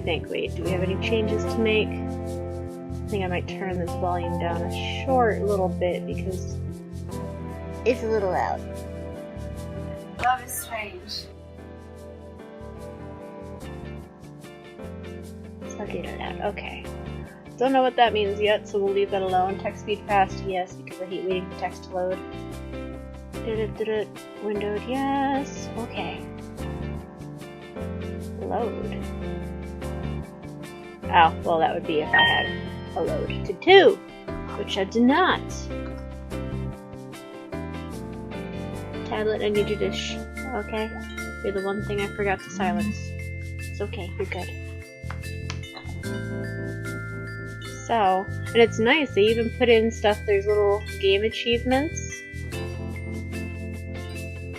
think. Wait, do we have any changes to make? I think I might turn this volume down a short little bit because it's a little loud. Love is strange. It's a little loud. Okay. Don't know what that means yet, so we'll leave that alone. Text speed fast, yes, because I hate waiting for text to load. Windowed, yes. Okay. Load. Oh, well, that would be if I had a load to do, which I do not. Tablet, I need you to okay. You're the one thing I forgot to silence. It's okay, you're good. So, and it's nice, they even put in stuff, there's little game achievements.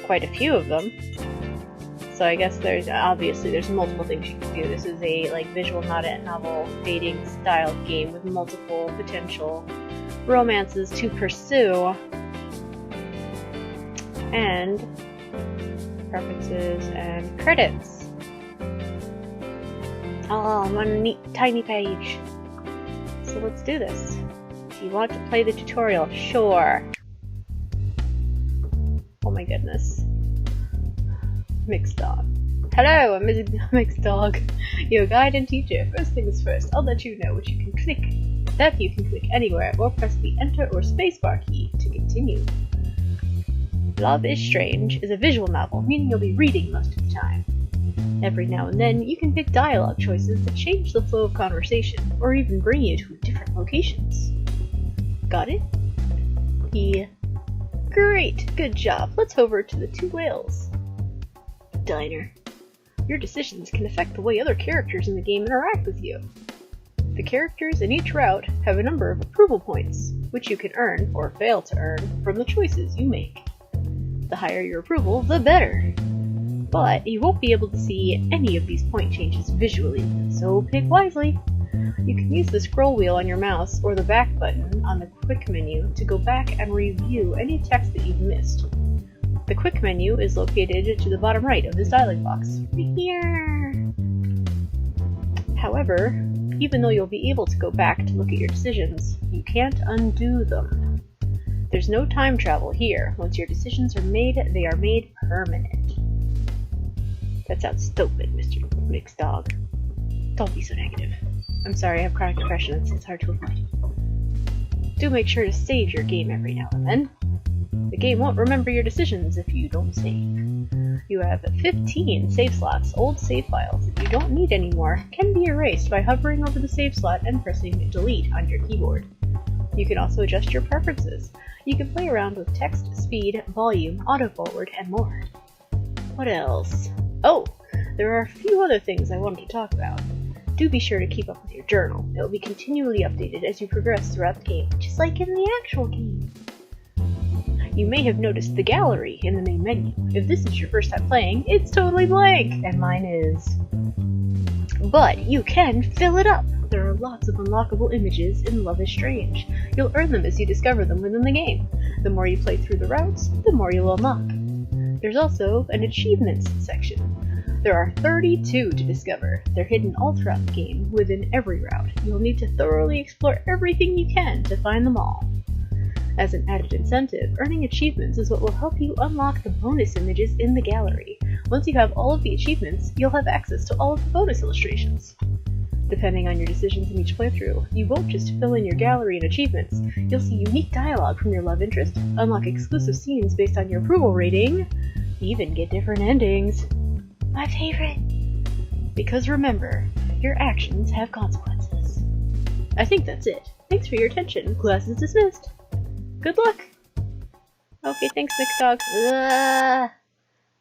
Quite a few of them. So I guess there's multiple things you can do. This is a visual novel dating style game with multiple potential romances to pursue. And preferences and credits. Oh, one neat tiny page. So let's do this. Do you want to play the tutorial? Sure. Oh my goodness. Mixed dog. Hello, I'm Mixed Dog, your guide and teacher. First things first, I'll let you know what you can click. That you can click anywhere or press the Enter or Spacebar key to continue. Love is Strange is a visual novel, meaning you'll be reading most of the time. Every now and then, you can pick dialogue choices that change the flow of conversation, or even bring you to different locations. Got it? Yeah. Great, good job. Let's over to the Two Whales Diner. Your decisions can affect the way other characters in the game interact with you. The characters in each route have a number of approval points, which you can earn or fail to earn from the choices you make. The higher your approval, the better. But you won't be able to see any of these point changes visually, so pick wisely. You can use the scroll wheel on your mouse or the back button on the quick menu to go back and review any text that you've missed. The quick menu is located to the bottom right of this dialog box. Right here! However, even though you'll be able to go back to look at your decisions, you can't undo them. There's no time travel here. Once your decisions are made, they are made permanent. That sounds stupid, Mr. Mixed Dog. Don't be so negative. I'm sorry, I have chronic depression, it's hard to avoid. Do make sure to save your game every now and then. The game won't remember your decisions if you don't save. You have 15 save slots. Old save files that you don't need anymore can be erased by hovering over the save slot and pressing delete on your keyboard. You can also adjust your preferences. You can play around with text, speed, volume, auto-forward, and more. What else? Oh, there are a few other things I wanted to talk about. Do be sure to keep up with your journal. It will be continually updated as you progress throughout the game, just like in the actual game. You may have noticed the gallery in the main menu. If this is your first time playing, it's totally blank, and mine is. But you can fill it up. There are lots of unlockable images in Love is Strange. You'll earn them as you discover them within the game. The more you play through the routes, the more you'll unlock. There's also an achievements section. There are 32 to discover. They're hidden all throughout the game, within every route. You'll need to thoroughly explore everything you can to find them all. As an added incentive, earning achievements is what will help you unlock the bonus images in the gallery. Once you have all of the achievements, you'll have access to all of the bonus illustrations. Depending on your decisions in each playthrough, you won't just fill in your gallery and achievements. You'll see unique dialogue from your love interest, unlock exclusive scenes based on your approval rating, even get different endings. My favorite! Because remember, your actions have consequences. I think that's it. Thanks for your attention. Class is dismissed. Good luck! Okay, thanks, Mixed Dog. Ugh.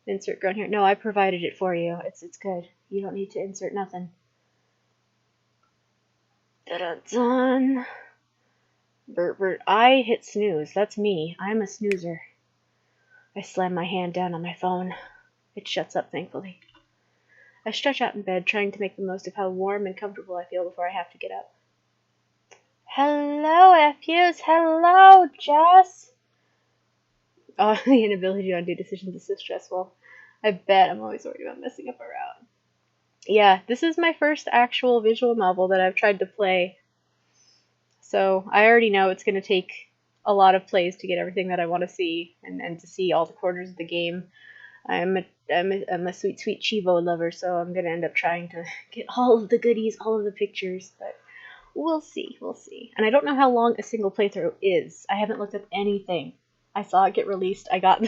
Insert grunt here. No, I provided it for you. It's good. You don't need to insert nothing. Da-da-dun. Bert, I hit snooze. That's me. I'm a snoozer. I slam my hand down on my phone. It shuts up, thankfully. I stretch out in bed, trying to make the most of how warm and comfortable I feel before I have to get up. Hello, FUs! Hello, Jess! Oh, the inability to undo decisions is so stressful. I bet I'm always worried about messing up a route. Yeah, this is my first actual visual novel that I've tried to play, so I already know it's going to take a lot of plays to get everything that I want to see and to see all the corners of the game. I'm a sweet, sweet Chivo lover, so I'm going to end up trying to get all of the goodies, all of the pictures, but we'll see, we'll see. And I don't know how long a single playthrough is. I haven't looked up anything. I saw it get released, I got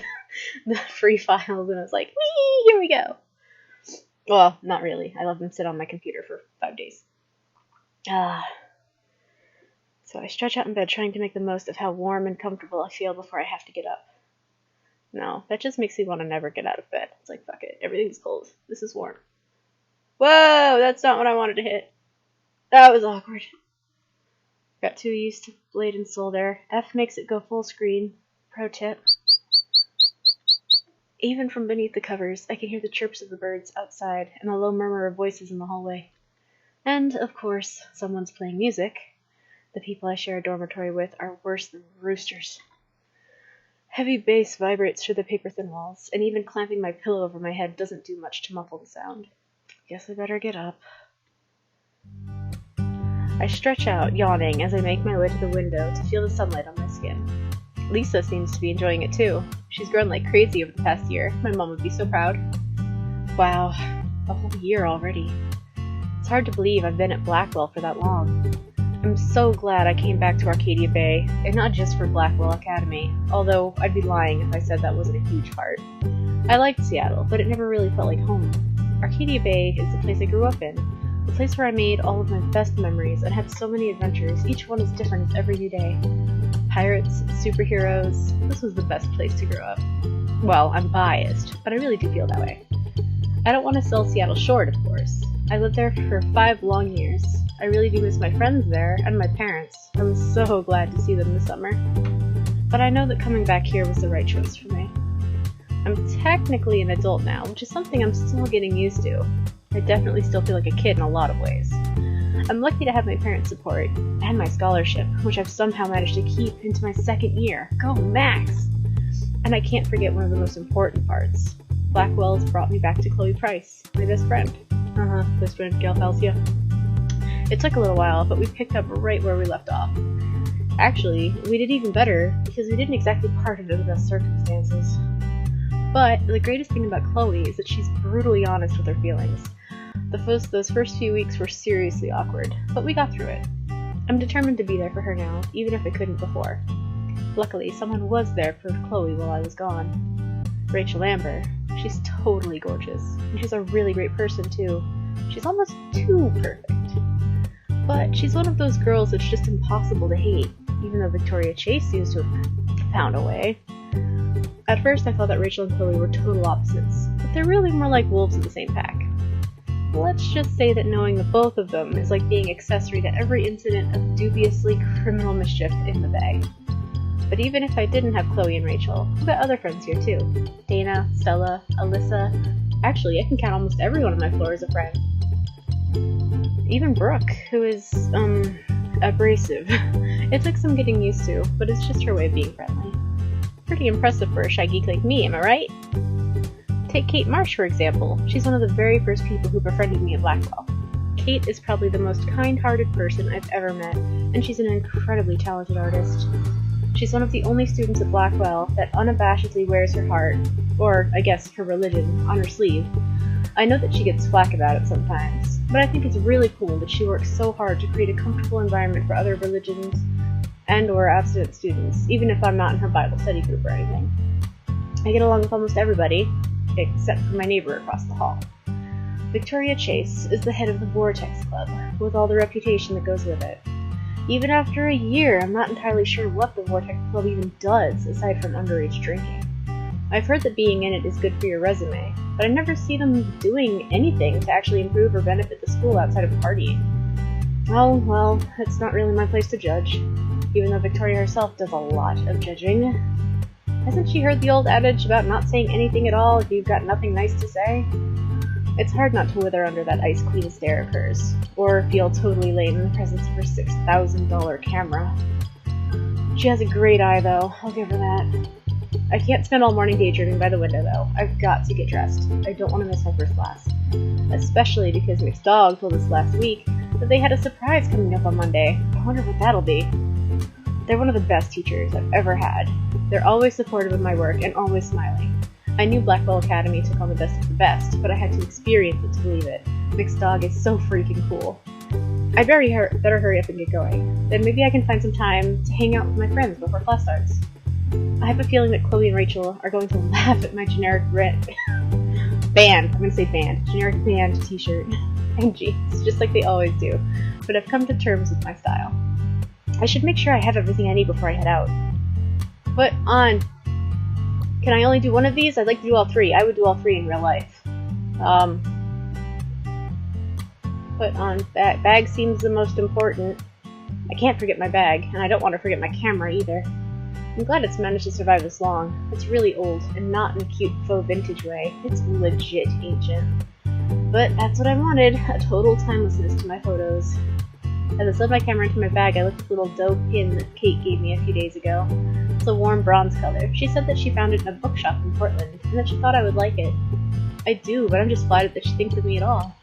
the free files, and I was like, whee, here we go. Well, not really. I let them sit on my computer for 5 days. So I stretch out in bed trying to make the most of how warm and comfortable I feel before I have to get up. No, that just makes me want to never get out of bed. It's like, fuck it, everything's cold. This is warm. Whoa, that's not what I wanted to hit. That was awkward. Got too used to Blade and Soul there. F makes it go full screen. Pro tip. Even from beneath the covers, I can hear the chirps of the birds outside and the low murmur of voices in the hallway. And, of course, someone's playing music. The people I share a dormitory with are worse than roosters. Heavy bass vibrates through the paper-thin walls, and even clamping my pillow over my head doesn't do much to muffle the sound. Guess I better get up. I stretch out, yawning, as I make my way to the window to feel the sunlight on my skin. Lisa seems to be enjoying it too. She's grown like crazy over the past year. My mom would be so proud. Wow, a whole year already. It's hard to believe I've been at Blackwell for that long. I'm so glad I came back to Arcadia Bay, and not just for Blackwell Academy, although I'd be lying if I said that wasn't a huge part. I liked Seattle, but it never really felt like home. Arcadia Bay is the place I grew up in, the place where I made all of my best memories and had so many adventures, each one as different as every new day. Pirates, superheroes, this was the best place to grow up. Well, I'm biased, but I really do feel that way. I don't want to sell Seattle short, of course. I lived there for 5 long years. I really do miss my friends there, and my parents. I'm so glad to see them this summer. But I know that coming back here was the right choice for me. I'm technically an adult now, which is something I'm still getting used to. I definitely still feel like a kid in a lot of ways. I'm lucky to have my parents' support, and my scholarship, which I've somehow managed to keep into my 2nd year. Go Max! And I can't forget one of the most important parts. Blackwell's brought me back to Chloe Price, my best friend. Best friend Gail Falsia. It took a little while, but we picked up right where we left off. Actually, we did even better, because we didn't exactly part under the best circumstances. But the greatest thing about Chloe is that she's brutally honest with her feelings. Those first few weeks were seriously awkward, but we got through it. I'm determined to be there for her now, even if I couldn't before. Luckily, someone was there for Chloe while I was gone. Rachel Amber. She's totally gorgeous, and she's a really great person too. She's almost too perfect. But she's one of those girls that's just impossible to hate, even though Victoria Chase seems to have found a way. At first I thought that Rachel and Chloe were total opposites, but they're really more like wolves in the same pack. Let's just say that knowing the both of them is like being accessory to every incident of dubiously criminal mischief in the Bay. But even if I didn't have Chloe and Rachel, I've got other friends here too. Dana, Stella, Alyssa. Actually, I can count almost everyone on my floor as a friend. Even Brooke, who is, abrasive. It took some getting used to, but it's just her way of being friendly. Pretty impressive for a shy geek like me, am I right? Take Kate Marsh, for example. She's one of the very first people who befriended me at Blackwell. Kate is probably the most kind-hearted person I've ever met, and she's an incredibly talented artist. She's one of the only students at Blackwell that unabashedly wears her heart, or, I guess, her religion, on her sleeve. I know that she gets flack about it sometimes, but I think it's really cool that she works so hard to create a comfortable environment for other religions and or abstinent students, even if I'm not in her Bible study group or anything. I get along with almost everybody, except for my neighbor across the hall. Victoria Chase is the head of the Vortex Club, with all the reputation that goes with it. Even after a year, I'm not entirely sure what the Vortex Club even does, aside from underage drinking. I've heard that being in it is good for your resume, but I never see them doing anything to actually improve or benefit the school outside of partying. Oh, well, it's not really my place to judge, even though Victoria herself does a lot of judging. Hasn't she heard the old adage about not saying anything at all if you've got nothing nice to say? It's hard not to wither under that ice queen stare of hers, or feel totally lame in the presence of her $6,000 camera. She has a great eye, though, I'll give her that. I can't spend all morning daydreaming by the window, though. I've got to get dressed. I don't want to miss my first class. Especially because Mick's dog told us last week that they had a surprise coming up on Monday. I wonder what that'll be. They're one of the best teachers I've ever had. They're always supportive of my work and always smiling. I knew Blackwell Academy took on the best of the best, but I had to experience it to believe it. Mick's dog is so freaking cool. I'd better hurry up and get going. Then maybe I can find some time to hang out with my friends before class starts. I have a feeling that Chloe and Rachel are going to laugh at my generic band. I'm gonna say band. Generic band t-shirt and jeans, just like they always do. But I've come to terms with my style. I should make sure I have everything I need before I head out. But can I only do one of these? I'd like to do all three. I would do all three in real life. Put on bag seems the most important. I can't forget my bag, and I don't want to forget my camera either. I'm glad it's managed to survive this long. It's really old, and not in a cute faux vintage way. It's legit ancient. But that's what I wanted, a total timelessness to my photos. As I slid my camera into my bag, I looked at the little dough pin that Kate gave me a few days ago. It's a warm bronze color. She said that she found it in a bookshop in Portland, and that she thought I would like it. I do, but I'm just flattered that she thinks of me at all.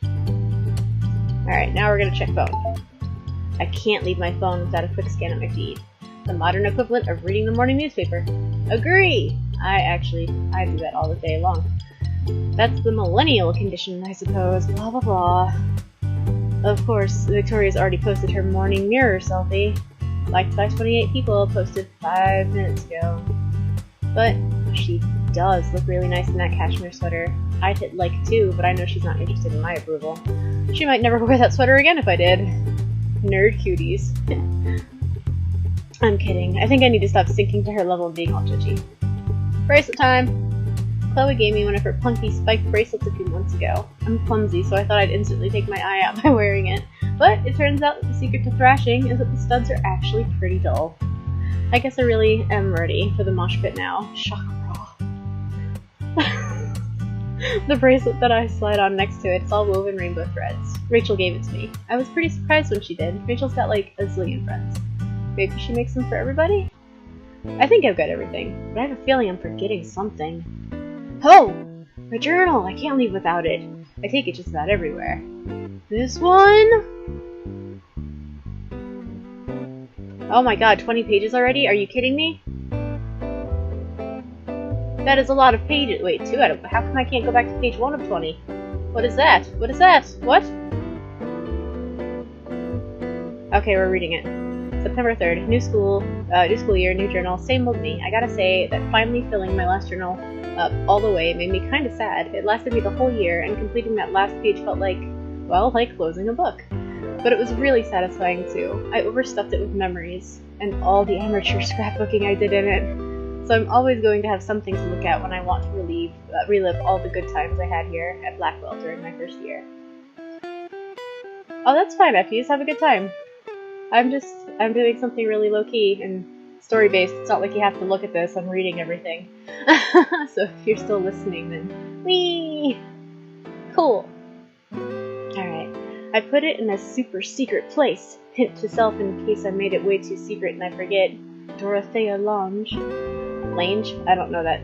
Alright, now we're gonna check phone. I can't leave my phone without a quick scan of my feed. The modern equivalent of reading the morning newspaper. Agree! I do that all the day long. That's the millennial condition, I suppose. Blah blah blah. Of course, Victoria's already posted her morning mirror selfie. Liked by 28 people, posted 5 minutes ago. But she does look really nice in that cashmere sweater. I'd hit like too, but I know she's not interested in my approval. She might never wear that sweater again if I did. Nerd cuties. I'm kidding. I think I need to stop sinking to her level of being all judgy. Bracelet time! Chloe gave me one of her punky spiked bracelets a few months ago. I'm clumsy, so I thought I'd instantly take my eye out by wearing it. But it turns out that the secret to thrashing is that the studs are actually pretty dull. I guess I really am ready for the mosh pit now. Shock bra. The bracelet that I slide on next to it is all woven rainbow threads. Rachel gave it to me. I was pretty surprised when she did. Rachel's got like a zillion friends. Maybe she makes them for everybody? I think I've got everything, but I have a feeling I'm forgetting something. Oh! My journal! I can't leave without it. I take it just about everywhere. This one? Oh my god, 20 pages already? Are you kidding me? That is a lot of pages. Wait, 2 out of... How come I can't go back to page 1 of 20? What is that? What is that? What? Okay, we're reading it. September 3rd, new school year, new journal, same old me. I gotta say that finally filling my last journal up all the way made me kinda sad. It lasted me the whole year, and completing that last page felt like, well, like closing a book. But it was really satisfying too. I overstuffed it with memories, and all the amateur scrapbooking I did in it. So I'm always going to have something to look at when I want to relive all the good times I had here at Blackwell during my first year. Oh, that's fine, Effie. Have a good time. I'm doing something really low-key and story-based. It's not like you have to look at this. I'm reading everything. So if you're still listening, then whee! Cool. Alright. I put it in a super secret place. Hint to self in case I made it way too secret and I forget. Dorothea Lange. Lange? I don't know that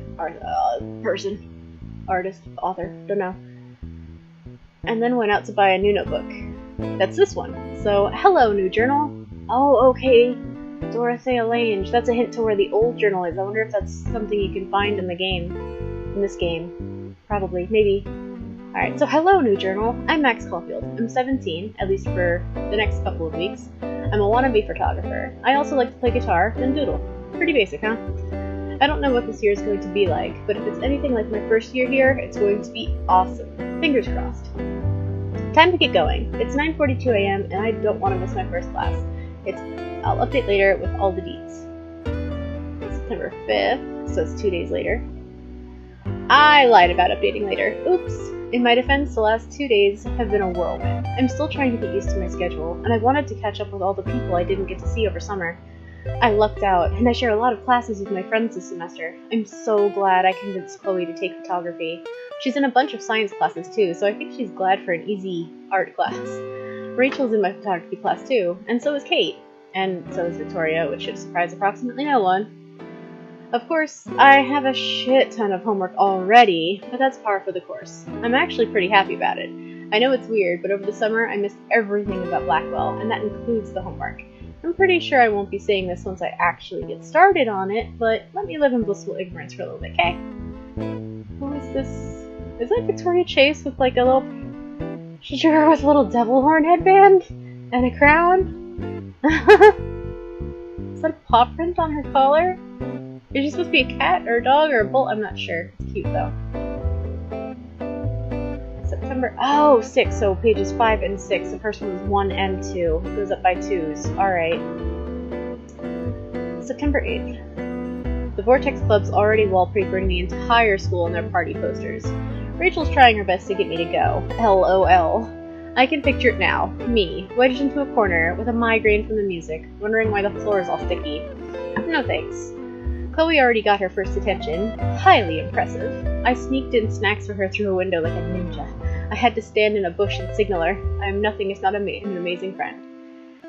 person. Artist, author, don't know. And then went out to buy a new notebook. That's this one. So, hello, new journal. Oh, okay. Dorothea Lange. That's a hint to where the old journal is. I wonder if that's something you can find in the game. In this game. Probably. Maybe. Alright, so hello, new journal. I'm Max Caulfield. I'm 17, at least for the next couple of weeks. I'm a wannabe photographer. I also like to play guitar and doodle. Pretty basic, huh? I don't know what this year is going to be like, but if it's anything like my first year here, it's going to be awesome. Fingers crossed. Time to get going. It's 9:42 a.m. and I don't want to miss my first class. I'll update later with all the deets. It's September 5th, so it's 2 days later. I lied about updating later. Oops. In my defense, the last 2 days have been a whirlwind. I'm still trying to get used to my schedule, and I wanted to catch up with all the people I didn't get to see over summer. I lucked out, and I share a lot of classes with my friends this semester. I'm so glad I convinced Chloe to take photography. She's in a bunch of science classes too, so I think she's glad for an easy art class. Rachel's in my photography class too, and so is Kate. And so is Victoria, which should surprise approximately no one. Of course, I have a shit ton of homework already, but that's par for the course. I'm actually pretty happy about it. I know it's weird, but over the summer I missed everything about Blackwell, and that includes the homework. I'm pretty sure I won't be saying this once I actually get started on it, but let me live in blissful ignorance for a little bit, okay? Who is this? Is that Victoria Chase with like a little... She drew her with a little devil horn headband? And a crown? Is that a paw print on her collar? Is she supposed to be a cat or a dog or a bull? I'm not sure. It's cute though. September. Oh, 6. So pages 5 and 6. The first one was 1 and 2. It goes up by 2s. Alright. September 8th. The Vortex Club's already wallpapering the entire school in their party posters. Rachel's trying her best to get me to go. LOL. I can picture it now. Me, wedged into a corner, with a migraine from the music, wondering why the floor is all sticky. No thanks. Chloe already got her first attention. Highly impressive. I sneaked in snacks for her through a window like a ninja. I had to stand in a bush and signal her. I am nothing if not an amazing friend.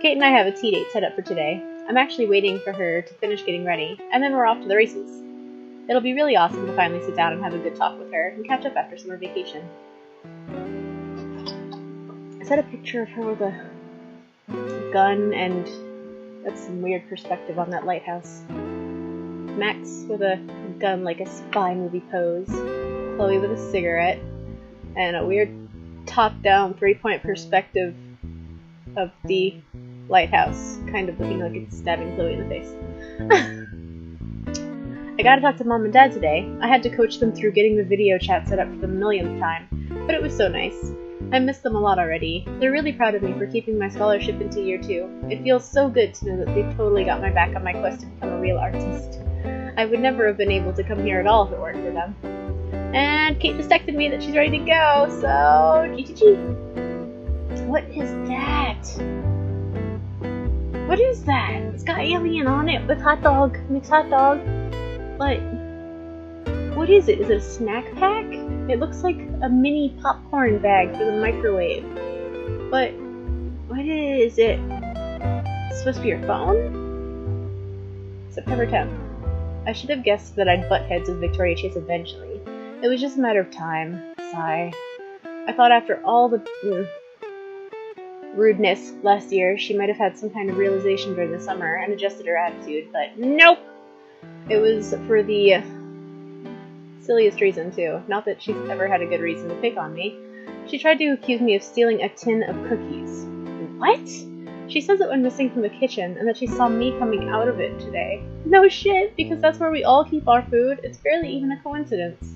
Kate and I have a tea date set up for today. I'm actually waiting for her to finish getting ready, and then we're off to the races. It'll be really awesome to finally sit down and have a good talk with her, and catch up after summer vacation. Is that a picture of her with a gun, and that's some weird perspective on that lighthouse. Max with a gun like a spy movie pose, Chloe with a cigarette, and a weird top-down three-point perspective of the lighthouse, kind of looking like it's stabbing Chloe in the face. I gotta talk to Mom and Dad today. I had to coach them through getting the video chat set up for the millionth time, but it was so nice. I miss them a lot already. They're really proud of me for keeping my scholarship into year 2. It feels so good to know that they've totally got my back on my quest to become a real artist. I would never have been able to come here at all if it weren't for them. And Kate just texted me that she's ready to go, so GTG. What is that? What is that? It's got alien on it with hot dog, mixed hot dog. But what is it? Is it a snack pack? It looks like a mini popcorn bag for the microwave. But what is it? It's supposed to be your phone? September 10th. I should have guessed that I'd butt heads with Victoria Chase eventually. It was just a matter of time. Sigh. I thought after all the rudeness last year, she might have had some kind of realization during the summer and adjusted her attitude, but nope! It was for the silliest reason, too. Not that she's ever had a good reason to pick on me. She tried to accuse me of stealing a tin of cookies. What? She says it went missing from the kitchen, and that she saw me coming out of it today. No shit, because that's where we all keep our food. It's barely even a coincidence.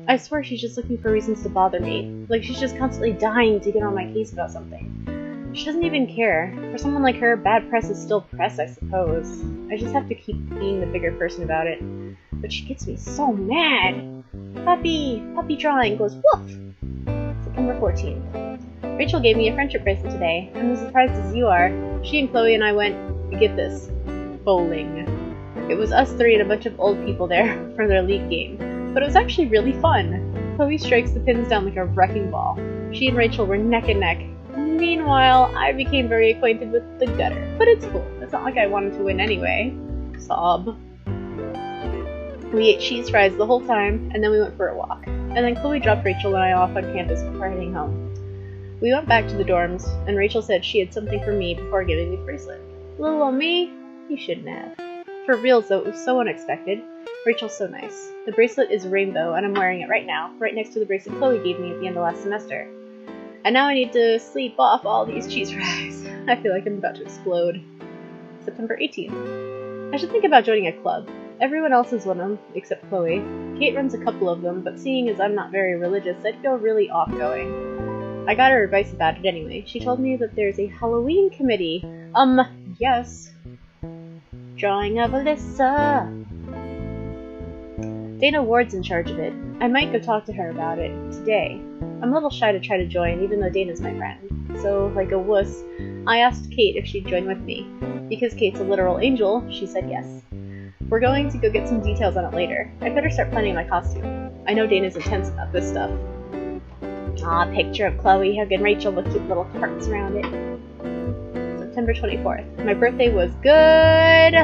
I swear she's just looking for reasons to bother me. Like she's just constantly dying to get on my case about something. She doesn't even care. For someone like her, bad press is still press, I suppose. I just have to keep being the bigger person about it. But she gets me so mad. Puppy drawing goes woof. September 14th. Rachel gave me a friendship bracelet today. I'm as surprised as you are. She and Chloe and I went, get this, bowling. It was us 3 and a bunch of old people there for their league game. But it was actually really fun. Chloe strikes the pins down like a wrecking ball. She and Rachel were neck and neck. Meanwhile, I became very acquainted with the gutter. But it's cool. It's not like I wanted to win anyway. Sob. We ate cheese fries the whole time, and then we went for a walk. And then Chloe dropped Rachel and I off on campus before heading home. We went back to the dorms, and Rachel said she had something for me before giving me the bracelet. Little on me? You shouldn't have. For reals though, it was so unexpected. Rachel's so nice. The bracelet is rainbow, and I'm wearing it right now, right next to the bracelet Chloe gave me at the end of last semester. And now I need to sleep off all these cheese fries. I feel like I'm about to explode. September 18th. I should think about joining a club. Everyone else is one of them, except Chloe. Kate runs a couple of them, but seeing as I'm not very religious, I'd feel really off-going. I got her advice about it anyway. She told me that there's a Halloween committee. Yes. Drawing of Alyssa. Dana Ward's in charge of it. I might go talk to her about it today. I'm a little shy to try to join, even though Dana's my friend. So, like a wuss, I asked Kate if she'd join with me. Because Kate's a literal angel, she said yes. We're going to go get some details on it later. I'd better start planning my costume. I know Dana's intense about this stuff. Aw, picture of Chloe hugging Rachel with cute little hearts around it. September 24th. My birthday was good!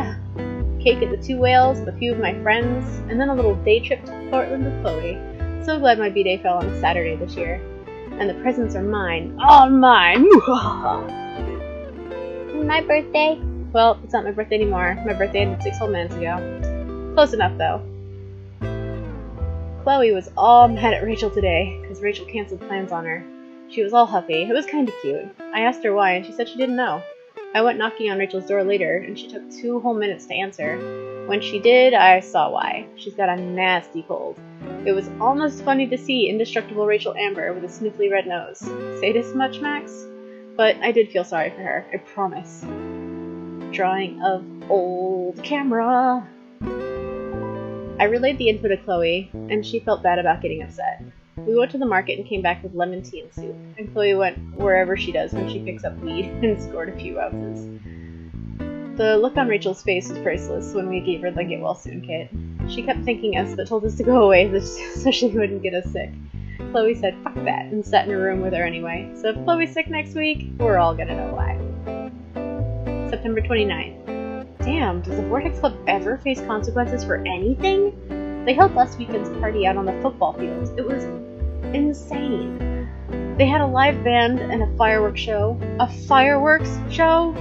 cake at the Two Whales with a few of my friends, and then a little day trip to Portland with Chloe. So glad my b-day fell on a Saturday this year. And the presents are mine. All mine! My birthday? Well, it's not my birthday anymore. My birthday ended 6 whole minutes ago. Close enough, though. Chloe was all mad at Rachel today, because Rachel canceled plans on her. She was all huffy. It was kinda cute. I asked her why, and she said she didn't know. I went knocking on Rachel's door later, and she took 2 whole minutes to answer. When she did, I saw why. She's got a nasty cold. It was almost funny to see indestructible Rachel Amber with a sniffly red nose. Say this much, Max? But I did feel sorry for her, I promise. Drawing of old camera. I relayed the info to Chloe, and she felt bad about getting upset. We went to the market and came back with lemon tea and soup, and Chloe went wherever she does when she picks up weed and scored a few ounces. The look on Rachel's face was priceless when we gave her the get well soon kit. She kept thanking us but told us to go away so she wouldn't get us sick. Chloe said fuck that and sat in her room with her anyway, so if Chloe's sick next week, we're all gonna know why. September 29th. Damn, does the Vortex Club ever face consequences for anything? They held last weekend's party out on the football field. It was insane. They had a live band and a fireworks show. A fireworks show?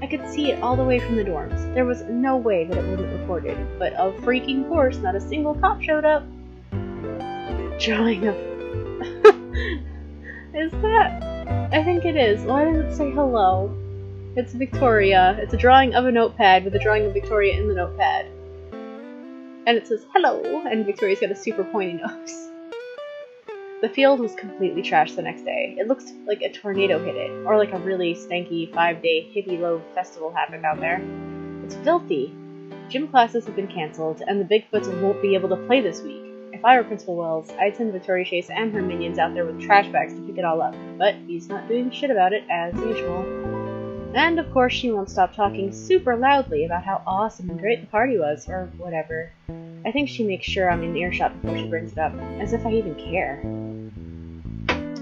I could see it all the way from the dorms. There was no way that it wasn't recorded, but of freaking course, not a single cop showed up. Drawing of... Is that... I think it is. Why does it say hello? It's Victoria. It's a drawing of a notepad with a drawing of Victoria in the notepad. And it says hello, and Victoria's got a super pointy nose. The field was completely trashed the next day. It looked like a tornado hit it, or like a really stanky 5-day hippie loaf festival happened out there. It's filthy. Gym classes have been cancelled, and the Bigfoots won't be able to play this week. If I were Principal Wells, I'd send Victoria Chase and her minions out there with trash bags to pick it all up, but he's not doing shit about it, as usual. And of course she won't stop talking super loudly about how awesome and great the party was, or whatever. I think she makes sure I'm in earshot before she brings it up, as if I even care.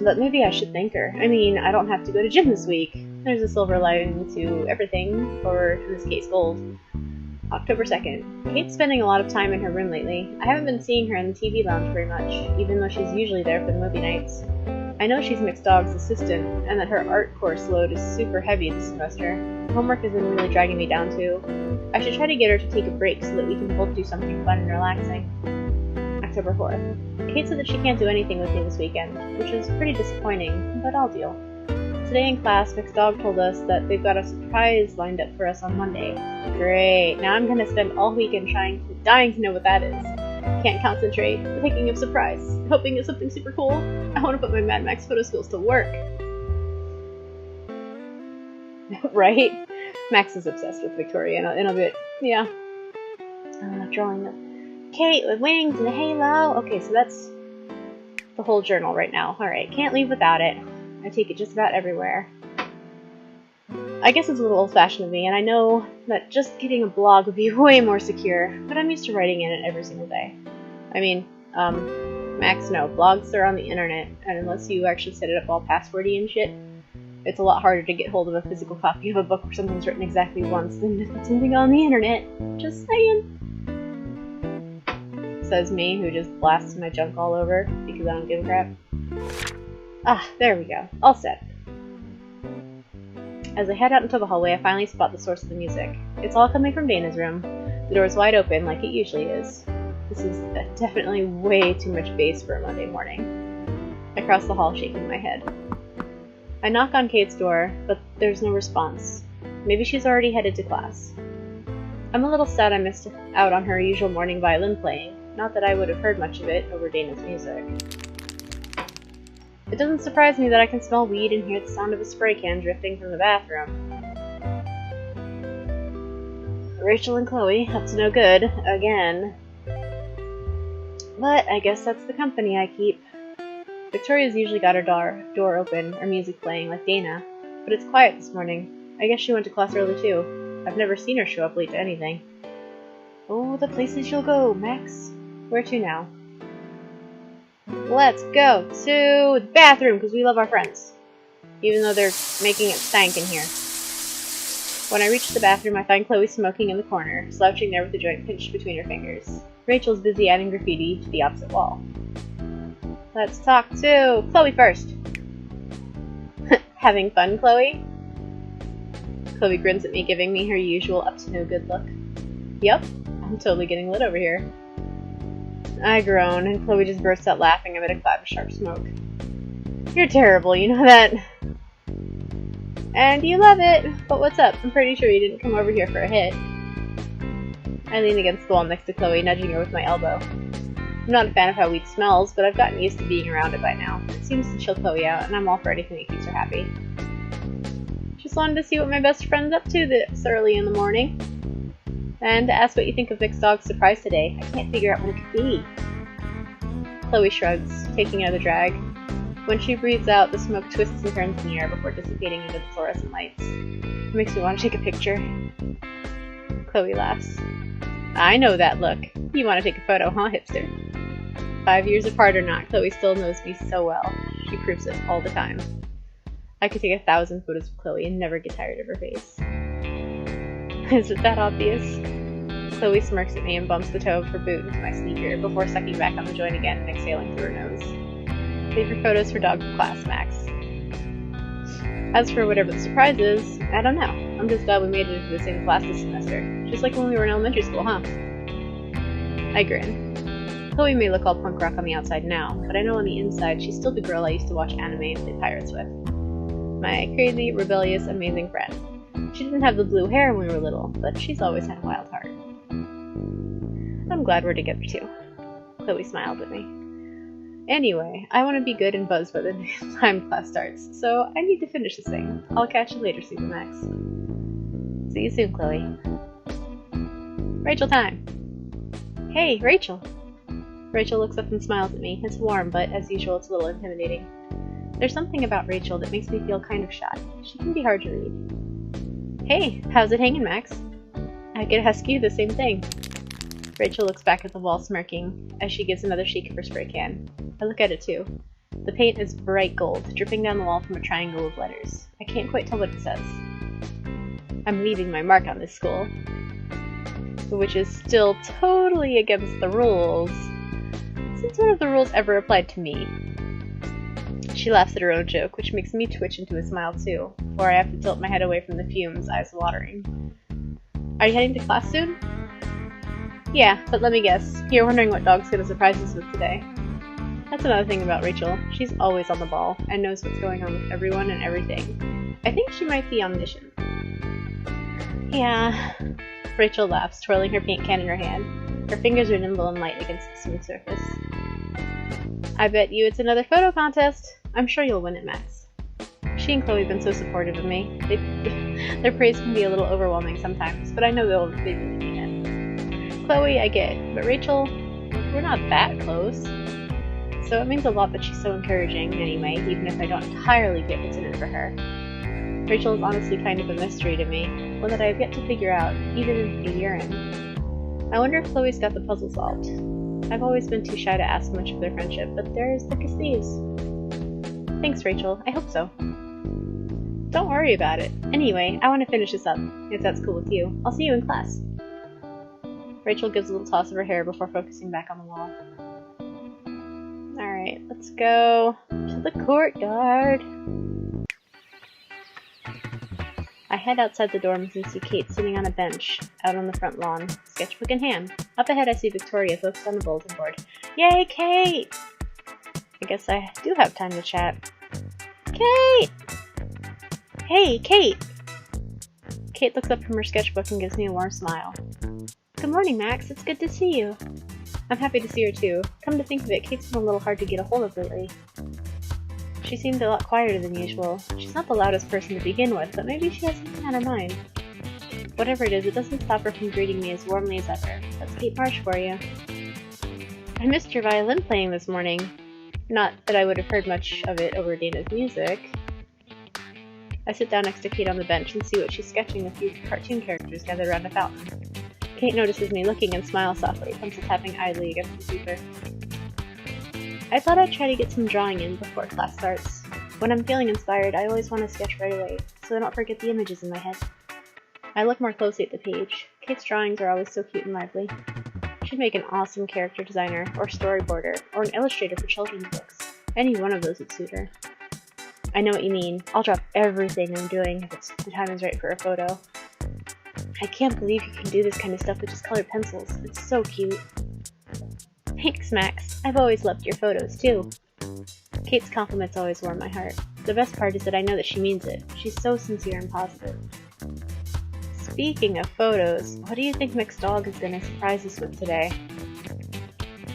But maybe I should thank her. I mean, I don't have to go to gym this week. There's a silver lining to everything, or in this case gold. October 2nd. Kate's spending a lot of time in her room lately. I haven't been seeing her in the TV lounge very much, even though she's usually there for the movie nights. I know she's Mixed Dog's assistant, and that her art course load is super heavy this semester. Homework has been really dragging me down too. I should try to get her to take a break so that we can both do something fun and relaxing. October 4th. Kate said that she can't do anything with me this weekend, which is pretty disappointing, but I'll deal. Today in class, Mixed Dog told us that they've got a surprise lined up for us on Monday. Great, now I'm gonna spend all weekend dying to know what that is. Can't concentrate, thinking of surprise, hoping it's something super cool. I want to put my Mad Max photo skills to work. Right? Max is obsessed with Victoria in a bit. Yeah. Drawing of Kate with wings and a halo. Okay, so that's the whole journal right now. Alright, can't leave without it. I take it just about everywhere. I guess it's a little old-fashioned of me, and I know that just getting a blog would be way more secure, but I'm used to writing in it every single day. I mean, Max, no, blogs are on the internet, and unless you actually set it up all passwordy and shit, it's a lot harder to get hold of a physical copy of a book where something's written exactly once than to put something on the internet. Just saying. Says me, who just blasts my junk all over because I don't give a crap. Ah, there we go. All set. As I head out into the hallway, I finally spot the source of the music. It's all coming from Dana's room. The door's wide open, like it usually is. This is definitely way too much bass for a Monday morning. I cross the hall, shaking my head. I knock on Kate's door, but there's no response. Maybe she's already headed to class. I'm a little sad I missed out on her usual morning violin playing. Not that I would have heard much of it over Dana's music. It doesn't surprise me that I can smell weed and hear the sound of a spray can drifting from the bathroom. Rachel and Chloe, up to no good, again. But I guess that's the company I keep. Victoria's usually got her door open, or music playing, like Dana, but it's quiet this morning. I guess she went to class early too. I've never seen her show up late to anything. Oh, the places you'll go, Max. Where to now? Let's go to the bathroom, because we love our friends. Even though they're making it stank in here. When I reach the bathroom, I find Chloe smoking in the corner, slouching there with the joint pinched between her fingers. Rachel's busy adding graffiti to the opposite wall. Let's talk to Chloe first. Having fun, Chloe? Chloe grins at me, giving me her usual up-to-no-good look. Yep, I'm totally getting lit over here. I groan, and Chloe just bursts out laughing amid a cloud of sharp smoke. You're terrible, you know that? And you love it! But what's up? I'm pretty sure you didn't come over here for a hit. I lean against the wall next to Chloe, nudging her with my elbow. I'm not a fan of how weed smells, but I've gotten used to being around it by now. It seems to chill Chloe out, and I'm all for anything that keeps her happy. Just wanted to see what my best friend's up to this early in the morning. And to ask what you think of Vic's dog's surprise today. I can't figure out what it could be. Chloe shrugs, taking out the drag. When she breathes out, the smoke twists and turns in the air before dissipating into the fluorescent lights. It makes me want to take a picture. Chloe laughs. I know that look. You want to take a photo, huh, hipster? 5 years apart or not, Chloe still knows me so well. She proves it all the time. I could take 1,000 photos of Chloe and never get tired of her face. Is it that obvious? Chloe smirks at me and bumps the toe of her boot into my sneaker before sucking back on the joint again and exhaling through her nose. Favorite photos for dog class, Max. As for whatever the surprise is, I don't know. I'm just glad we made it into the same class this semester. Just like when we were in elementary school, huh? I grin. Chloe may look all punk rock on the outside now, but I know on the inside she's still the girl I used to watch anime and play pirates with. My crazy, rebellious, amazing friend. She didn't have the blue hair when we were little, but she's always had a wild heart. I'm glad we're together too. Chloe smiled at me. Anyway, I want to be good and buzzed by the time class starts, so I need to finish this thing. I'll catch you later, Super Max. See you soon, Chloe. Rachel time! Hey, Rachel! Rachel looks up and smiles at me. It's warm, but as usual, it's a little intimidating. There's something about Rachel that makes me feel kind of shy. She can be hard to read. Hey, how's it hanging, Max? I could ask you the same thing. Rachel looks back at the wall smirking as she gives another shake of her spray can. I look at it too. The paint is bright gold, dripping down the wall from a triangle of letters. I can't quite tell what it says. I'm leaving my mark on this school. Which is still totally against the rules. Since when have the rules ever applied to me? She laughs at her own joke, which makes me twitch into a smile too, before I have to tilt my head away from the fumes, eyes watering. Are you heading to class soon? Yeah, but let me guess. You're wondering what dog's gonna surprise us with today. That's another thing about Rachel. She's always on the ball, and knows what's going on with everyone and everything. I think she might be omniscient. Yeah. Rachel laughs, twirling her paint can in her hand. Her fingers are nimble and light against the smooth surface. I bet you it's another photo contest. I'm sure you'll win it, Max. She and Chloe have been so supportive of me. Their praise can be a little overwhelming sometimes, but I know they really mean it. Chloe, I get, but Rachel, we're not that close. So it means a lot that she's so encouraging anyway, even if I don't entirely get what's in it for her. Rachel is honestly kind of a mystery to me, one that I have yet to figure out, even a year in. I wonder if Chloe's got the puzzle solved. I've always been too shy to ask much of their friendship, but they're as thick as thieves. Thanks, Rachel. I hope so. Don't worry about it. Anyway, I want to finish this up, if that's cool with you. I'll see you in class. Rachel gives a little toss of her hair before focusing back on the wall. Alright, let's go to the courtyard. I head outside the dorms and see Kate sitting on a bench out on the front lawn, sketchbook in hand. Up ahead I see Victoria focused on the bulletin board. Yay, Kate! I guess I do have time to chat. Kate! Hey, Kate! Kate looks up from her sketchbook and gives me a warm smile. Good morning, Max. It's good to see you. I'm happy to see her too. Come to think of it, Kate's been a little hard to get a hold of lately. She seemed a lot quieter than usual. She's not the loudest person to begin with, but maybe she has something on her mind. Whatever it is, it doesn't stop her from greeting me as warmly as ever. That's Kate Marsh for you. I missed your violin playing this morning. Not that I would have heard much of it over Dana's music. I sit down next to Kate on the bench and see what she's sketching a few cartoon characters gathered around a fountain. Kate notices me looking and smiles softly, pencil tapping idly against the paper. I thought I'd try to get some drawing in before class starts. When I'm feeling inspired, I always want to sketch right away, so I don't forget the images in my head. I look more closely at the page. Kate's drawings are always so cute and lively. She'd make an awesome character designer, or storyboarder, or an illustrator for children's books. Any one of those would suit her. I know what you mean. I'll drop everything I'm doing if the time is right for a photo. I can't believe you can do this kind of stuff with just colored pencils. It's so cute. Thanks, Max. I've always loved your photos, too. Kate's compliments always warm my heart. The best part is that I know that she means it. She's so sincere and positive. Speaking of photos, what do you think Mick's dog is going to surprise us with today?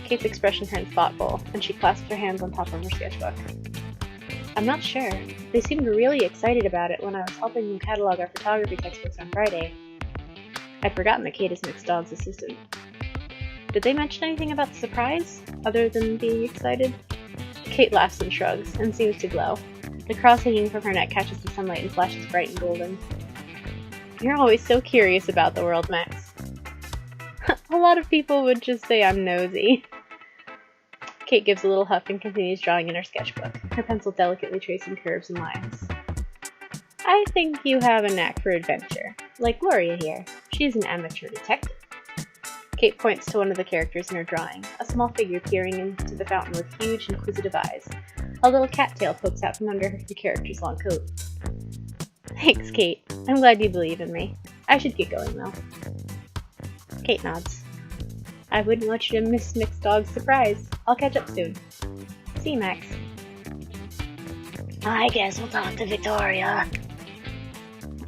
Kate's expression turns thoughtful, and she clasps her hands on top of her sketchbook. I'm not sure. They seemed really excited about it when I was helping them catalog our photography textbooks on Friday. I'd forgotten that Kate is Mick's dog's assistant. Did they mention anything about the surprise, other than being excited? Kate laughs and shrugs, and seems to glow. The cross hanging from her neck catches the sunlight and flashes bright and golden. You're always so curious about the world, Max. A lot of people would just say I'm nosy. Kate gives a little huff and continues drawing in her sketchbook, her pencil delicately tracing curves and lines. I think you have a knack for adventure, like Gloria here. She's an amateur detective. Kate points to one of the characters in her drawing, a small figure peering into the fountain with huge, inquisitive eyes. A little cattail pokes out from under the character's long coat. Thanks, Kate. I'm glad you believe in me. I should get going, though. Kate nods. I wouldn't want you to miss Mick's dog's surprise. I'll catch up soon. See you, Max. I guess we'll talk to Victoria.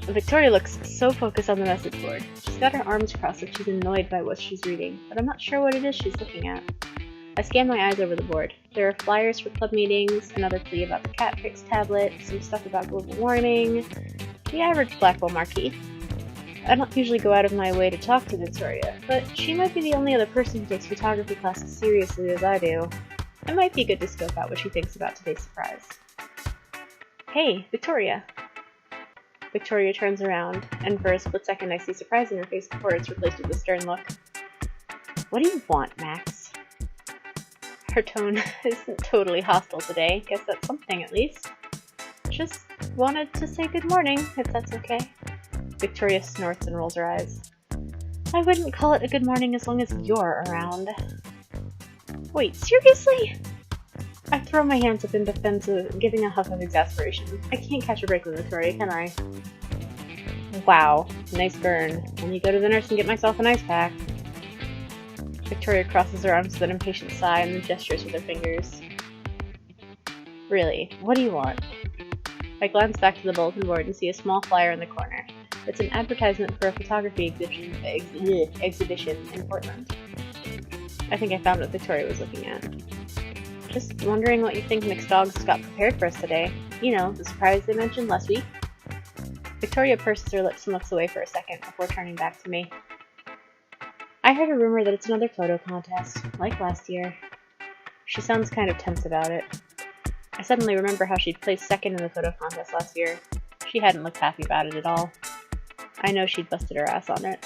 Victoria looks so focused on the message board. She's got her arms crossed like she's annoyed by what she's reading, but I'm not sure what it is she's looking at. I scan my eyes over the board. There are flyers for club meetings, another plea about the cat fix tablet, some stuff about global warming, the average Blackwell marquee. I don't usually go out of my way to talk to Victoria, but she might be the only other person who takes photography classes as seriously as I do. It might be good to scope out what she thinks about today's surprise. Hey, Victoria! Victoria turns around, and for a split second I see surprise in her face before it's replaced with a stern look. What do you want, Max? Her tone isn't totally hostile today. Guess that's something, at least. Just wanted to say good morning, if that's okay. Victoria snorts and rolls her eyes. I wouldn't call it a good morning as long as you're around. Wait, seriously? I throw my hands up in defense of giving a huff of exasperation. I can't catch a break with Victoria, can I? Wow, nice burn. Let me go to the nurse and get myself an ice pack. Victoria crosses her arms with an impatient sigh and then gestures with her fingers. Really, what do you want? I glance back to the bulletin board and see a small flyer in the corner. It's an advertisement for a photography exhibition in Portland. I think I found what Victoria was looking at. Just wondering what you think Mick's dog's got prepared for us today. You know, the surprise they mentioned last week. Victoria purses her lips and looks away for a second before turning back to me. I heard a rumor that it's another photo contest, like last year. She sounds kind of tense about it. I suddenly remember how she'd placed second in the photo contest last year. She hadn't looked happy about it at all. I know she'd busted her ass on it.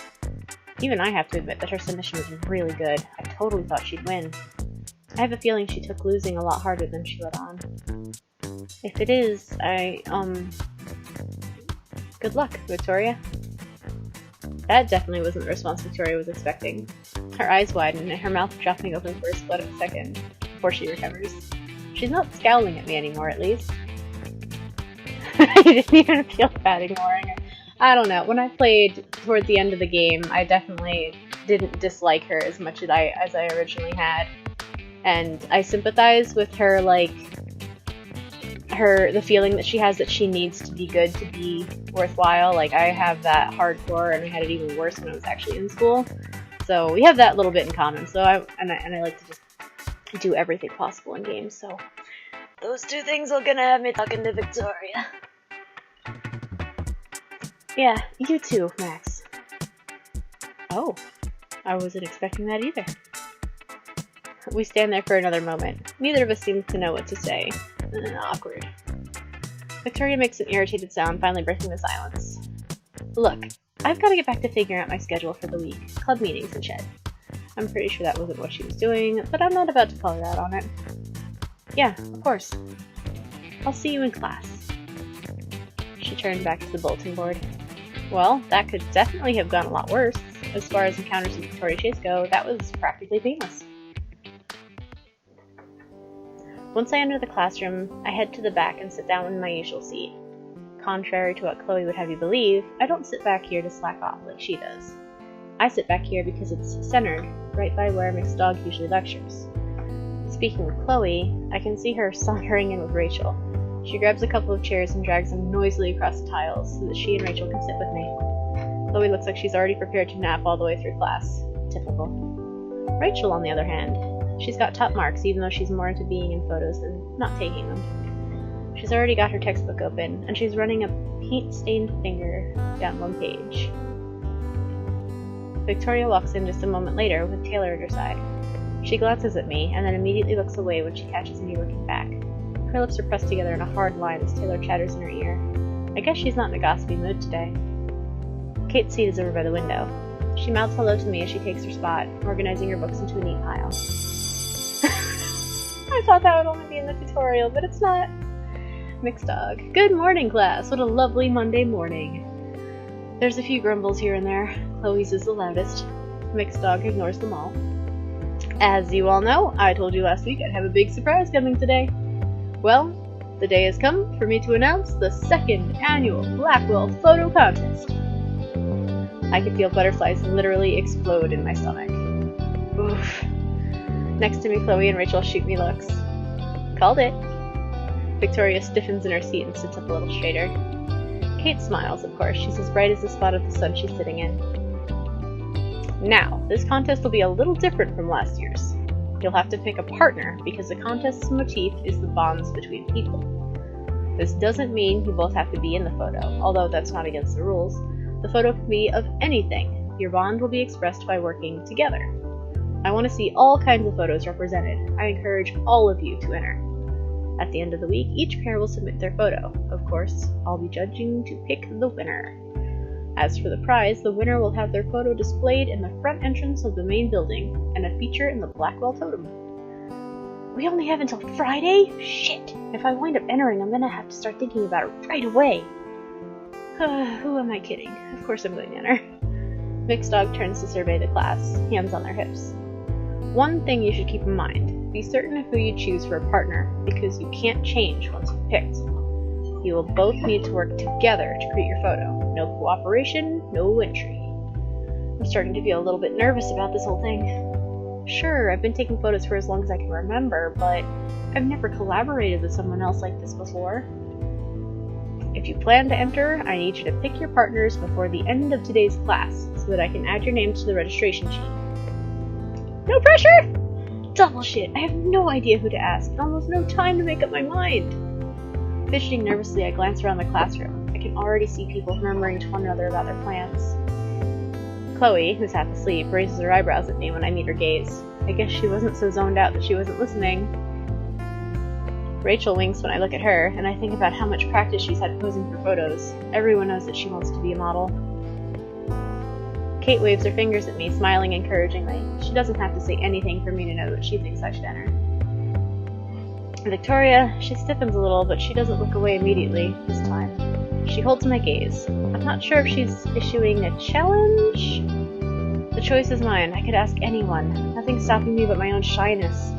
Even I have to admit that her submission was really good. I totally thought she'd win. I have a feeling she took losing a lot harder than she let on. If it is, good luck, Victoria. That definitely wasn't the response Victoria was expecting. Her eyes widen and her mouth dropping open for a split of a second before she recovers. She's not scowling at me anymore, at least. I didn't even feel bad ignoring her. I don't know. When I played toward the end of the game, I definitely didn't dislike her as much as I originally had. And I sympathize with her, the feeling that she has that she needs to be good to be worthwhile. Like, I have that hardcore, and I had it even worse when I was actually in school. So we have that little bit in common. So I like to just do everything possible in games. So those two things are gonna have me talking to Victoria. Yeah, you too, Max. Oh, I wasn't expecting that either. We stand there for another moment. Neither of us seems to know what to say. Awkward. Victoria makes an irritated sound, finally breaking the silence. Look, I've got to get back to figuring out my schedule for the week. Club meetings and shit. I'm pretty sure that wasn't what she was doing, but I'm not about to call her out on it. Yeah, of course. I'll see you in class. She turned back to the bulletin board. Well, that could definitely have gone a lot worse. As far as encounters with Victoria Chase go, that was practically painless. Once I enter the classroom, I head to the back and sit down in my usual seat. Contrary to what Chloe would have you believe, I don't sit back here to slack off like she does. I sit back here because it's centered, right by where Mixed Dog usually lectures. Speaking of Chloe, I can see her sauntering in with Rachel. She grabs a couple of chairs and drags them noisily across the tiles so that she and Rachel can sit with me. Chloe looks like she's already prepared to nap all the way through class. Typical. Rachel, on the other hand, she's got top marks even though she's more into being in photos than not taking them. She's already got her textbook open, and she's running a paint-stained finger down one page. Victoria walks in just a moment later with Taylor at her side. She glances at me, and then immediately looks away when she catches me looking back. Her lips are pressed together in a hard line as Taylor chatters in her ear. I guess she's not in a gossipy mood today. Kate's seat is over by the window. She mouths hello to me as she takes her spot, organizing her books into a neat pile. I thought that would only be in the tutorial, but it's not. Mixed Dog. Good morning, class. What a lovely Monday morning. There's a few grumbles here and there. Chloe's is the loudest. Mixed Dog ignores them all. As you all know, I told you last week I'd have a big surprise coming today. Well, the day has come for me to announce the second annual Blackwell Photo Contest. I can feel butterflies literally explode in my stomach. Oof. Next to me, Chloe and Rachel shoot me looks. Called it. Victoria stiffens in her seat and sits up a little straighter. Kate smiles, of course. She's as bright as the spot of the sun she's sitting in. Now, this contest will be a little different from last year's. You'll have to pick a partner because the contest's motif is the bonds between people. This doesn't mean you both have to be in the photo, although that's not against the rules. The photo can be of anything. Your bond will be expressed by working together. I want to see all kinds of photos represented. I encourage all of you to enter. At the end of the week, each pair will submit their photo. Of course, I'll be judging to pick the winner. As for the prize, the winner will have their photo displayed in the front entrance of the main building and a feature in the Blackwell Totem. We only have until Friday? Shit! If I wind up entering, I'm gonna have to start thinking about it right away. Who am I kidding? Of course I'm going to enter. Mixed Dog turns to survey the class, hands on their hips. One thing you should keep in mind, be certain of who you choose for a partner, because you can't change once you've picked. You will both need to work together to create your photo. No cooperation, no entry. I'm starting to feel a little bit nervous about this whole thing. Sure, I've been taking photos for as long as I can remember, but I've never collaborated with someone else like this before. If you plan to enter, I need you to pick your partners before the end of today's class, so that I can add your names to the registration sheet. No pressure! Double shit, I have no idea who to ask, and almost no time to make up my mind. Fidgeting nervously, I glance around the classroom. I can already see people murmuring to one another about their plans. Chloe, who's half asleep, raises her eyebrows at me when I meet her gaze. I guess she wasn't so zoned out that she wasn't listening. Rachel winks when I look at her, and I think about how much practice she's had posing for photos. Everyone knows that she wants to be a model. Kate waves her fingers at me, smiling encouragingly. She doesn't have to say anything for me to know that she thinks I should enter. Victoria, she stiffens a little, but she doesn't look away immediately, this time. She holds my gaze. I'm not sure if she's issuing a challenge? The choice is mine. I could ask anyone. Nothing's stopping me but my own shyness.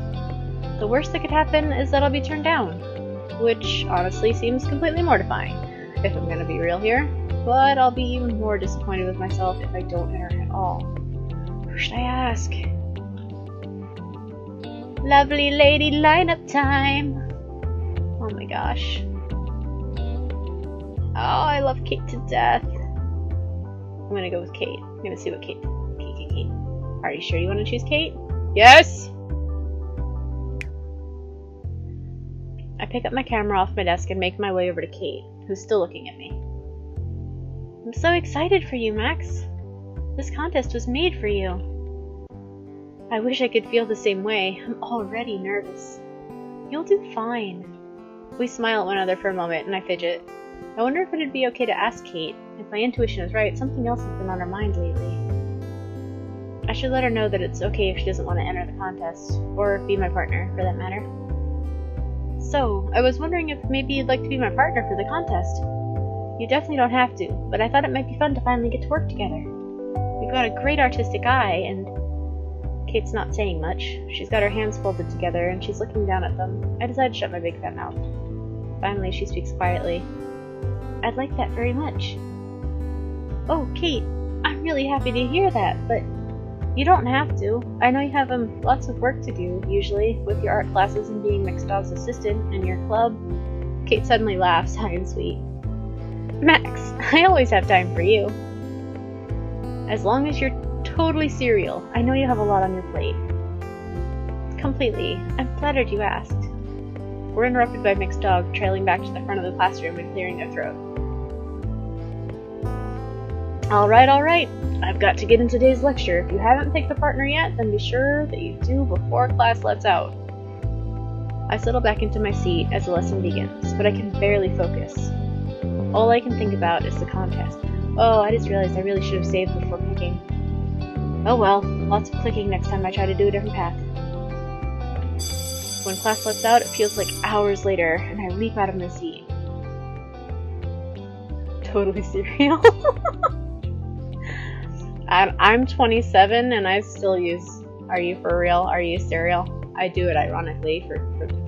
The worst that could happen is that I'll be turned down, which honestly seems completely mortifying, if I'm gonna be real here, but I'll be even more disappointed with myself if I don't enter at all. Who should I ask? Lovely lady lineup time! Oh my gosh. Oh, I love Kate to death. I'm gonna go with Kate. I'm gonna see what Kate. Are you sure you want to choose Kate? Yes! I pick up my camera off my desk and make my way over to Kate, who's still looking at me. I'm so excited for you, Max. This contest was made for you. I wish I could feel the same way. I'm already nervous. You'll do fine. We smile at one another for a moment, and I fidget. I wonder if it'd be okay to ask Kate. If my intuition is right, something else has been on her mind lately. I should let her know that it's okay if she doesn't want to enter the contest, or be my partner, for that matter. So, I was wondering if maybe you'd like to be my partner for the contest. You definitely don't have to, but I thought it might be fun to finally get to work together. We've got a great artistic eye, and... Kate's not saying much. She's got her hands folded together, and she's looking down at them. I decide to shut my big fat mouth. Finally, she speaks quietly. I'd like that very much. Oh, Kate, I'm really happy to hear that, but you don't have to. I know you have lots of work to do, usually, with your art classes and being Mixed Dog's assistant and your club. Kate suddenly laughs, high and sweet. Max, I always have time for you. As long as you're totally serial. I know you have a lot on your plate. Completely. I'm flattered you asked. We're interrupted by Mixed Dog trailing back to the front of the classroom and clearing their throat. Alright. I've got to get into today's lecture. If you haven't picked a partner yet, then be sure that you do before class lets out. I settle back into my seat as the lesson begins, but I can barely focus. All I can think about is the contest. Oh, I just realized I really should have saved before picking. Oh well, lots of clicking next time I try to do a different path. When class lets out, it feels like hours later, and I leap out of my seat. Totally serial. I'm 27 and I still use "Are you for real? Are you serial?" I do it ironically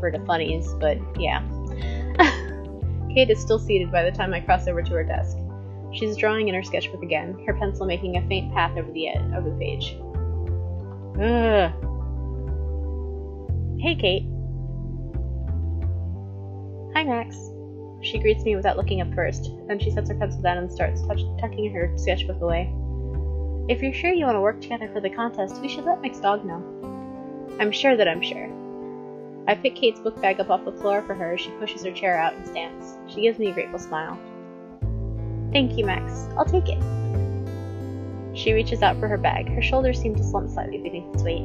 for the funnies, but yeah. Kate is still seated by the time I cross over to her desk. She's drawing in her sketchbook again, her pencil making a faint path over the edge of the page. Ugh. Hey, Kate. Hi, Max. She greets me without looking up first, then she sets her pencil down and starts tucking her sketchbook away. If you're sure you want to work together for the contest, we should let Mixed Dog know. I'm sure that I'm sure. I pick Kate's book bag up off the floor for her as she pushes her chair out and stands. She gives me a grateful smile. Thank you, Max. I'll take it. She reaches out for her bag. Her shoulders seem to slump slightly beneath its weight.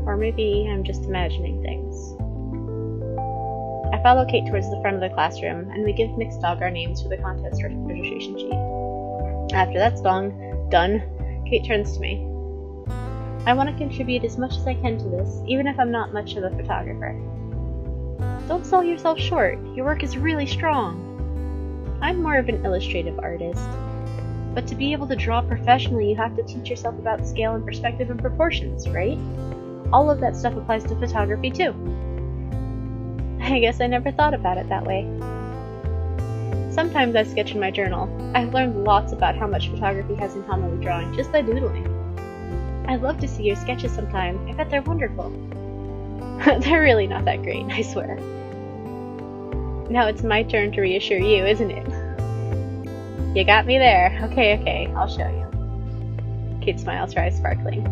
Or maybe I'm just imagining things. I follow Kate towards the front of the classroom, and we give Mixed Dog our names for the contest registration sheet. After that's done, Kate turns to me. I want to contribute as much as I can to this, even if I'm not much of a photographer. Don't sell yourself short. Your work is really strong. I'm more of an illustrative artist. But to be able to draw professionally, you have to teach yourself about scale and perspective and proportions, right? All of that stuff applies to photography too. I guess I never thought about it that way. Sometimes I sketch in my journal. I've learned lots about how much photography has in common with drawing just by doodling. I'd love to see your sketches sometime. I bet they're wonderful. They're really not that great, I swear. Now it's my turn to reassure you, isn't it? You got me there. Okay, I'll show you. Kate's smile tries sparkling.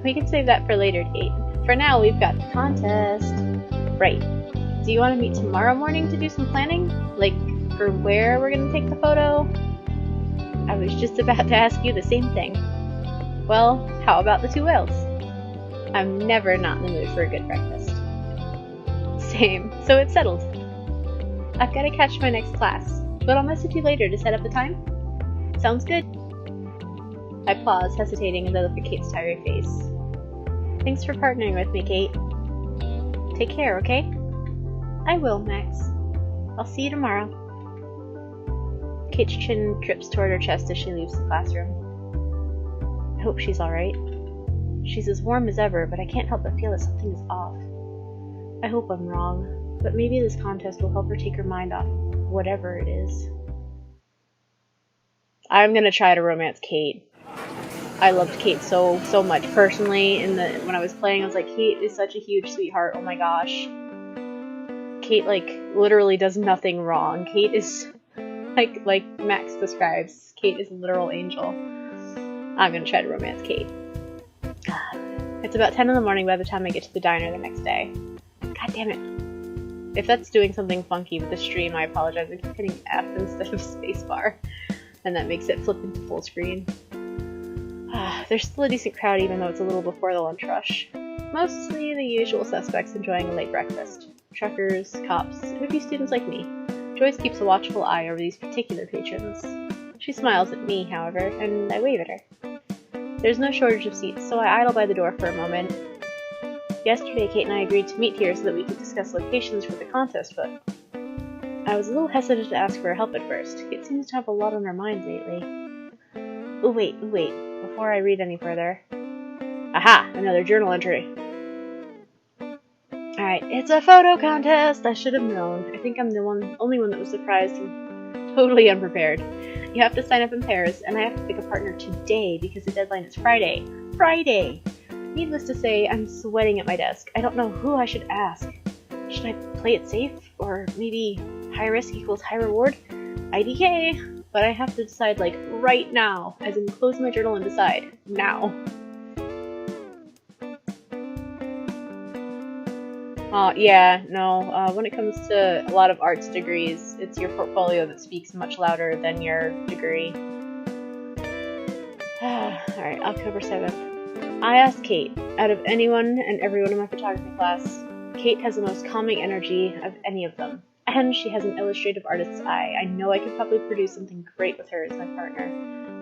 We can save that for later, Kate. For now, we've got the contest. Right. Do you want to meet tomorrow morning to do some planning? Like, for where we're going to take the photo? I was just about to ask you the same thing. Well, how about the 2 whales? I'm never not in the mood for a good breakfast. Same, so it's settled. I've got to catch my next class, but I'll message you later to set up the time. Sounds good. I pause, hesitating as I look at Kate's tired face. Thanks for partnering with me, Kate. Take care, okay? I will, Max. I'll see you tomorrow. Kate's chin drips toward her chest as she leaves the classroom. I hope she's alright. She's as warm as ever, but I can't help but feel that something is off. I hope I'm wrong, but maybe this contest will help her take her mind off whatever it is. I'm gonna try to romance Kate. I loved Kate so much personally. When I was playing, I was like, Kate is such a huge sweetheart. Oh my gosh. Kate literally does nothing wrong. Kate is like Max describes. Kate is a literal angel. I'm gonna try to romance Kate. It's about 10 in the morning by the time I get to the diner the next day. God damn it. If that's doing something funky with the stream, I apologize. I keep hitting F instead of spacebar, and that makes it flip into full screen. There's still a decent crowd even though it's a little before the lunch rush. Mostly the usual suspects enjoying a late breakfast. Truckers, cops, and a few students like me. Joyce keeps a watchful eye over these particular patrons. She smiles at me, however, and I wave at her. There's no shortage of seats, so I idle by the door for a moment. Yesterday, Kate and I agreed to meet here so that we could discuss locations for the contest, but I was a little hesitant to ask for her help at first. Kate seems to have a lot on her mind lately. Oh, wait. Before I read any further. Aha! Another journal entry. Alright, it's a photo contest! I should have known. I think I'm the only one that was surprised and totally unprepared. You have to sign up in pairs, and I have to pick a partner today because the deadline is Friday. Friday! Needless to say, I'm sweating at my desk. I don't know who I should ask. Should I play it safe? Or maybe high risk equals high reward? IDK! But I have to decide, like, right now. As in, close my journal and decide. Now. When it comes to a lot of arts degrees, it's your portfolio that speaks much louder than your degree. Alright, October 7th. I asked Kate, out of anyone and everyone in my photography class, Kate has the most calming energy of any of them. And she has an illustrative artist's eye. I know I could probably produce something great with her as my partner.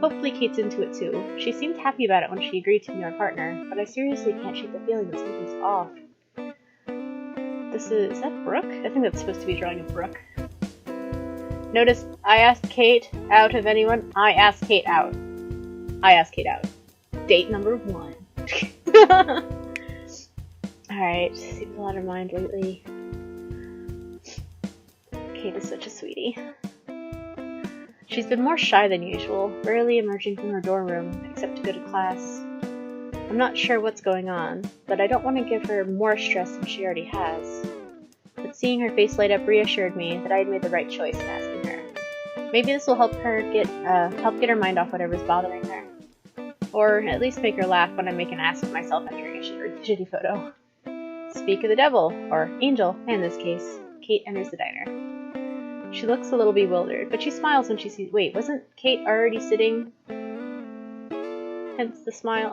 Hopefully Kate's into it too. She seemed happy about it when she agreed to be my partner, but I seriously can't shake the feeling that something's off. Is that Brooke? I think that's supposed to be drawing a Brooke. Notice, I asked Kate out of anyone. I asked Kate out. I asked Kate out. Date number 1. Alright, seems a lot of mind lately. Kate is such a sweetie. She's been more shy than usual, rarely emerging from her dorm room, except to go to class. I'm not sure what's going on, but I don't want to give her more stress than she already has. But seeing her face light up reassured me that I had made the right choice in asking her. Maybe this will help her get her mind off whatever's bothering her. Or at least make her laugh when I make an ass of myself entering a shitty photo. Speak of the devil, or angel, in this case. Kate enters the diner. She looks a little bewildered, but she smiles when she sees— wait, wasn't Kate already sitting? Hence the smile.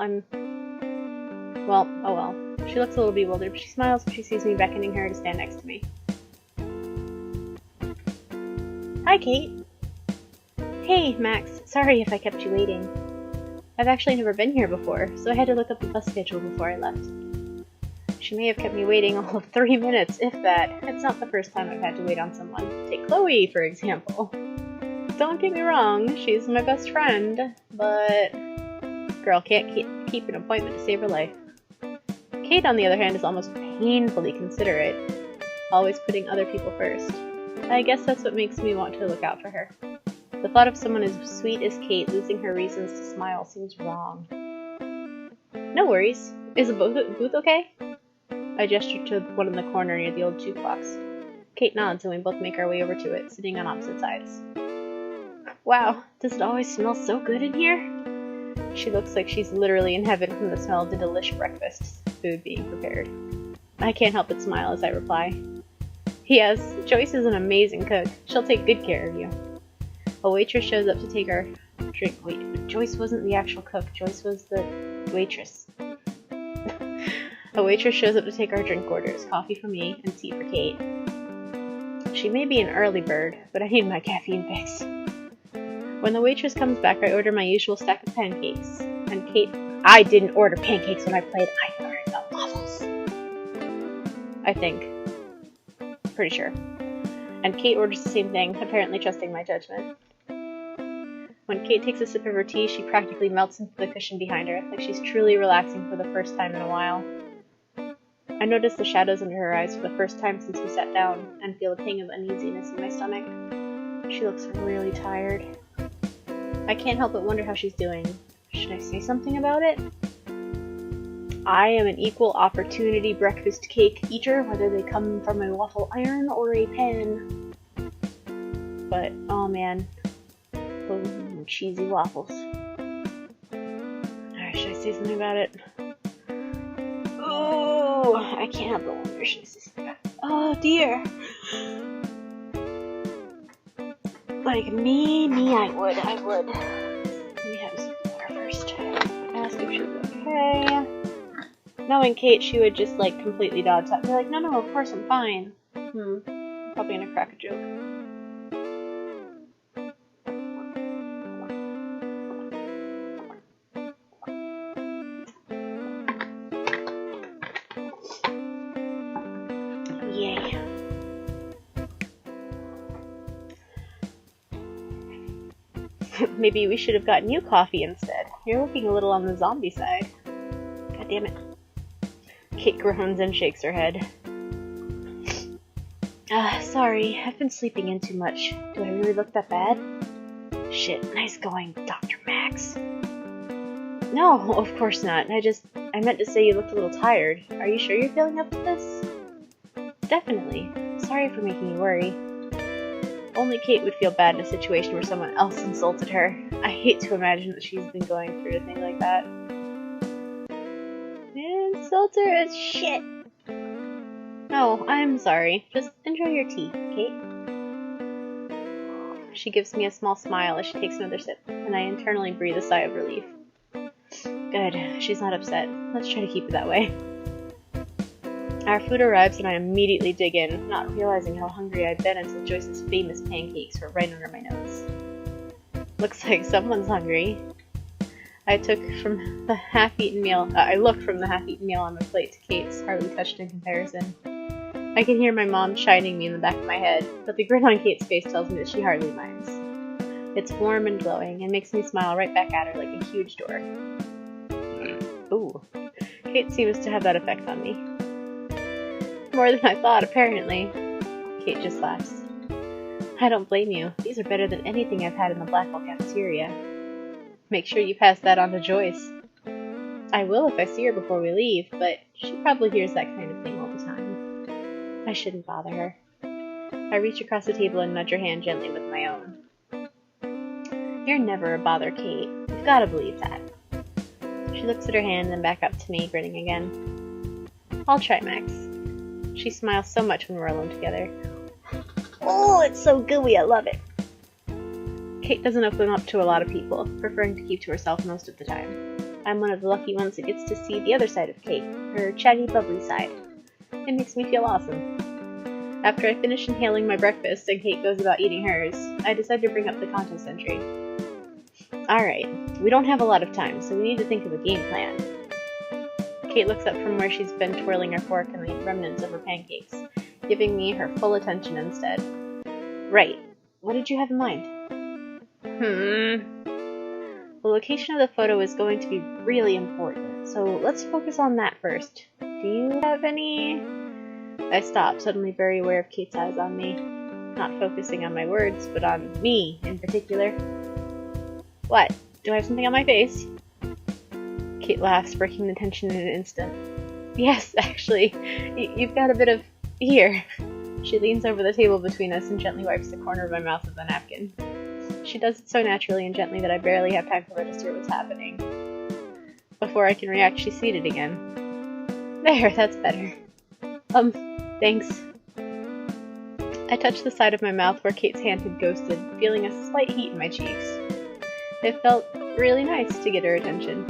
Well, oh well. She looks a little bewildered, but she smiles when she sees me beckoning her to stand next to me. Hi, Kate. Hey, Max. Sorry if I kept you waiting. I've actually never been here before, so I had to look up the bus schedule before I left. She may have kept me waiting all of 3 minutes, if that. It's not the first time I've had to wait on someone. Take Chloe, for example. Don't get me wrong, she's my best friend, but girl can't keep an appointment to save her life. Kate, on the other hand, is almost painfully considerate, always putting other people first. I guess that's what makes me want to look out for her. The thought of someone as sweet as Kate losing her reasons to smile seems wrong. No worries. Is the booth okay? I gestured to one in the corner near the old jukebox. Kate nods and we both make our way over to it, sitting on opposite sides. Wow, does it always smell so good in here? She looks like she's literally in heaven from the smell of the delish breakfast food being prepared. I can't help but smile as I reply. Yes, Joyce is an amazing cook. She'll take good care of you. A waitress shows up to take our drink. Wait, Joyce wasn't the actual cook. Joyce was the waitress. A waitress shows up to take our drink orders. Coffee for me and tea for Kate. She may be an early bird, but I need my caffeine fix. When the waitress comes back, I order my usual stack of pancakes. And Kate— I didn't order pancakes when I played. I ordered the waffles. I think. Pretty sure. And Kate orders the same thing, apparently trusting my judgment. When Kate takes a sip of her tea, she practically melts into the cushion behind her, like she's truly relaxing for the first time in a while. I notice the shadows under her eyes for the first time since we sat down, and feel a pang of uneasiness in my stomach. She looks really tired. I can't help but wonder how she's doing. Should I say something about it? I am an equal opportunity breakfast cake eater, whether they come from a waffle iron or a pan. But, oh man, those cheesy waffles. Alright, should I say something about it? Oh, I can't help but wonder, should I say something about it? Oh dear. Like, me, I would. Let me have some water first. Ask if she's okay. Knowing Kate, she would just, like, completely dodge that. Be like, no, of course I'm fine. Probably gonna crack a joke. Yay. Maybe we should have gotten you coffee instead. You're looking a little on the zombie side. God damn it. Kate groans and shakes her head. Sorry, I've been sleeping in too much. Do I really look that bad? Shit, nice going, Dr. Max. No, of course not. I meant to say you looked a little tired. Are you sure you're feeling up to this? Definitely. Sorry for making you worry. Only Kate would feel bad in a situation where someone else insulted her. I hate to imagine that she's been going through a thing like that. Insult her as shit! No, I'm sorry. Just enjoy your tea, Kate. She gives me a small smile as she takes another sip, and I internally breathe a sigh of relief. Good, she's not upset. Let's try to keep it that way. Our food arrives and I immediately dig in, not realizing how hungry I'd been until Joyce's famous pancakes were right under my nose. Looks like someone's hungry. I looked from the half-eaten meal on my plate to Kate's, hardly touched in comparison. I can hear my mom chiding me in the back of my head, but the grin on Kate's face tells me that she hardly minds. It's warm and glowing, and makes me smile right back at her like a huge door. Ooh. Kate seems to have that effect on me. More than I thought, apparently. Kate just laughs. I don't blame you. These are better than anything I've had in the Blackwell cafeteria. Make sure you pass that on to Joyce. I will if I see her before we leave, but she probably hears that kind of thing all the time. I shouldn't bother her. I reach across the table and nudge her hand gently with my own. You're never a bother, Kate. You've got to believe that. She looks at her hand and then back up to me, grinning again. I'll try, Max. She smiles so much when we're alone together. Oh, it's so gooey, I love it. Kate doesn't open up to a lot of people, preferring to keep to herself most of the time. I'm one of the lucky ones that gets to see the other side of Kate, her chatty, bubbly side. It makes me feel awesome. After I finish inhaling my breakfast and Kate goes about eating hers, I decide to bring up the contest entry. Alright, we don't have a lot of time, so we need to think of a game plan. Kate looks up from where she's been twirling her fork and the remnants of her pancakes, giving me her full attention instead. Right, what did you have in mind? The location of the photo is going to be really important, so let's focus on that first. Do you have any... I stop, suddenly very aware of Kate's eyes on me. Not focusing on my words, but on me in particular. What? Do I have something on my face? Kate laughs, breaking the tension in an instant. Yes, actually. You've got a bit of... Here. She leans over the table between us and gently wipes the corner of my mouth with a napkin. She does it so naturally and gently that I barely have time to register what's happening. Before I can react, she's seated again. There, that's better. Thanks. I touched the side of my mouth where Kate's hand had ghosted, feeling a slight heat in my cheeks. It felt really nice to get her attention.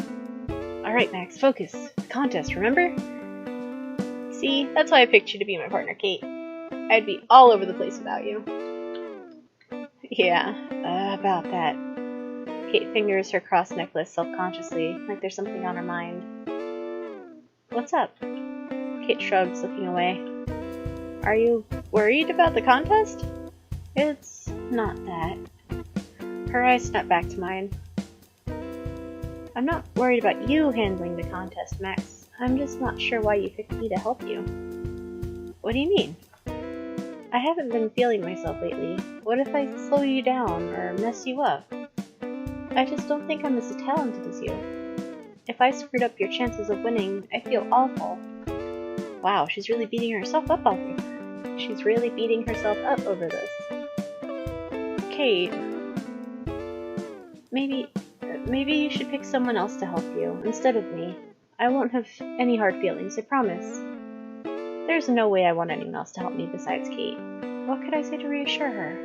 Alright, Max, focus. The contest, remember? See, that's why I picked you to be my partner, Kate. I'd be all over the place without you. Yeah, about that. Kate fingers her cross necklace self-consciously, like there's something on her mind. What's up? Kate shrugs, looking away. Are you worried about the contest? It's not that. Her eyes snap back to mine. I'm not worried about you handling the contest, Max. I'm just not sure why you picked me to help you. What do you mean? I haven't been feeling myself lately. What if I slow you down or mess you up? I just don't think I'm as talented as you. If I screwed up your chances of winning, I feel awful. Wow, she's really beating herself up over this. She's really beating herself up over this. Kate, maybe you should pick someone else to help you, instead of me. I won't have any hard feelings, I promise. There's no way I want anyone else to help me besides Kate. What could I say to reassure her?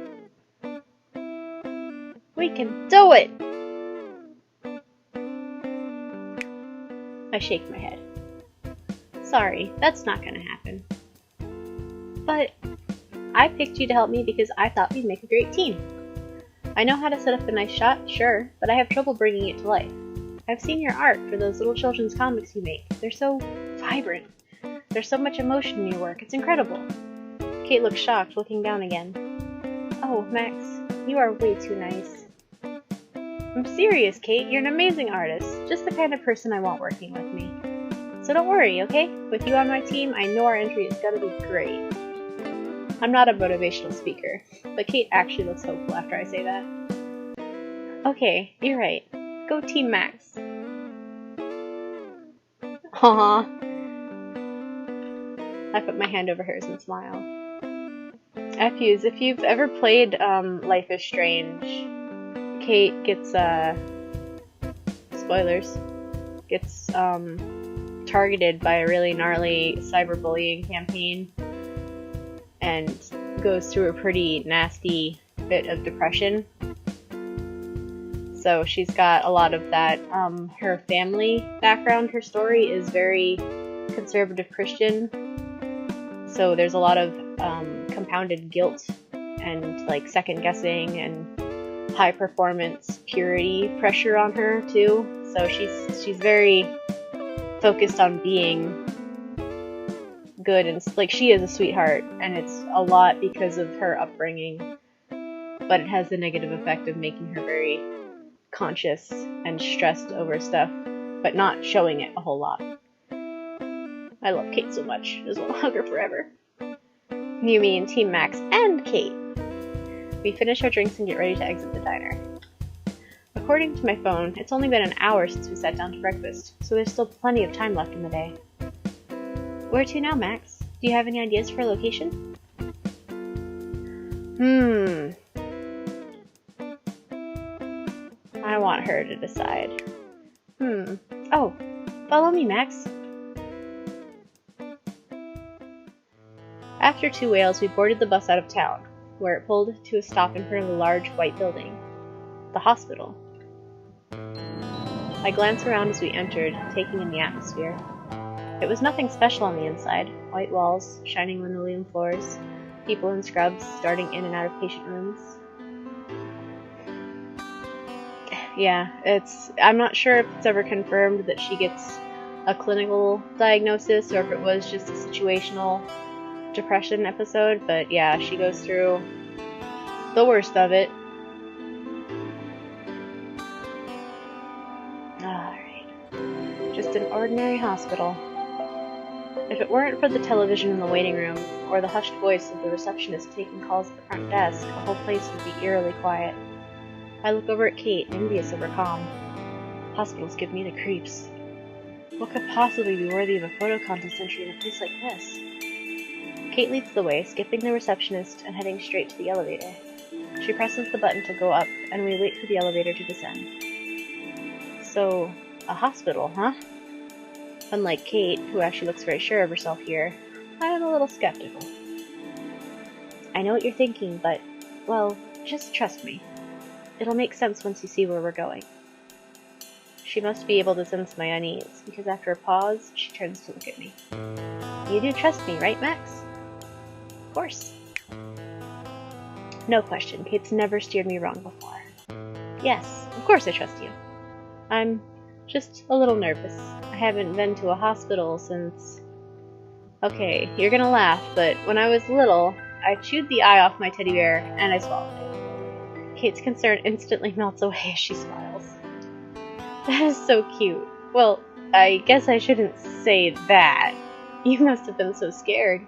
We can do it! I shake my head. Sorry, that's not gonna happen. But I picked you to help me because I thought we'd make a great team. I know how to set up a nice shot, sure, but I have trouble bringing it to life. I've seen your art for those little children's comics you make. They're so vibrant. There's so much emotion in your work. It's incredible. Kate looks shocked, looking down again. Oh, Max, you are way too nice. I'm serious, Kate. You're an amazing artist. Just the kind of person I want working with me. So don't worry, okay? With you on my team, I know our entry is gonna be great. I'm not a motivational speaker, but Kate actually looks hopeful after I say that. Okay, you're right. Go Team Max. Aww. I put my hand over hers and smile. Fuse, if you've ever played Life is Strange, Kate gets, spoilers, gets targeted by a really gnarly cyberbullying campaign and goes through a pretty nasty bit of depression. So she's got a lot of that. Her family background, her story is very conservative Christian. So there's a lot of compounded guilt and like second guessing and high performance purity pressure on her too. So she's very focused on being good, and like she is a sweetheart, and it's a lot because of her upbringing, but it has the negative effect of making her very conscious and stressed over stuff, but not showing it a whole lot. I love Kate so much. I just want to hug her forever. You mean Team Max and Kate. We finish our drinks and get ready to exit the diner. According to my phone, it's only been an hour since we sat down to breakfast, so there's still plenty of time left in the day. Where to now, Max? Do you have any ideas for a location? I want her to decide. Oh, follow me, Max. After 2 whales, we boarded the bus out of town, where it pulled to a stop in front of a large white building. The hospital. I glanced around as we entered, taking in the atmosphere. It was nothing special on the inside. White walls, shining linoleum floors, people in scrubs starting in and out of patient rooms. Yeah, I'm not sure if it's ever confirmed that she gets a clinical diagnosis or if it was just a situational depression episode, but yeah, she goes through the worst of it. Alright. Just an ordinary hospital. If it weren't for the television in the waiting room, or the hushed voice of the receptionist taking calls at the front desk, the whole place would be eerily quiet. I look over at Kate, envious of her calm. Hospitals give me the creeps. What could possibly be worthy of a photo contest entry in a place like this? Kate leads the way, skipping the receptionist and heading straight to the elevator. She presses the button to go up, and we wait for the elevator to descend. So, a hospital, huh? Unlike Kate, who actually looks very sure of herself here, I am a little skeptical. I know what you're thinking, but, well, just trust me. It'll make sense once you see where we're going. She must be able to sense my unease, because after a pause, she turns to look at me. You do trust me, right, Max? Of course. No question, Kate's never steered me wrong before. Yes, of course I trust you. I'm just a little nervous. I haven't been to a hospital since... Okay, you're gonna laugh, but when I was little, I chewed the eye off my teddy bear, and I swallowed it. Kate's concern instantly melts away as she smiles. That is so cute. Well, I guess I shouldn't say that. You must have been so scared.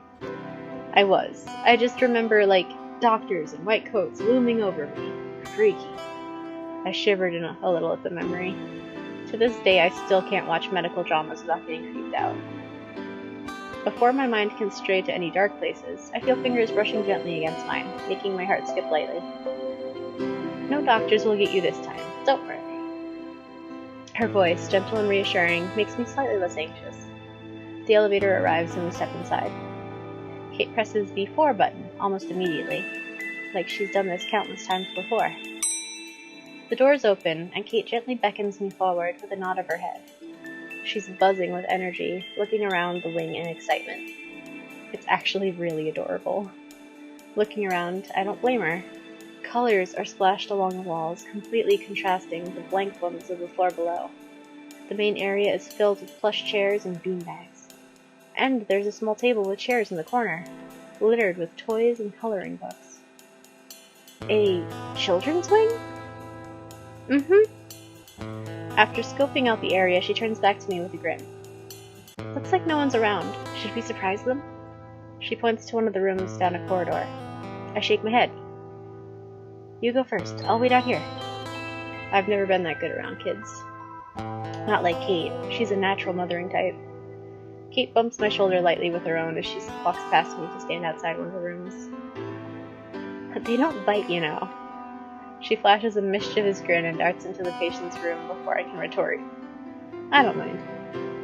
I was. I just remember, like, doctors in white coats looming over me. Freaky. I shivered a little at the memory. To this day, I still can't watch medical dramas without getting creeped out. Before my mind can stray to any dark places, I feel fingers brushing gently against mine, making my heart skip lightly. No doctors will get you this time. Don't worry. Her voice, gentle and reassuring, makes me slightly less anxious. The elevator arrives and we step inside. Kate presses the 4 button almost immediately, like she's done this countless times before. The doors open, and Kate gently beckons me forward with a nod of her head. She's buzzing with energy, looking around the wing in excitement. It's actually really adorable. Looking around, I don't blame her. Colors are splashed along the walls, completely contrasting with the blank ones of the floor below. The main area is filled with plush chairs and beanbags. And there's a small table with chairs in the corner, littered with toys and coloring books. A children's wing? Mm-hmm. After scoping out the area, she turns back to me with a grin. Looks like no one's around. Should we surprise them? She points to one of the rooms down a corridor. I shake my head. You go first. I'll wait out here. I've never been that good around kids. Not like Kate. She's a natural mothering type. Kate bumps my shoulder lightly with her own as she walks past me to stand outside one of the rooms. But they don't bite, you know. She flashes a mischievous grin and darts into the patient's room before I can retort. I don't mind.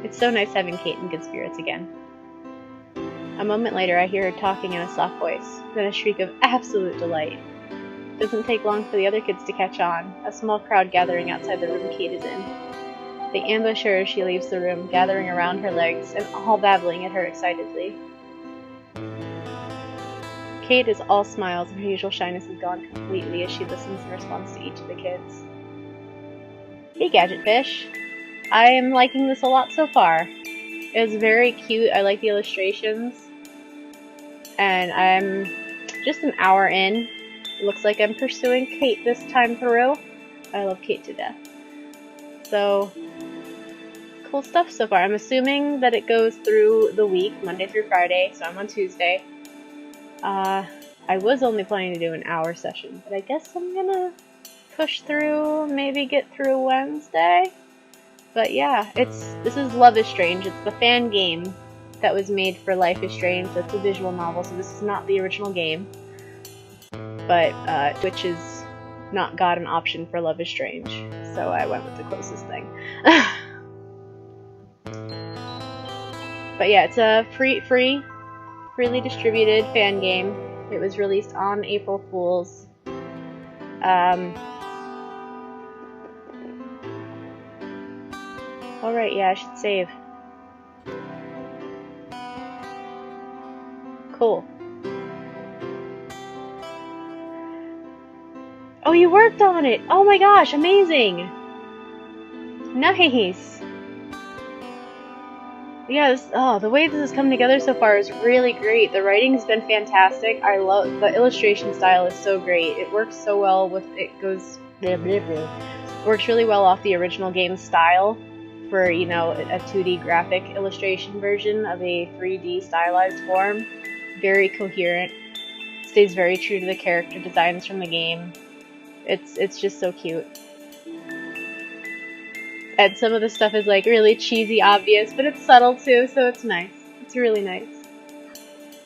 It's so nice having Kate in good spirits again. A moment later, I hear her talking in a soft voice, then a shriek of absolute delight. It doesn't take long for the other kids to catch on, a small crowd gathering outside the room Kate is in. They ambush her as she leaves the room, gathering around her legs and all babbling at her excitedly. Kate is all smiles and her usual shyness is gone completely as she listens in response to each of the kids. Hey, Gadgetfish. I am liking this a lot so far. It's very cute. I like the illustrations. And I'm just an hour in. It looks like I'm pursuing Kate this time through. I love Kate to death. So, cool stuff so far. I'm assuming that it goes through the week, Monday through Friday, so I'm on Tuesday. I was only planning to do an hour session, but I guess I'm gonna push through, maybe get through Wednesday. But yeah, this is Love is Strange. It's the fan game that was made for Life is Strange. That's a visual novel, so this is not the original game. But Twitch has not got an option for Love is Strange, so I went with the closest thing. But yeah, it's a freely distributed fan game. It was released on April Fool's. Alright, yeah, I should save. Cool. Oh, you worked on it! Oh my gosh, amazing! Nice! Yeah, the way this has come together so far is really great. The writing's been fantastic. I love the illustration style is so great. It works so well with works really well off the original game style for, you know, a 2D graphic illustration version of a 3D stylized form. Very coherent. Stays very true to the character designs from the game. It's just so cute. And some of the stuff is like really cheesy, obvious, but it's subtle too, so it's nice. It's really nice.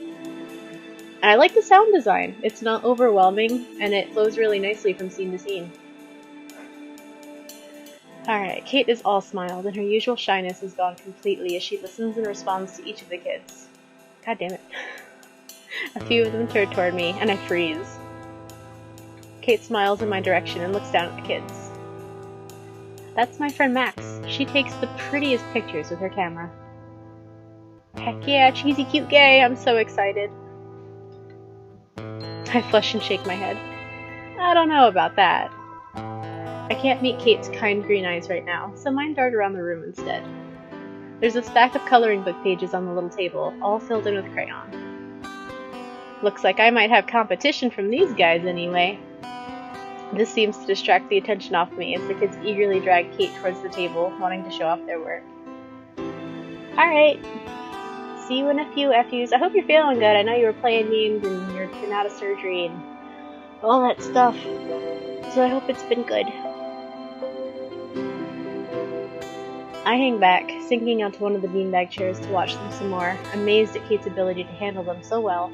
And I like the sound design. It's not overwhelming, and it flows really nicely from scene to scene. Alright, Kate is all smiles, and her usual shyness is gone completely as she listens and responds to each of the kids. God damn it. A few of them turn toward me, and I freeze. Kate smiles in my direction and looks down at the kids. That's my friend Max. She takes the prettiest pictures with her camera. Heck yeah, cheesy cute gay, I'm so excited. I flush and shake my head. I don't know about that. I can't meet Kate's kind green eyes right now, so mine dart around the room instead. There's a stack of coloring book pages on the little table, all filled in with crayon. Looks like I might have competition from these guys anyway. This seems to distract the attention off me as the kids eagerly drag Kate towards the table, wanting to show off their work. Alright. See you in a few FUs. I hope you're feeling good. I know you were playing games and you've been out of surgery and all that stuff. So I hope it's been good. I hang back, sinking onto one of the beanbag chairs to watch them some more, amazed at Kate's ability to handle them so well.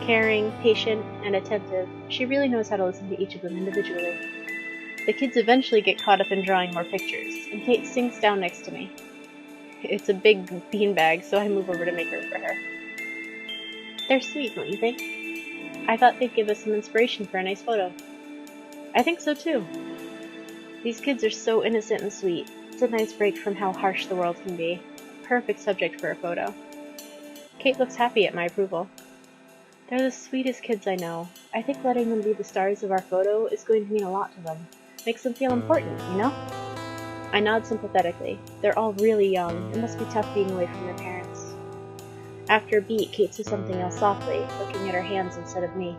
Caring, patient, and attentive, she really knows how to listen to each of them individually. The kids eventually get caught up in drawing more pictures, and Kate sinks down next to me. It's a big beanbag, so I move over to make room for her. They're sweet, don't you think? I thought they'd give us some inspiration for a nice photo. I think so too. These kids are so innocent and sweet. It's a nice break from how harsh the world can be. Perfect subject for a photo. Kate looks happy at my approval. They're the sweetest kids I know. I think letting them be the stars of our photo is going to mean a lot to them. Makes them feel important, you know? I nod sympathetically. They're all really young. It must be tough being away from their parents. After a beat, Kate says something else softly, looking at her hands instead of me.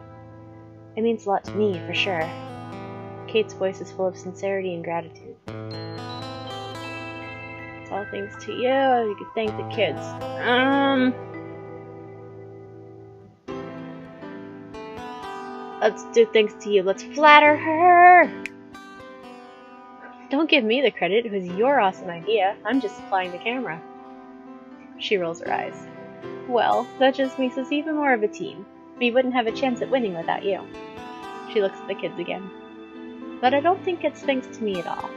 It means a lot to me, for sure. Kate's voice is full of sincerity and gratitude. It's all thanks to you. You could thank the kids. Let's do thanks to you. Let's flatter her! Don't give me the credit. It was your awesome idea. I'm just supplying the camera. She rolls her eyes. Well, that just makes us even more of a team. We wouldn't have a chance at winning without you. She looks at the kids again. But I don't think it's thanks to me at all.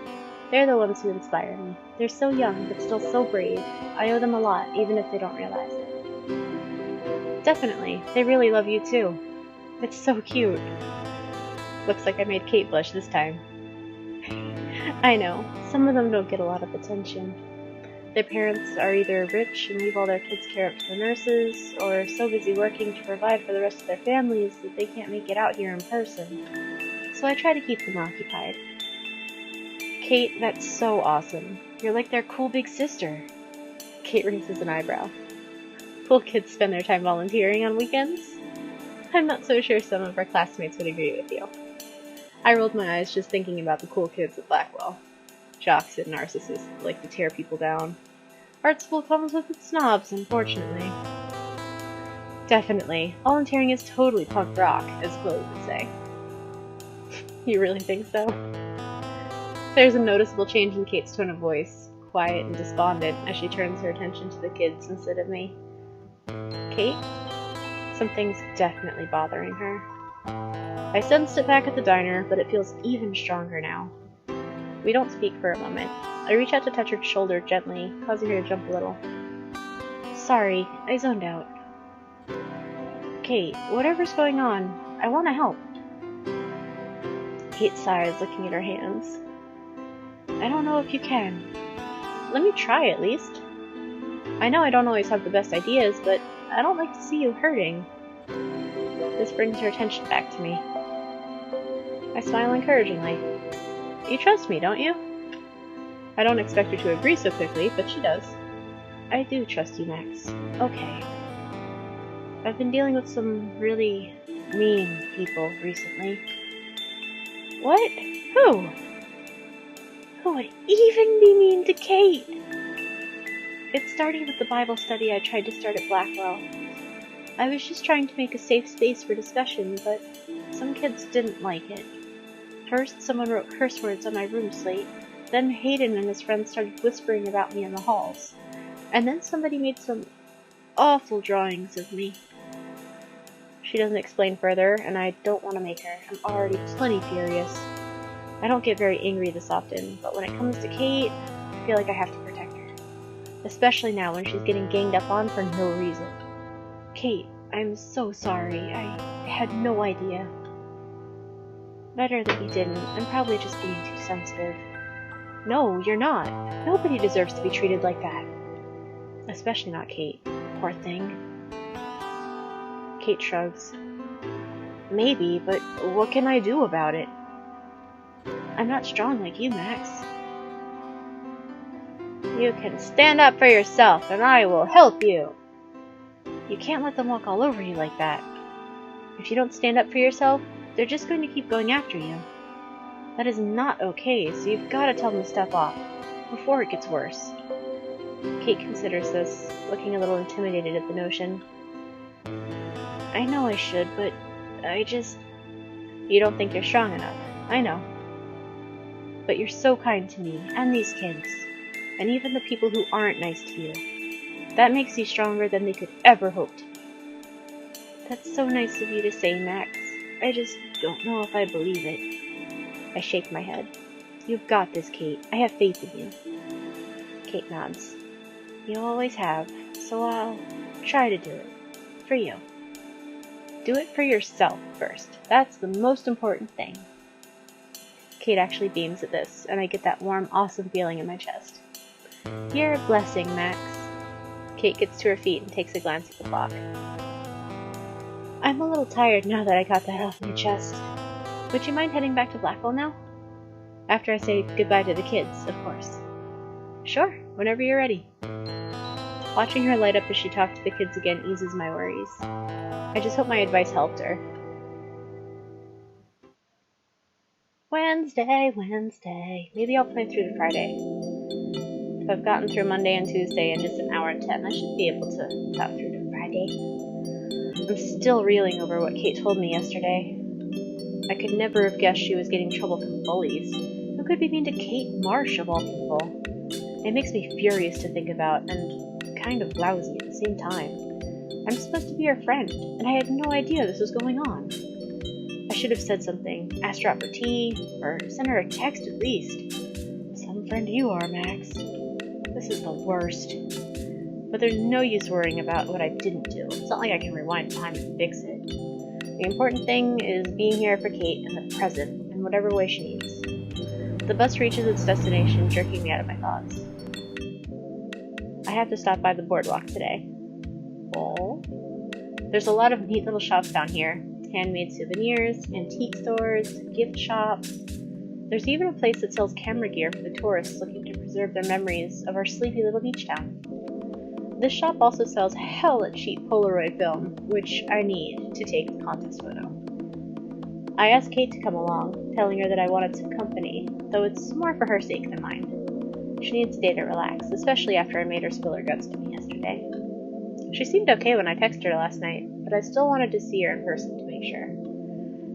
They're the ones who inspire me. They're so young, but still so brave. I owe them a lot, even if they don't realize it. Definitely. They really love you too. It's so cute. Looks like I made Kate blush this time. I know. Some of them don't get a lot of attention. Their parents are either rich and leave all their kids' care up to the nurses, or so busy working to provide for the rest of their families that they can't make it out here in person. So I try to keep them occupied. Kate, that's so awesome. You're like their cool big sister. Kate raises an eyebrow. Cool kids spend their time volunteering on weekends? I'm not so sure some of our classmates would agree with you. I rolled my eyes just thinking about the cool kids at Blackwell. Jocks and narcissists like to tear people down. Art school comes with its snobs, unfortunately. Definitely. Volunteering is totally punk rock, as Chloe would say. You really think so? There's a noticeable change in Kate's tone of voice, quiet and despondent, as she turns her attention to the kids instead of me. Kate? Something's definitely bothering her. I sensed it back at the diner, but it feels even stronger now. We don't speak for a moment. I reach out to touch her shoulder gently, causing her to jump a little. Sorry, I zoned out. Kate, whatever's going on, I want to help. Kate sighs, looking at her hands. I don't know if you can. Let me try, at least. I know I don't always have the best ideas, but I don't like to see you hurting. This brings her attention back to me. I smile encouragingly. You trust me, don't you? I don't expect her to agree so quickly, but she does. I do trust you, Max. Okay. I've been dealing with some really mean people recently. What? Who? Who would even be mean to Kate? It started with the Bible study I tried to start at Blackwell. I was just trying to make a safe space for discussion, but some kids didn't like it. First, someone wrote curse words on my room slate. Then Hayden and his friends started whispering about me in the halls. And then somebody made some awful drawings of me. She doesn't explain further, and I don't want to make her. I'm already plenty furious. I don't get very angry this often, but when it comes to Kate, I feel like I have to protect her. Especially now when she's getting ganged up on for no reason. Kate, I'm so sorry. I had no idea. Better that you didn't. I'm probably just being too sensitive. No, you're not. Nobody deserves to be treated like that. Especially not Kate. Poor thing. Kate shrugs. Maybe, but what can I do about it? I'm not strong like you, Max. You can stand up for yourself, and I will help you. You can't let them walk all over you like that. If you don't stand up for yourself, they're just going to keep going after you. That is not okay, so you've got to tell them to step off, before it gets worse. Kate considers this, looking a little intimidated at the notion. I know I should, but I just... You don't think you're strong enough. I know. But you're so kind to me, and these kids, and even the people who aren't nice to you. That makes you stronger than they could ever hope to be. That's so nice of you to say, Max. I just don't know if I believe it. I shake my head. You've got this, Kate. I have faith in you. Kate nods. You always have, so I'll try to do it. For you. Do it for yourself first. That's the most important thing. Kate actually beams at this, and I get that warm, awesome feeling in my chest. You're a blessing, Max. Kate gets to her feet and takes a glance at the clock. I'm a little tired now that I got that off my chest. Would you mind heading back to Blackwell now? After I say goodbye to the kids, of course. Sure, whenever you're ready. Watching her light up as she talked to the kids again eases my worries. I just hope my advice helped her. Wednesday. Maybe I'll play through to Friday. If I've gotten through Monday and Tuesday in just an hour and 10, I should be able to power through to Friday. I'm still reeling over what Kate told me yesterday. I could never have guessed she was getting trouble from bullies. Who could be mean to Kate Marsh, of all people? It makes me furious to think about, and kind of lousy at the same time. I'm supposed to be her friend, and I had no idea this was going on. I should have said something, asked her out for tea, or sent her a text at least. Some friend you are, Max. This is the worst. But there's no use worrying about what I didn't do. It's not like I can rewind time and fix it. The important thing is being here for Kate in the present, in whatever way she needs. The bus reaches its destination, jerking me out of my thoughts. I have to stop by the boardwalk today. Oh? There's a lot of neat little shops down here. Handmade souvenirs, antique stores, gift shops. There's even a place that sells camera gear for the tourists looking to preserve their memories of our sleepy little beach town. This shop also sells hella cheap Polaroid film, which I need to take the contest photo. I asked Kate to come along, telling her that I wanted some company, though it's more for her sake than mine. She needs a day to relax, especially after I made her spill her guts to me yesterday. She seemed okay when I texted her last night, but I still wanted to see her in person to make sure.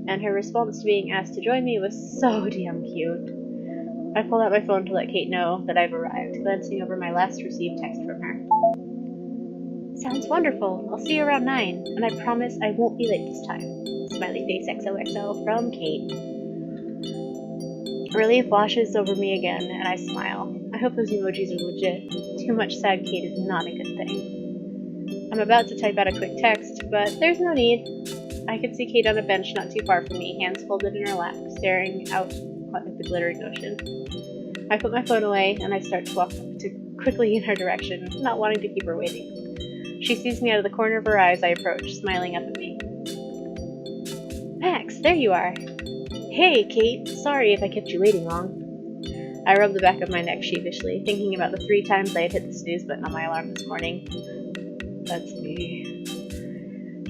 And her response to being asked to join me was so damn cute. I pulled out my phone to let Kate know that I've arrived, glancing over my last received text from her. Sounds wonderful. I'll see you around 9, and I promise I won't be late this time. Smiley face XOXO from Kate. Relief washes over me again, and I smile. I hope those emojis are legit. Too much sad Kate is not a good thing. I'm about to type out a quick text, but there's no need. I could see Kate on a bench not too far from me, hands folded in her lap, staring out at the glittering ocean. I put my phone away, and I start to walk quickly in her direction, not wanting to keep her waiting. She sees me out of the corner of her eyes. I approach, smiling up at me. Max, there you are. Hey, Kate. Sorry if I kept you waiting long. I rubbed the back of my neck sheepishly, thinking about the 3 times I had hit the snooze button on my alarm this morning. That's me.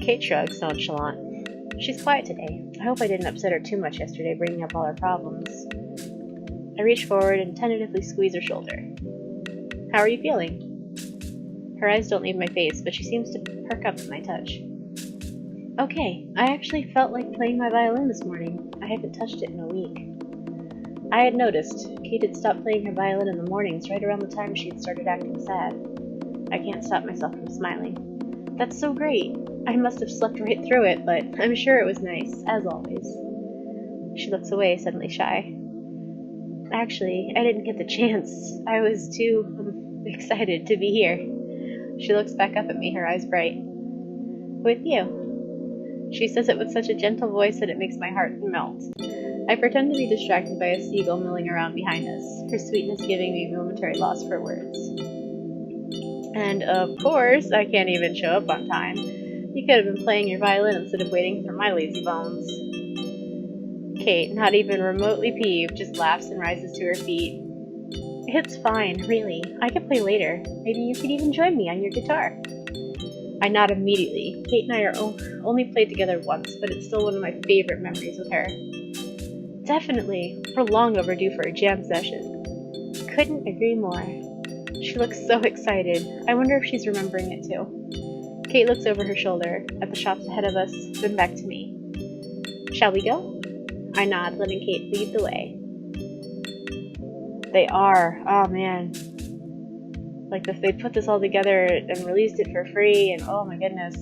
Kate shrugs, nonchalant. She's quiet today. I hope I didn't upset her too much yesterday, bringing up all her problems. I reach forward and tentatively squeeze her shoulder. How are you feeling? Her eyes don't leave my face, but she seems to perk up at my touch. Okay, I actually felt like playing my violin this morning. I haven't touched it in a week. I had noticed. Kate had stopped playing her violin in the mornings right around the time she had started acting sad. I can't stop myself from smiling. That's so great. I must have slept right through it, but I'm sure it was nice, as always. She looks away, suddenly shy. Actually, I didn't get the chance. I was too excited to be here. She looks back up at me, her eyes bright. With you. She says it with such a gentle voice that it makes my heart melt. I pretend to be distracted by a seagull milling around behind us, her sweetness giving me momentary loss for words. And of course, I can't even show up on time. You could have been playing your violin instead of waiting for my lazy bones. Kate, not even remotely peeved, just laughs and rises to her feet. It's fine, really. I can play later. Maybe you could even join me on your guitar. I nod immediately. Kate and I are only played together once, but it's still one of my favorite memories with her. Definitely. We're long overdue for a jam session. Couldn't agree more. She looks so excited. I wonder if she's remembering it too. Kate looks over her shoulder, at the shops ahead of us, then back to me. Shall we go? I nod, letting Kate lead the way. They are. Oh man. Like if they put this all together and released it for free, and oh my goodness.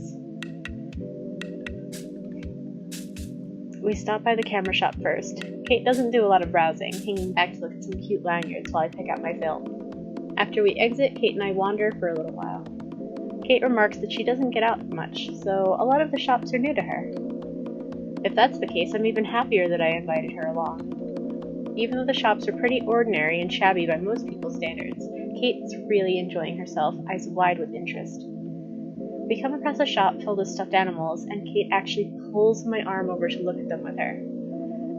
We stop by the camera shop first. Kate doesn't do a lot of browsing, hanging back to look at some cute lanyards while I pick out my film. After we exit, Kate and I wander for a little while. Kate remarks that she doesn't get out much, so a lot of the shops are new to her. If that's the case, I'm even happier that I invited her along. Even though the shops are pretty ordinary and shabby by most people's standards, Kate's really enjoying herself, eyes wide with interest. We come across a shop filled with stuffed animals, and Kate actually pulls my arm over to look at them with her.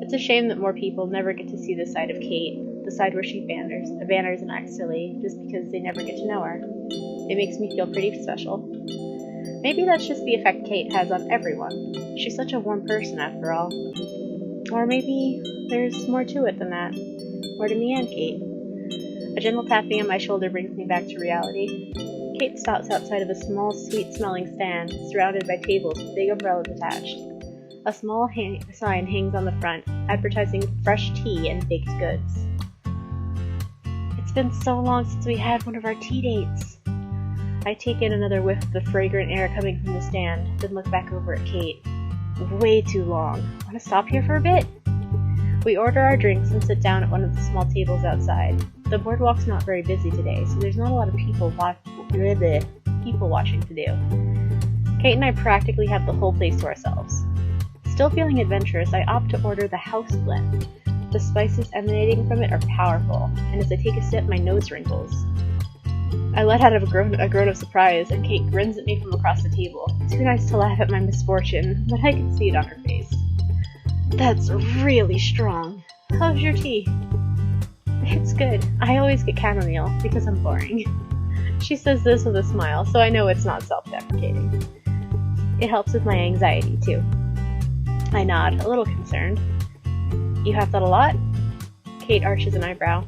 It's a shame that more people never get to see this side of Kate, the side where she banners and acts silly, just because they never get to know her. It makes me feel pretty special. Maybe that's just the effect Kate has on everyone. She's such a warm person, after all. Or maybe there's more to it than that. More to me and Kate. A gentle tapping on my shoulder brings me back to reality. Kate stops outside of a small, sweet-smelling stand, surrounded by tables with big umbrellas attached. A small sign hangs on the front, advertising fresh tea and baked goods. It's been so long since we had one of our tea dates. I take in another whiff of the fragrant air coming from the stand, then look back over at Kate. Way too long. Want to stop here for a bit? We order our drinks and sit down at one of the small tables outside. The boardwalk's not very busy today, so there's not a lot of people watching to do. Kate and I practically have the whole place to ourselves. Still feeling adventurous, I opt to order the house blend. The spices emanating from it are powerful, and as I take a sip, my nose wrinkles. I let out a groan of surprise, and Kate grins at me from across the table. Too nice to laugh at my misfortune, but I can see it on her face. That's really strong. How's your tea? It's good. I always get chamomile, because I'm boring. She says this with a smile, so I know it's not self-deprecating. It helps with my anxiety, too. I nod, a little concerned. You have that a lot? Kate arches an eyebrow.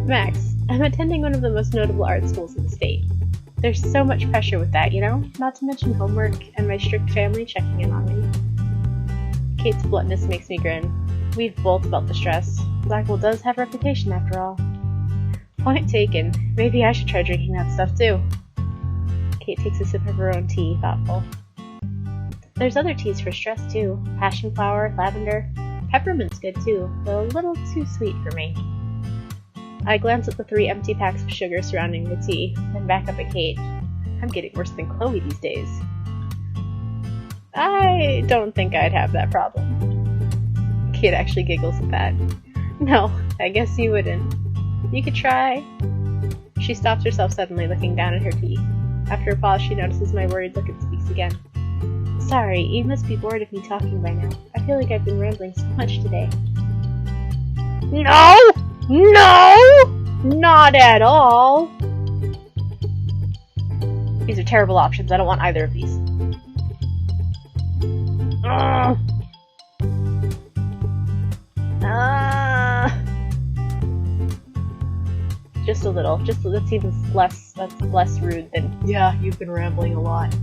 Max, I'm attending one of the most notable art schools in the state. There's so much pressure with that, you know? Not to mention homework and my strict family checking in on me. Kate's bluntness makes me grin. We've both felt the stress. Blackwell does have a reputation, after all. Point taken. Maybe I should try drinking that stuff, too. Kate takes a sip of her own tea, thoughtful. There's other teas for stress, too. Passion flower, lavender. Peppermint's good, too, though a little too sweet for me. I glance at the 3 empty packs of sugar surrounding the tea, then back up at Kate. I'm getting worse than Chloe these days. I don't think I'd have that problem. Kate actually giggles at that. No, I guess you wouldn't. You could try. She stops herself suddenly, looking down at her tea. After a pause, she notices my worried look and speaks again. Sorry, you must be bored of me talking by now. I feel like I've been rambling so much today. No! No! Not at all! These are terrible options. I don't want either of these. Just a little. That seems less rude than, yeah, you've been rambling a lot.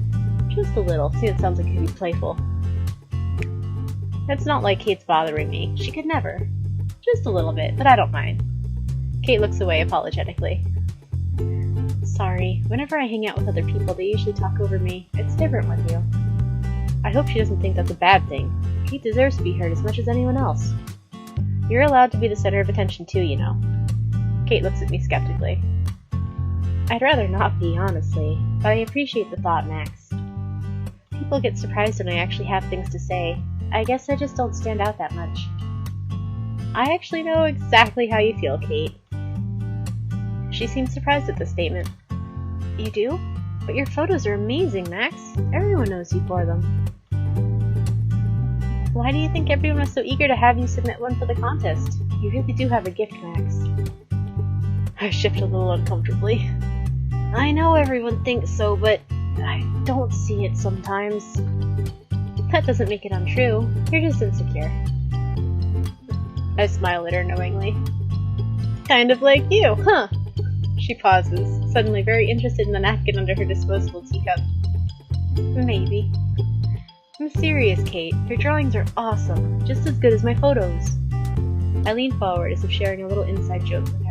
Just a little. See, it sounds like it could be playful. It's not like Kate's bothering me. She could never. Just a little bit, but I don't mind. Kate looks away apologetically. Sorry. Whenever I hang out with other people, they usually talk over me. It's different with you. I hope she doesn't think that's a bad thing. Kate deserves to be heard as much as anyone else. You're allowed to be the center of attention too, you know. Kate looks at me skeptically. I'd rather not be, honestly, but I appreciate the thought, Max. People get surprised when I actually have things to say. I guess I just don't stand out that much. I actually know exactly how you feel, Kate. She seems surprised at the statement. You do? But your photos are amazing, Max. Everyone knows you for them. Why do you think everyone was so eager to have you submit one for the contest? You really do have a gift, Max. I shift a little uncomfortably. I know everyone thinks so, but I don't see it sometimes. That doesn't make it untrue. You're just insecure. I smile at her knowingly. Kind of like you, huh? She pauses, suddenly very interested in the napkin under her disposable teacup. Maybe. I'm serious, Kate. Your drawings are awesome, just as good as my photos. I lean forward as if sharing a little inside joke with her.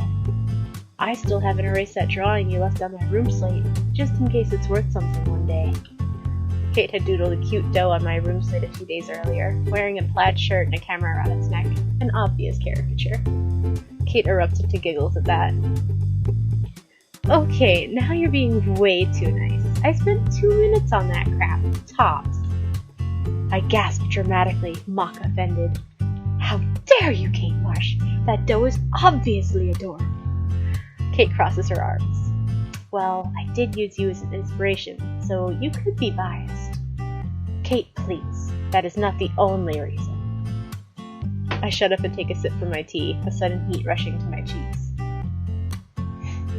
I still haven't erased that drawing you left on my room slate, just in case it's worth something one day. Kate had doodled a cute doe on my room slate a few days earlier, wearing a plaid shirt and a camera around its neck, an obvious caricature. Kate erupts into giggles at that. Okay, now you're being way too nice. I spent 2 minutes on that crap, tops. I gasped dramatically, mock offended. How dare you, Kate Marsh? That doe is obviously adorable. Kate crosses her arms. Well, I did use you as an inspiration, so you could be biased. Kate, please. That is not the only reason. I shut up and take a sip from my tea, a sudden heat rushing to my cheeks.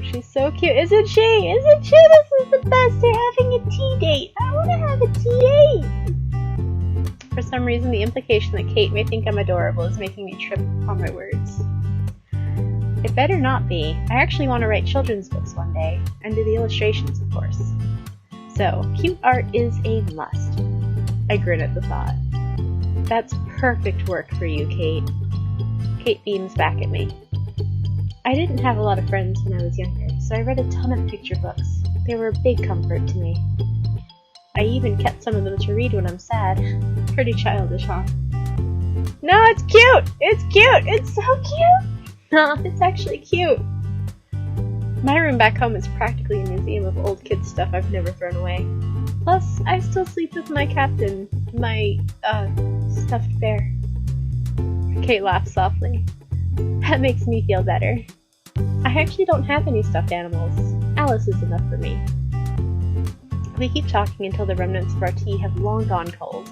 She's so cute, isn't she? Isn't she? This is the best. They're having a tea date. I want to have a tea date. For some reason, the implication that Kate may think I'm adorable is making me trip on my words. It better not be. I actually want to write children's books one day, and do the illustrations, of course. So, cute art is a must. I grin at the thought. That's perfect work for you, Kate. Kate beams back at me. I didn't have a lot of friends when I was younger, so I read a ton of picture books. They were a big comfort to me. I even kept some of them to read when I'm sad. Pretty childish, huh? No, it's cute! It's cute! It's so cute! No, it's actually cute. My room back home is practically a museum of old kid stuff I've never thrown away. Plus, I still sleep with my captain, my, stuffed bear. Kate laughs softly. That makes me feel better. I actually don't have any stuffed animals. Alice is enough for me. We keep talking until the remnants of our tea have long gone cold.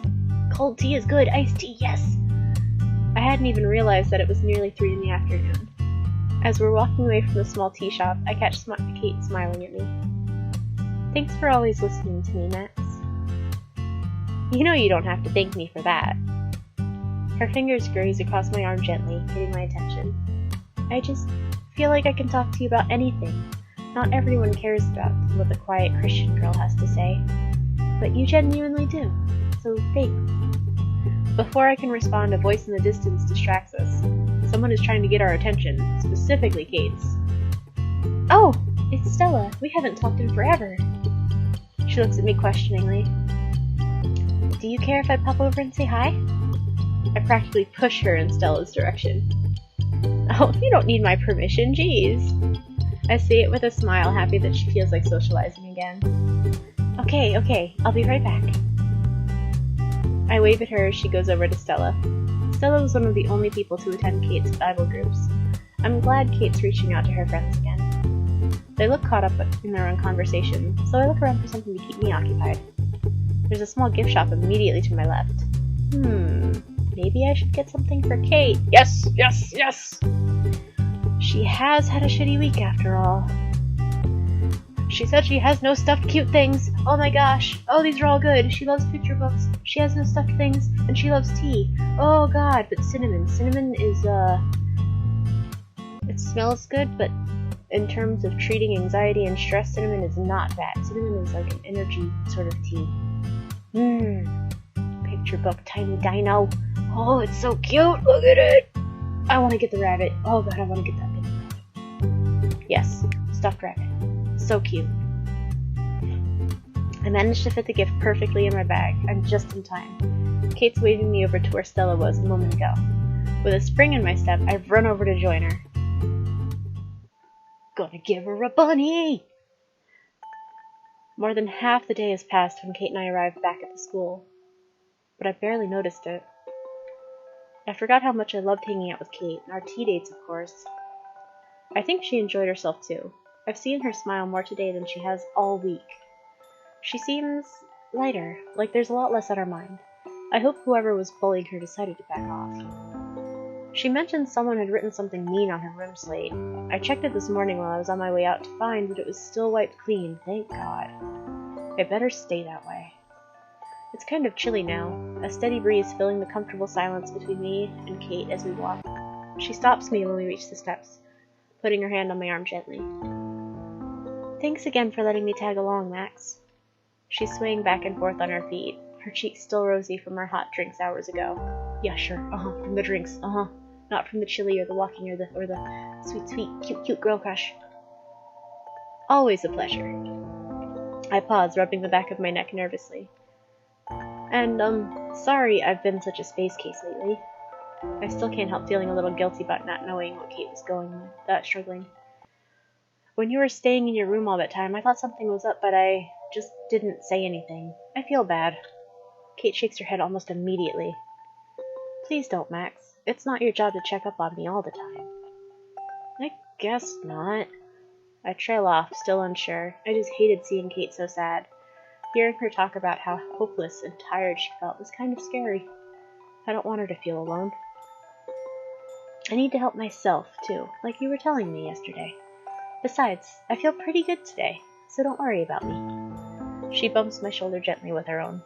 Cold tea is good, iced tea, yes! I hadn't even realized that it was nearly 3 in the afternoon. As we're walking away from the small tea shop, I catch Kate smiling at me. Thanks for always listening to me, Max. You know you don't have to thank me for that. Her fingers graze across my arm gently, getting my attention. I just feel like I can talk to you about anything. Not everyone cares about what the quiet Christian girl has to say. But you genuinely do, so thanks. Before I can respond, a voice in the distance distracts us. Someone is trying to get our attention, specifically Kate's. Oh, it's Stella. We haven't talked in forever. She looks at me questioningly. Do you care if I pop over and say hi? I practically push her in Stella's direction. Oh, you don't need my permission, geez. I say it with a smile, happy that she feels like socializing again. Okay, I'll be right back. I wave at her as she goes over to Stella. Stella was one of the only people to attend Kate's Bible groups. I'm glad Kate's reaching out to her friends again. They look caught up in their own conversation, so I look around for something to keep me occupied. There's a small gift shop immediately to my left. Maybe I should get something for Kate. Yes! She has had a shitty week after all. She said she has no stuffed cute things. Oh my gosh. Oh, these are all good. She loves picture books. She has no stuffed things. And she loves tea. Oh god, but cinnamon. Cinnamon is, it smells good, but in terms of treating anxiety and stress, cinnamon is not bad. Cinnamon is like an energy sort of tea. Picture book, tiny dino. Oh, it's so cute. Look at it. I want to get the rabbit. Oh god, I want to get that big rabbit. Yes, stuffed rabbit. So cute. I managed to fit the gift perfectly in my bag. I'm just in time. Kate's waving me over to where Stella was a moment ago. With a spring in my step, I've run over to join her. Gonna give her a bunny! More than half the day has passed when Kate and I arrived back at the school, but I barely noticed it. I forgot how much I loved hanging out with Kate, and our tea dates, of course. I think she enjoyed herself too. I've seen her smile more today than she has all week. She seems lighter, like there's a lot less on her mind. I hope whoever was bullying her decided to back off. She mentioned someone had written something mean on her room slate. I checked it this morning while I was on my way out to find that it was still wiped clean, thank God. It better stay that way. It's kind of chilly now, a steady breeze filling the comfortable silence between me and Kate as we walk. She stops me when we reach the steps, putting her hand on my arm gently. Thanks again for letting me tag along, Max. She's swaying back and forth on her feet, her cheeks still rosy from our hot drinks hours ago. Yeah, sure, from the drinks, not from the chili or the walking or the sweet, cute girl crush. Always a pleasure. I pause, rubbing the back of my neck nervously. And, sorry I've been such a space case lately. I still can't help feeling a little guilty about not knowing what Kate was struggling. When you were staying in your room all that time, I thought something was up, but I just didn't say anything. I feel bad. Kate shakes her head almost immediately. Please don't, Max. It's not your job to check up on me all the time. I guess not. I trail off, still unsure. I just hated seeing Kate so sad. Hearing her talk about how hopeless and tired she felt was kind of scary. I don't want her to feel alone. I need to help myself, too, like you were telling me yesterday. Besides, I feel pretty good today, so don't worry about me. She bumps my shoulder gently with her own.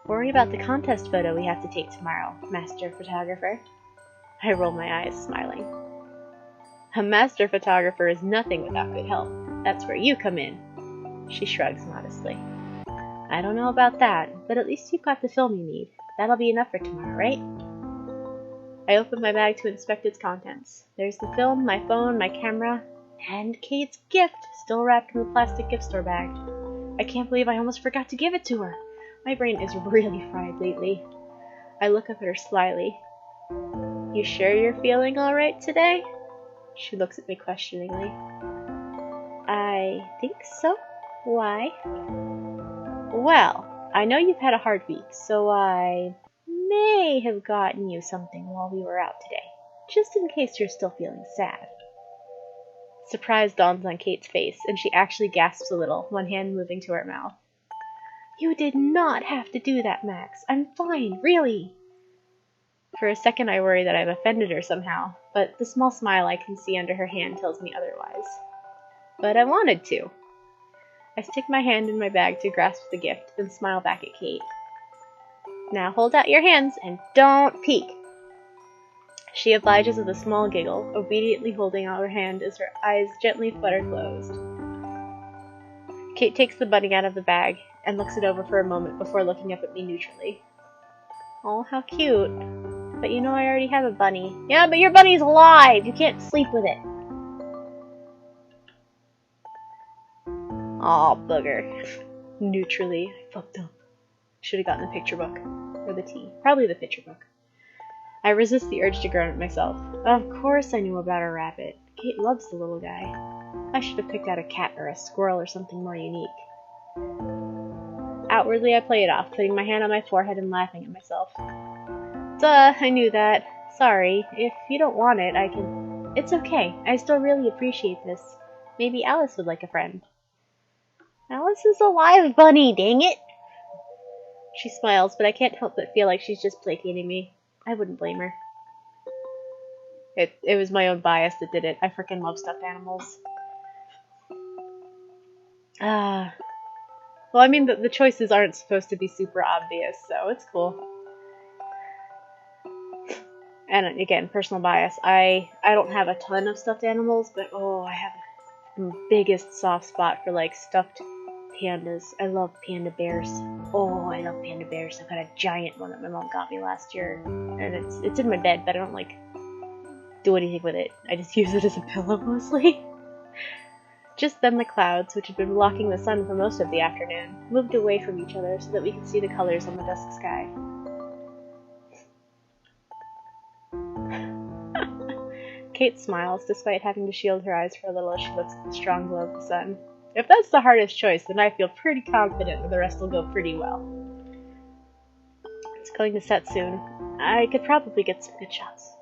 Worry about the contest photo we have to take tomorrow, Master Photographer. I roll my eyes, smiling. A master photographer is nothing without good health. That's where you come in. She shrugs modestly. I don't know about that, but at least you've got the film you need. That'll be enough for tomorrow, right? I open my bag to inspect its contents. There's the film, my phone, my camera, and Kate's gift, still wrapped in the plastic gift store bag. I can't believe I almost forgot to give it to her. My brain is really fried lately. I look up at her slyly. You sure you're feeling alright today? She looks at me questioningly. I think so. Why? Well, I know you've had a hard week, so I may have gotten you something while we were out today, just in case you're still feeling sad. Surprise dawns on Kate's face, and she actually gasps a little, one hand moving to her mouth. You did not have to do that, Max. I'm fine, really. For a second I worry that I've offended her somehow, but the small smile I can see under her hand tells me otherwise. But I wanted to. I stick my hand in my bag to grasp the gift, then smile back at Kate. Now hold out your hands and don't peek. She obliges with a small giggle, obediently holding out her hand as her eyes gently flutter closed. Kate takes the bunny out of the bag and looks it over for a moment before looking up at me neutrally. Oh, how cute. But you know I already have a bunny. Yeah, but your bunny's alive! You can't sleep with it. Aw, bugger. Neutrally, I fucked up. Should have gotten the picture book. Or the tea. Probably the picture book. I resist the urge to groan at myself. Of course I knew about a rabbit. Kate loves the little guy. I should have picked out a cat or a squirrel or something more unique. Outwardly I play it off, putting my hand on my forehead and laughing at myself. Duh, I knew that. Sorry. If you don't want it, I can... It's okay. I still really appreciate this. Maybe Alice would like a friend. Alice is a live bunny, dang it! She smiles, but I can't help but feel like she's just placating me. I wouldn't blame her. It was my own bias that did it. I frickin' love stuffed animals. Well, I mean, the choices aren't supposed to be super obvious, so it's cool. And again, personal bias. I don't have a ton of stuffed animals, but oh, I have the biggest soft spot for, like, stuffed pandas. I love panda bears. Oh, I love panda bears. I've got a giant one that my mom got me last year, and it's in my bed, but I don't, like, do anything with it. I just use it as a pillow, mostly. Just then the clouds, which had been blocking the sun for most of the afternoon, moved away from each other so that we could see the colors on the dusk sky. Kate smiles, despite having to shield her eyes for a little as she looks at the strong glow of the sun. If that's the hardest choice, then I feel pretty confident that the rest will go pretty well. It's going to set soon. I could probably get some good shots.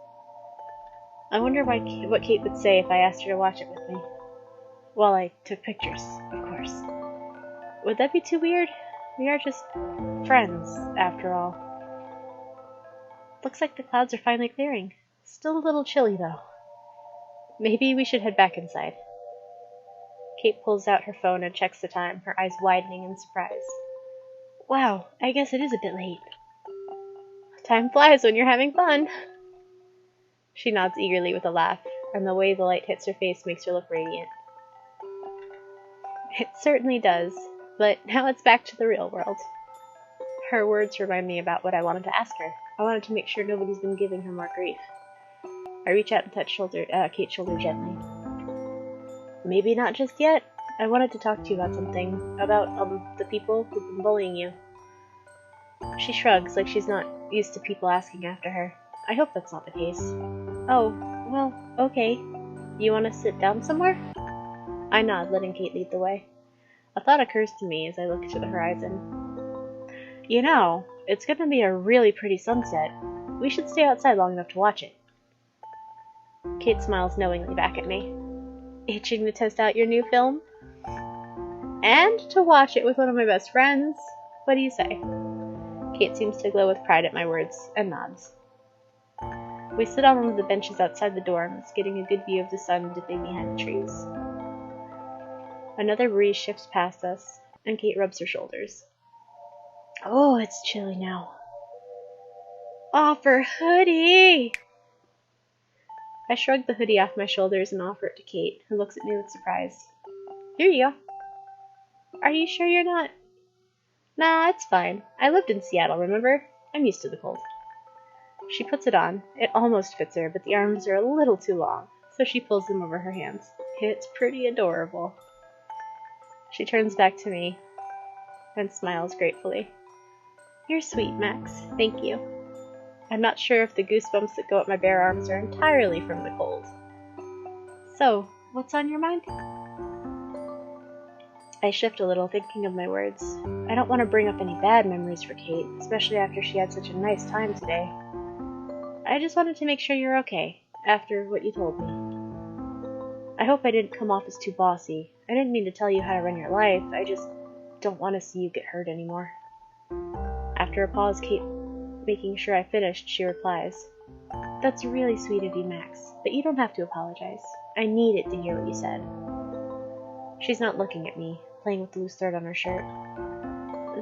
I wonder what Kate would say if I asked her to watch it with me. While I took pictures, of course. Would that be too weird? We are just friends, after all. Looks like the clouds are finally clearing. Still a little chilly, though. Maybe we should head back inside. Kate pulls out her phone and checks the time, her eyes widening in surprise. Wow, I guess it is a bit late. Time flies when you're having fun. She nods eagerly with a laugh, and the way the light hits her face makes her look radiant. It certainly does, but now it's back to the real world. Her words remind me about what I wanted to ask her. I wanted to make sure nobody's been giving her more grief. I reach out and touch Kate's shoulder gently. Maybe not just yet. I wanted to talk to you about something. About, the people who've been bullying you. She shrugs, like she's not used to people asking after her. I hope that's not the case. Oh, well, okay. You want to sit down somewhere? I nod, letting Kate lead the way. A thought occurs to me as I look to the horizon. You know, it's gonna be a really pretty sunset. We should stay outside long enough to watch it. Kate smiles knowingly back at me. Itching to test out your new film? And to watch it with one of my best friends? What do you say? Kate seems to glow with pride at my words, and nods. We sit on one of the benches outside the dorms, getting a good view of the sun dipping behind the trees. Another breeze shifts past us, and Kate rubs her shoulders. Oh, it's chilly now. Offer hoodie! I shrug the hoodie off my shoulders and offer it to Kate, who looks at me with surprise. Here you go. Are you sure you're not? Nah, it's fine. I lived in Seattle, remember? I'm used to the cold. She puts it on. It almost fits her, but the arms are a little too long, so she pulls them over her hands. It's pretty adorable. She turns back to me and smiles gratefully. You're sweet, Max. Thank you. I'm not sure if the goosebumps that go up my bare arms are entirely from the cold. So, what's on your mind? I shift a little, thinking of my words. I don't want to bring up any bad memories for Kate, especially after she had such a nice time today. I just wanted to make sure you're okay, after what you told me. I hope I didn't come off as too bossy. I didn't mean to tell you how to run your life, I just don't want to see you get hurt anymore. After a pause, Kate making sure I finished, she replies, That's really sweet of you, Max, but you don't have to apologize. I needed to hear what you said. She's not looking at me, playing with the loose thread on her shirt.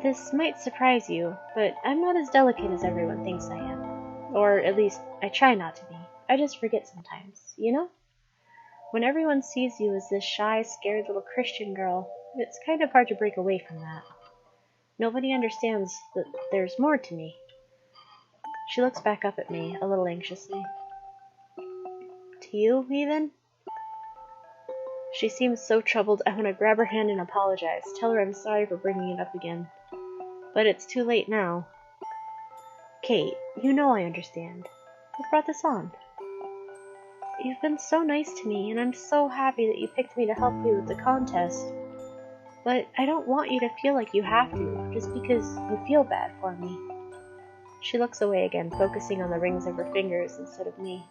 This might surprise you, but I'm not as delicate as everyone thinks I am. Or at least, I try not to be. I just forget sometimes, you know? When everyone sees you as this shy, scared little Christian girl, it's kind of hard to break away from that. Nobody understands that there's more to me. She looks back up at me, a little anxiously. To you, even? She seems so troubled I want to grab her hand and apologize, tell her I'm sorry for bringing it up again. But it's too late now. Kate, you know I understand. What brought this on? You've been so nice to me, and I'm so happy that you picked me to help you with the contest. But I don't want you to feel like you have to, just because you feel bad for me. She looks away again, focusing on the rings of her fingers instead of me.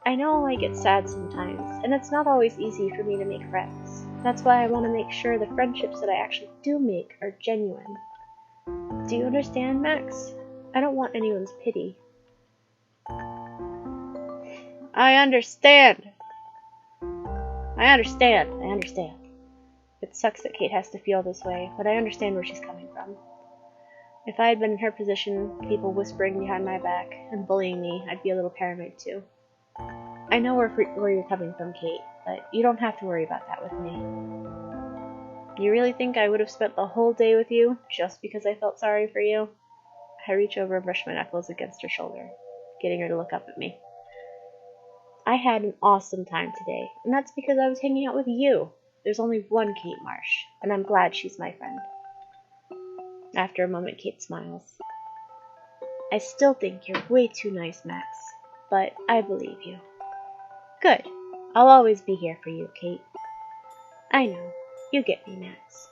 I know I get sad sometimes, and it's not always easy for me to make friends. That's why I want to make sure the friendships that I actually do make are genuine. Do you understand, Max? I don't want anyone's pity. I understand. I understand. It sucks that Kate has to feel this way, but I understand where she's coming from. If I had been in her position, people whispering behind my back and bullying me, I'd be a little paranoid too. I know where you're coming from, Kate, but you don't have to worry about that with me. You really think I would have spent the whole day with you just because I felt sorry for you? I reach over and brush my knuckles against her shoulder, getting her to look up at me. I had an awesome time today, and that's because I was hanging out with you. There's only one Kate Marsh, and I'm glad she's my friend. After a moment, Kate smiles. I still think you're way too nice, Max, but I believe you. Good. I'll always be here for you, Kate. I know. You get me, Max.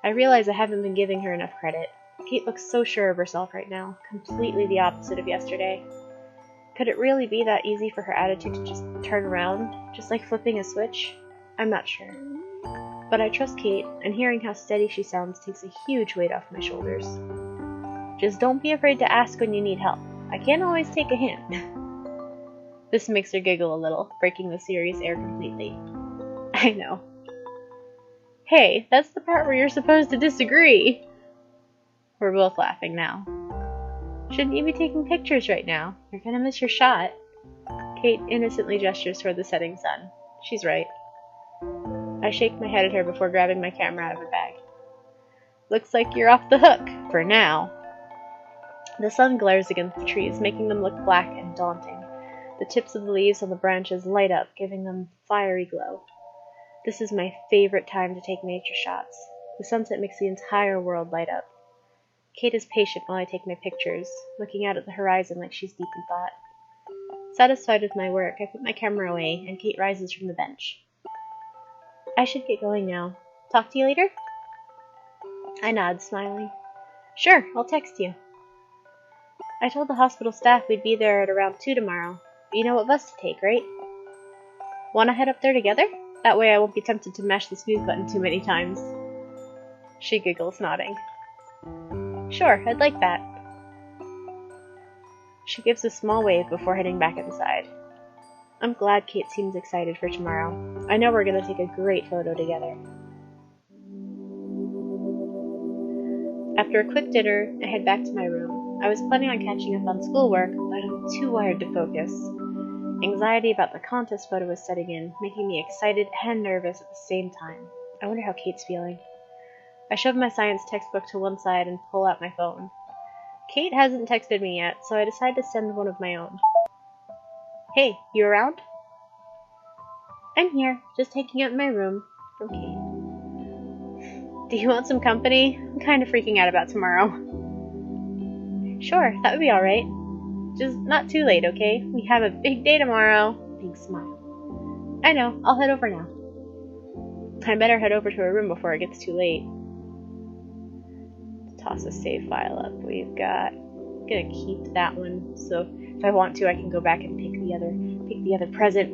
I realize I haven't been giving her enough credit. Kate looks so sure of herself right now, completely the opposite of yesterday. Could it really be that easy for her attitude to just turn around, just like flipping a switch? I'm not sure. But I trust Kate, and hearing how steady she sounds takes a huge weight off my shoulders. Just don't be afraid to ask when you need help. I can't always take a hint. This makes her giggle a little, breaking the serious air completely. I know. Hey, that's the part where you're supposed to disagree. We're both laughing now. Shouldn't you be taking pictures right now? You're gonna miss your shot. Kate innocently gestures toward the setting sun. She's right. I shake my head at her before grabbing my camera out of her bag. Looks like you're off the hook, for now. The sun glares against the trees, making them look black and daunting. The tips of the leaves on the branches light up, giving them fiery glow. This is my favorite time to take nature shots. The sunset makes the entire world light up. Kate is patient while I take my pictures, looking out at the horizon like she's deep in thought. Satisfied with my work, I put my camera away, and Kate rises from the bench. I should get going now. Talk to you later? I nod, smiling. Sure, I'll text you. I told the hospital staff we'd be there at around 2 tomorrow. You know what bus to take, right? Want to head up there together? That way I won't be tempted to mash the snooze button too many times. She giggles, nodding. Sure, I'd like that. She gives a small wave before heading back inside. I'm glad Kate seems excited for tomorrow. I know we're going to take a great photo together. After a quick dinner, I head back to my room. I was planning on catching up on schoolwork, but I'm too wired to focus. Anxiety about the contest photo was setting in, making me excited and nervous at the same time. I wonder how Kate's feeling. I shove my science textbook to one side and pull out my phone. Kate hasn't texted me yet, so I decide to send one of my own. Hey, you around? I'm here, just hanging out in my room. From Kate. Do you want some company? I'm kind of freaking out about tomorrow. Sure, that would be alright. Just not too late, okay? We have a big day tomorrow. Big smile. I know, I'll head over now. I better head over to her room before it gets too late. Toss a save file up. I'm gonna keep that one, so if I want to, I can go back and pick the other present.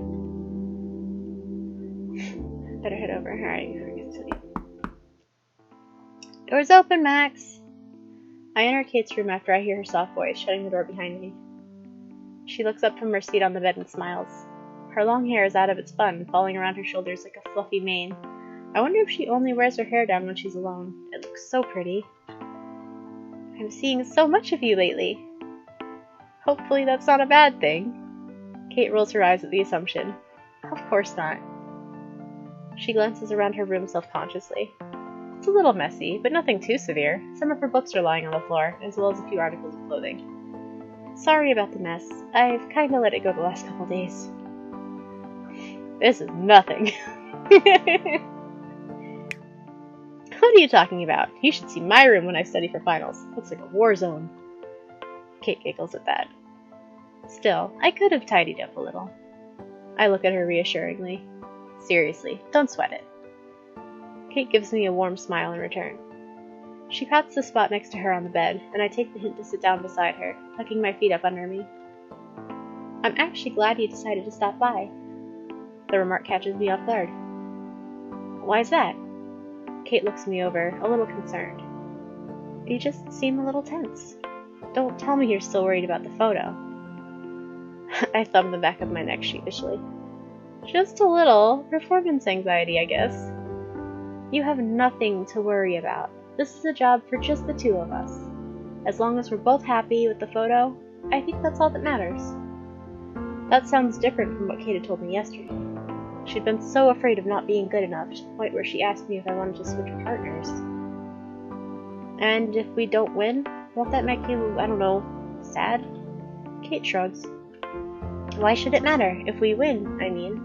Better head over. Alright, before it gets too late. Door's open, Max! I enter Kate's room after I hear her soft voice shutting the door behind me. She looks up from her seat on the bed and smiles. Her long hair is out of its bun, falling around her shoulders like a fluffy mane. I wonder if she only wears her hair down when she's alone. It looks so pretty. I'm seeing so much of you lately. Hopefully that's not a bad thing. Kate rolls her eyes at the assumption. Of course not. She glances around her room self-consciously. It's a little messy, but nothing too severe. Some of her books are lying on the floor, as well as a few articles of clothing. Sorry about the mess. I've kinda let it go the last couple days. This is nothing. What are you talking about? You should see my room when I study for finals. Looks like a war zone. Kate giggles at that. Still, I could have tidied up a little. I look at her reassuringly. Seriously, don't sweat it. Kate gives me a warm smile in return. She pats the spot next to her on the bed, and I take the hint to sit down beside her, tucking my feet up under me. I'm actually glad you decided to stop by. The remark catches me off guard. Why's that? Kate looks me over, a little concerned. You just seem a little tense. Don't tell me you're still worried about the photo. I thumb the back of my neck sheepishly. Just a little. Performance anxiety, I guess. You have nothing to worry about. This is a job for just the two of us. As long as we're both happy with the photo, I think that's all that matters. That sounds different from what Kate had told me yesterday. She'd been so afraid of not being good enough to the point where she asked me if I wanted to switch partners. And if we don't win, won't that make you, I don't know, sad? Kate shrugs. Why should it matter? If we win, I mean.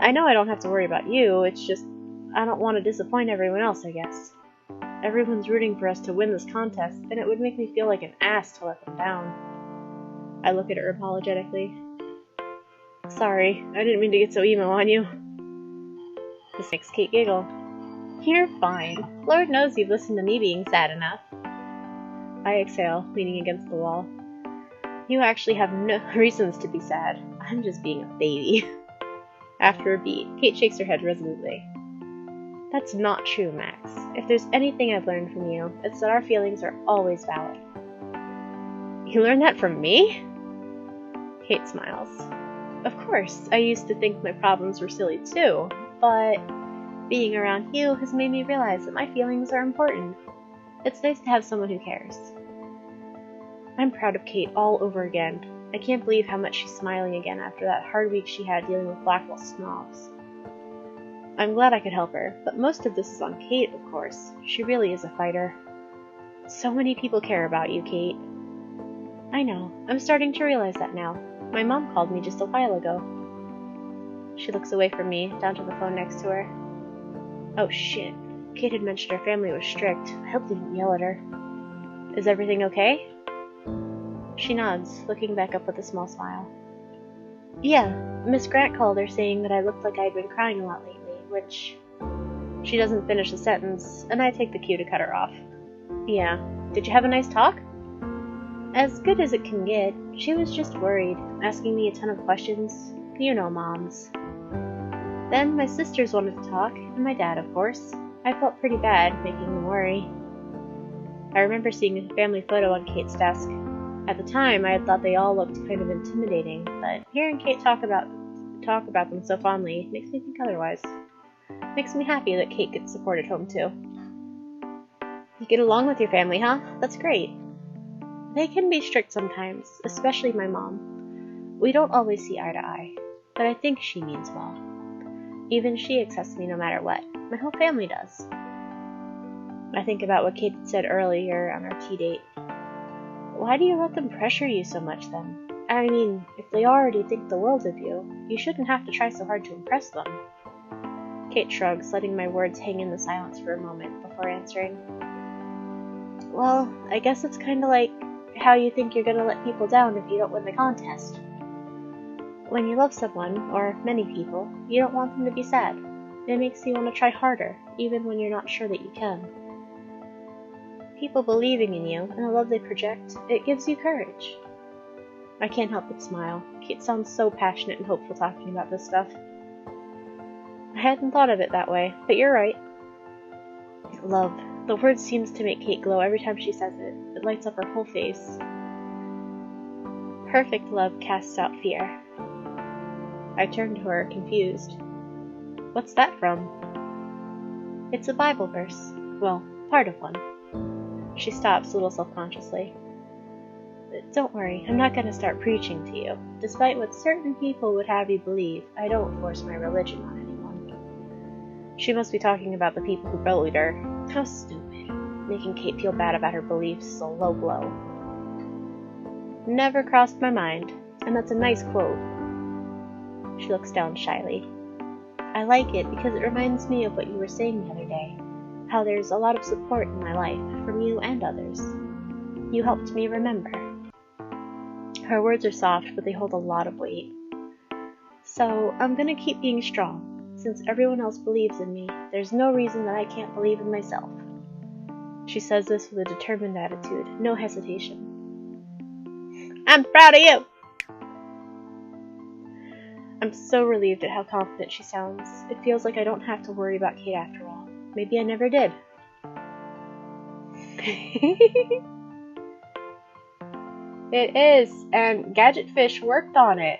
I know I don't have to worry about you, it's just I don't want to disappoint everyone else, I guess. Everyone's rooting for us to win this contest, and it would make me feel like an ass to let them down. I look at her apologetically. Sorry, I didn't mean to get so emo on you. This makes Kate giggle. You're fine. Lord knows you've listened to me being sad enough. I exhale, leaning against the wall. You actually have no reasons to be sad. I'm just being a baby. After a beat, Kate shakes her head resolutely. That's not true, Max. If there's anything I've learned from you, it's that our feelings are always valid. You learned that from me? Kate smiles. Of course, I used to think my problems were silly too, but being around you has made me realize that my feelings are important. It's nice to have someone who cares. I'm proud of Kate all over again. I can't believe how much she's smiling again after that hard week she had dealing with Blackwell snobs. I'm glad I could help her, but most of this is on Kate, of course. She really is a fighter. So many people care about you, Kate. I know. I'm starting to realize that now. My mom called me just a while ago. She looks away from me, down to the phone next to her. Oh shit. Kate had mentioned her family was strict. I hope they didn't yell at her. Is everything okay? She nods, looking back up with a small smile. Yeah, Miss Grant called her saying that I looked like I'd been crying a lot lately, which... She doesn't finish the sentence, and I take the cue to cut her off. Yeah. Did you have a nice talk? As good as it can get. She was just worried, asking me a ton of questions. You know moms. Then my sisters wanted to talk, and my dad, of course. I felt pretty bad, making them worry. I remember seeing a family photo on Kate's desk. At the time, I had thought they all looked kind of intimidating, but hearing Kate talk about them so fondly makes me think otherwise. Makes me happy that Kate gets support at home, too. You get along with your family, huh? That's great. They can be strict sometimes, especially my mom. We don't always see eye to eye, but I think she means well. Even she accepts me no matter what. My whole family does. I think about what Kate said earlier on our tea date. Why do you let them pressure you so much then? I mean, if they already think the world of you, you shouldn't have to try so hard to impress them. Kate shrugs, letting my words hang in the silence for a moment before answering. Well, I guess it's kind of like how you think you're going to let people down if you don't win the contest. When you love someone, or many people, you don't want them to be sad. It makes you want to try harder, even when you're not sure that you can. People believing in you and the love they project, it gives you courage. I can't help but smile. Kate sounds so passionate and hopeful talking about this stuff. I hadn't thought of it that way, but you're right. Love. The word seems to make Kate glow every time she says it. It lights up her whole face. Perfect love casts out fear. I turned to her, confused. What's that from? It's a Bible verse. Well, part of one. She stops a little self-consciously. Don't worry, I'm not going to start preaching to you. Despite what certain people would have you believe, I don't force my religion on anyone. She must be talking about the people who bullied her. How stupid. Making Kate feel bad about her beliefs is a low blow. Never crossed my mind, and that's a nice quote. She looks down shyly. I like it because it reminds me of what you were saying the other day, how there's a lot of support in my life, from you and others. You helped me remember. Her words are soft, but they hold a lot of weight. So, I'm gonna keep being strong. Since everyone else believes in me, there's no reason that I can't believe in myself. She says this with a determined attitude, no hesitation. I'm proud of you! I'm so relieved at how confident she sounds. It feels like I don't have to worry about Kate after all. Maybe I never did. It is, and Gadget Fish worked on it.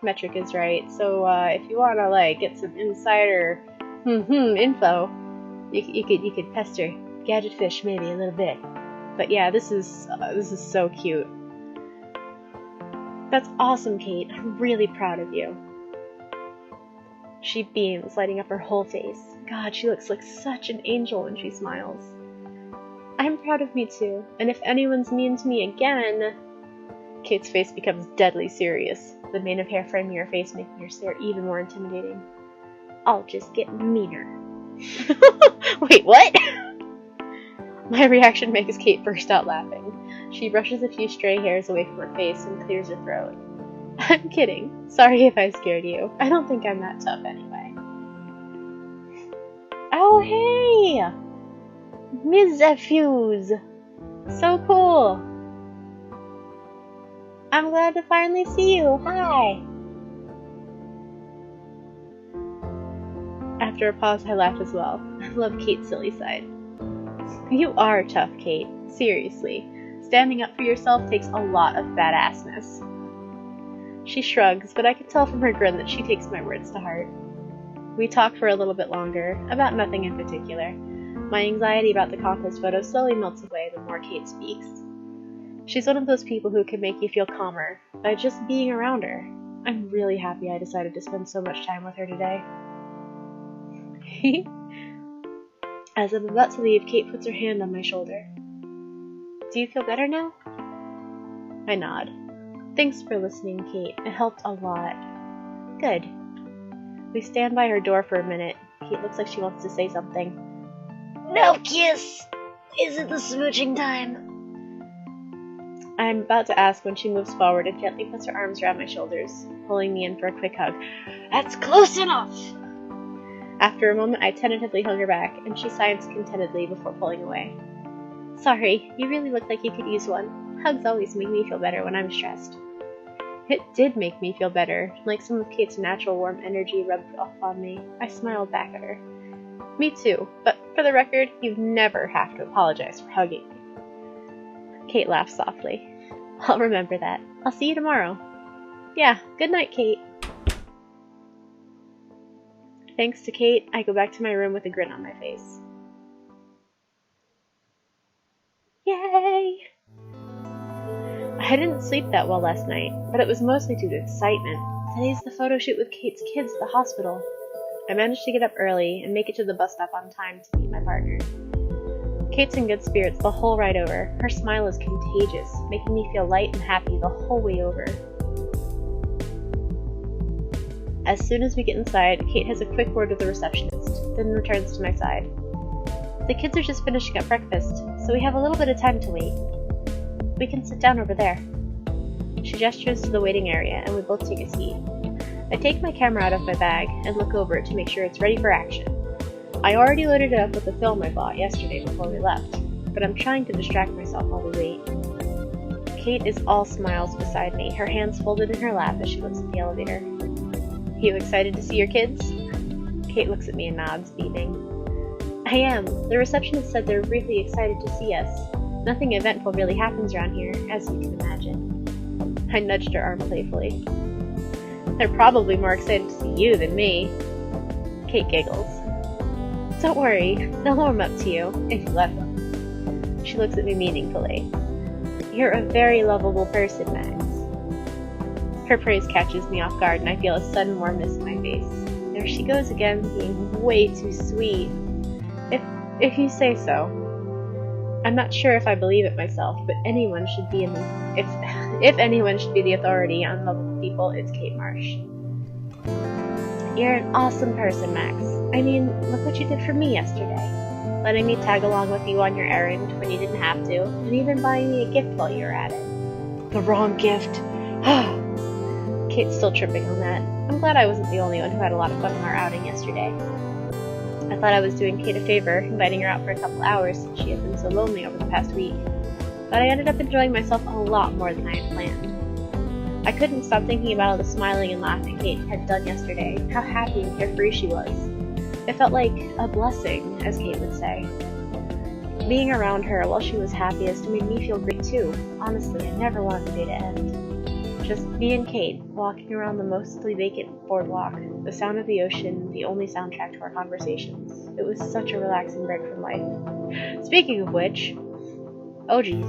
Metric is right. So if you want to get some insider info, you could pester Gadget Fish maybe a little bit. But yeah, this is so cute. That's awesome, Kate. I'm really proud of you. She beams, lighting up her whole face. God, she looks like such an angel when she smiles. I'm proud of me too, and if anyone's mean to me again... Kate's face becomes deadly serious, the mane of hair framing her face making her stare even more intimidating. I'll just get meaner. Wait, what? My reaction makes Kate burst out laughing. She brushes a few stray hairs away from her face and clears her throat. I'm kidding. Sorry if I scared you. I don't think I'm that tough anyway. Oh, hey! Ms. Fuse! So cool! I'm glad to finally see you. Hi! After a pause, I laughed as well. I love Kate's silly side. You are tough, Kate. Seriously. Standing up for yourself takes a lot of badassness. She shrugs, but I could tell from her grin that she takes my words to heart. We talk for a little bit longer, about nothing in particular. My anxiety about the contest photo slowly melts away the more Kate speaks. She's one of those people who can make you feel calmer by just being around her. I'm really happy I decided to spend so much time with her today. As I'm about to leave, Kate puts her hand on my shoulder. Do you feel better now? I nod. Thanks for listening, Kate. It helped a lot. Good. We stand by her door for a minute. Kate looks like she wants to say something. No kiss! Is it the smooching time? I'm about to ask when she moves forward and gently puts her arms around my shoulders, pulling me in for a quick hug. That's close enough! After a moment, I tentatively hug her back, and she sighs contentedly before pulling away. Sorry, you really look like you could use one. Hugs always make me feel better when I'm stressed. It did make me feel better, like some of Kate's natural warm energy rubbed off on me. I smiled back at her. Me too, but for the record, you never have to apologize for hugging me. Kate laughed softly. I'll remember that. I'll see you tomorrow. Yeah, good night, Kate. Thanks to Kate, I go back to my room with a grin on my face. I didn't sleep that well last night, but it was mostly due to excitement. Today's the photo shoot with Kate's kids at the hospital. I managed to get up early and make it to the bus stop on time to meet my partner. Kate's in good spirits the whole ride over. Her smile is contagious, making me feel light and happy the whole way over. As soon as we get inside, Kate has a quick word with the receptionist, then returns to my side. The kids are just finishing up breakfast, so we have a little bit of time to wait. We can sit down over there. She gestures to the waiting area, and we both take a seat. I take my camera out of my bag and look over it to make sure it's ready for action. I already loaded it up with the film I bought yesterday before we left, but I'm trying to distract myself while we wait. Kate is all smiles beside me, her hands folded in her lap as she looks at the elevator. You excited to see your kids? Kate looks at me and nods, beaming. I am. The receptionist said they're really excited to see us. Nothing eventful really happens around here, as you can imagine. I nudged her arm playfully. They're probably more excited to see you than me. Kate giggles. Don't worry, they'll warm up to you, if you let them. She looks at me meaningfully. You're a very lovable person, Max. Her praise catches me off guard and I feel a sudden warmness in my face. There she goes again, being way too sweet. If you say so. I'm not sure if I believe it myself, but anyone should be if anyone should be the authority on lovable people, it's Kate Marsh. You're an awesome person, Max. I mean, look what you did for me yesterday. Letting me tag along with you on your errand when you didn't have to, and even buying me a gift while you were at it. The wrong gift. Kate's still tripping on that. I'm glad I wasn't the only one who had a lot of fun on our outing yesterday. I thought I was doing Kate a favor, inviting her out for a couple hours since she had been so lonely over the past week. But I ended up enjoying myself a lot more than I had planned. I couldn't stop thinking about all the smiling and laughing Kate had done yesterday, how happy and carefree she was. It felt like a blessing, as Kate would say. Being around her while she was happiest made me feel great too. Honestly, I never wanted the day to end. Just me and Kate, walking around the mostly vacant boardwalk, the sound of the ocean, the only soundtrack to our conversations. It was such a relaxing break from life. Speaking of which, oh geez,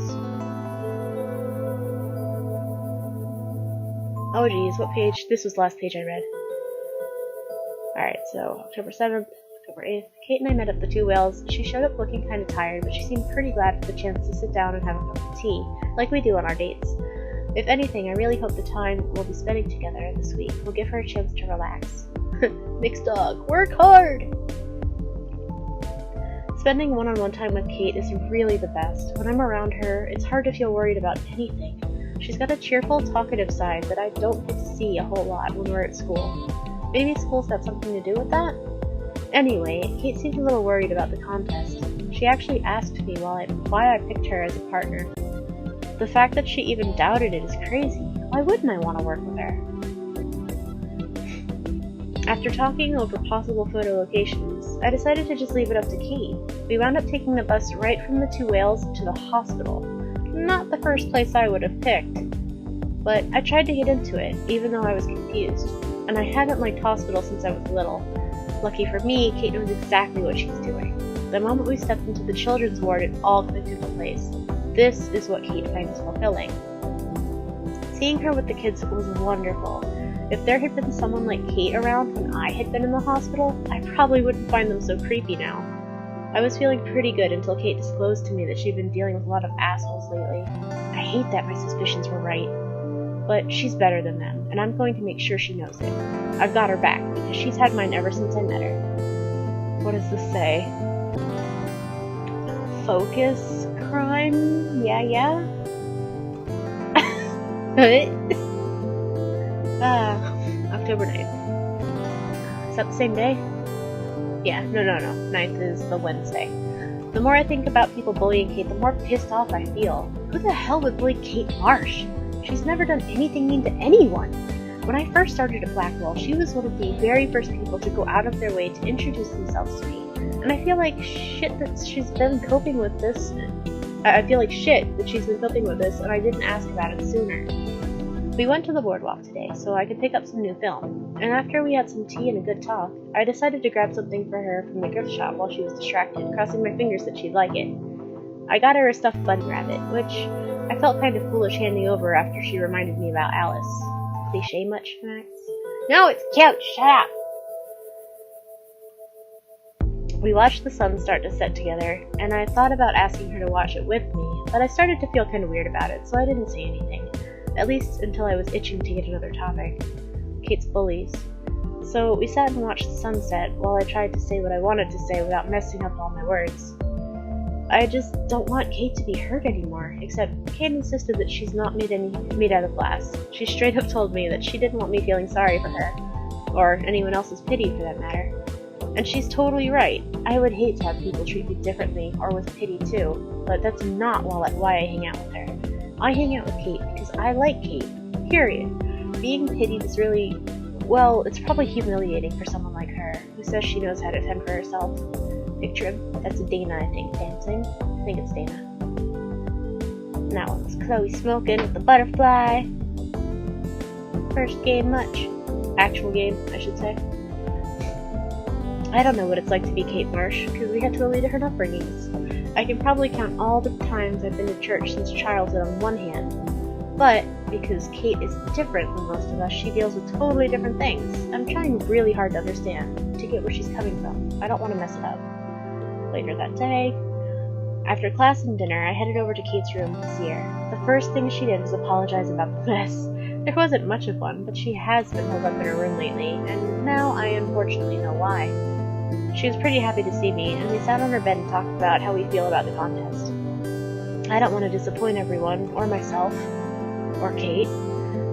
what page? This was the last page I read. Alright, so October 7th, October 8th, Kate and I met at the Two Whales. She showed up looking kind of tired, but she seemed pretty glad for the chance to sit down and have a cup of tea, like we do on our dates. If anything, I really hope the time we'll be spending together this week will give her a chance to relax. Mixed dog, work hard! Spending one-on-one time with Kate is really the best. When I'm around her, it's hard to feel worried about anything. She's got a cheerful, talkative side that I don't get to see a whole lot when we're at school. Maybe school's got something to do with that? Anyway, Kate seemed a little worried about the contest. She actually asked me why I picked her as a partner. The fact that she even doubted it is crazy. Why wouldn't I want to work with her? After talking over possible photo locations, I decided to just leave it up to Kate. We wound up taking the bus right from the Two Whales to the hospital. Not the first place I would have picked, but I tried to get into it, even though I was confused. And I hadn't liked hospitals since I was little. Lucky for me, Kate knows exactly what she's doing. The moment we stepped into the children's ward, it all clicked into place. This is what Kate finds fulfilling. Seeing her with the kids was wonderful. If there had been someone like Kate around when I had been in the hospital, I probably wouldn't find them so creepy now. I was feeling pretty good until Kate disclosed to me that she'd been dealing with a lot of assholes lately. I hate that my suspicions were right. But she's better than them, and I'm going to make sure she knows it. I've got her back, because she's had mine ever since I met her. What does this say? Focus crime? Yeah? October 9th. Is that the same day? Yeah, no. 9th is the Wednesday. The more I think about people bullying Kate, the more pissed off I feel. Who the hell would bully Kate Marsh? She's never done anything mean to anyone. When I first started at Blackwell, she was one of the very first people to go out of their way to introduce themselves to me. And I feel like shit that she's been coping with this, and I didn't ask about it sooner. We went to the boardwalk today, so I could pick up some new film. And after we had some tea and a good talk, I decided to grab something for her from the gift shop while she was distracted, crossing my fingers that she'd like it. I got her a stuffed bunny rabbit, which I felt kind of foolish handing over after she reminded me about Alice. Cliche much, Max? No, it's cute! Shut up! We watched the sun start to set together, and I thought about asking her to watch it with me, but I started to feel kind of weird about it, so I didn't say anything. At least until I was itching to get another topic. Kate's bullies. So we sat and watched the sunset while I tried to say what I wanted to say without messing up all my words. I just don't want Kate to be hurt anymore, except Kate insisted that she's not made out of glass. She straight up told me that she didn't want me feeling sorry for her, or anyone else's pity for that matter. And she's totally right. I would hate to have people treat me differently, or with pity too, but that's not why I hang out with her. I hang out with Kate because I like Kate, period. Being pitied is really, well, it's probably humiliating for someone like her, who says she knows how to fend for herself. Picture him. That's Dana, I think, dancing. I think it's Dana. And that one was Chloe smoking with the butterfly. First game much. Actual game, I should say. I don't know what it's like to be Kate Marsh, because we had totally different upbringings. I can probably count all the times I've been to church since childhood on one hand. But, because Kate is different than most of us, she deals with totally different things. I'm trying really hard to understand, to get where she's coming from. I don't want to mess it up. Later that day, after class and dinner, I headed over to Kate's room to see her. The first thing she did was apologize about the mess. There wasn't much of one, but she has been holed up in her room lately, and now I unfortunately know why. She was pretty happy to see me, and we sat on her bed and talked about how we feel about the contest. I don't want to disappoint everyone, or myself, or Kate.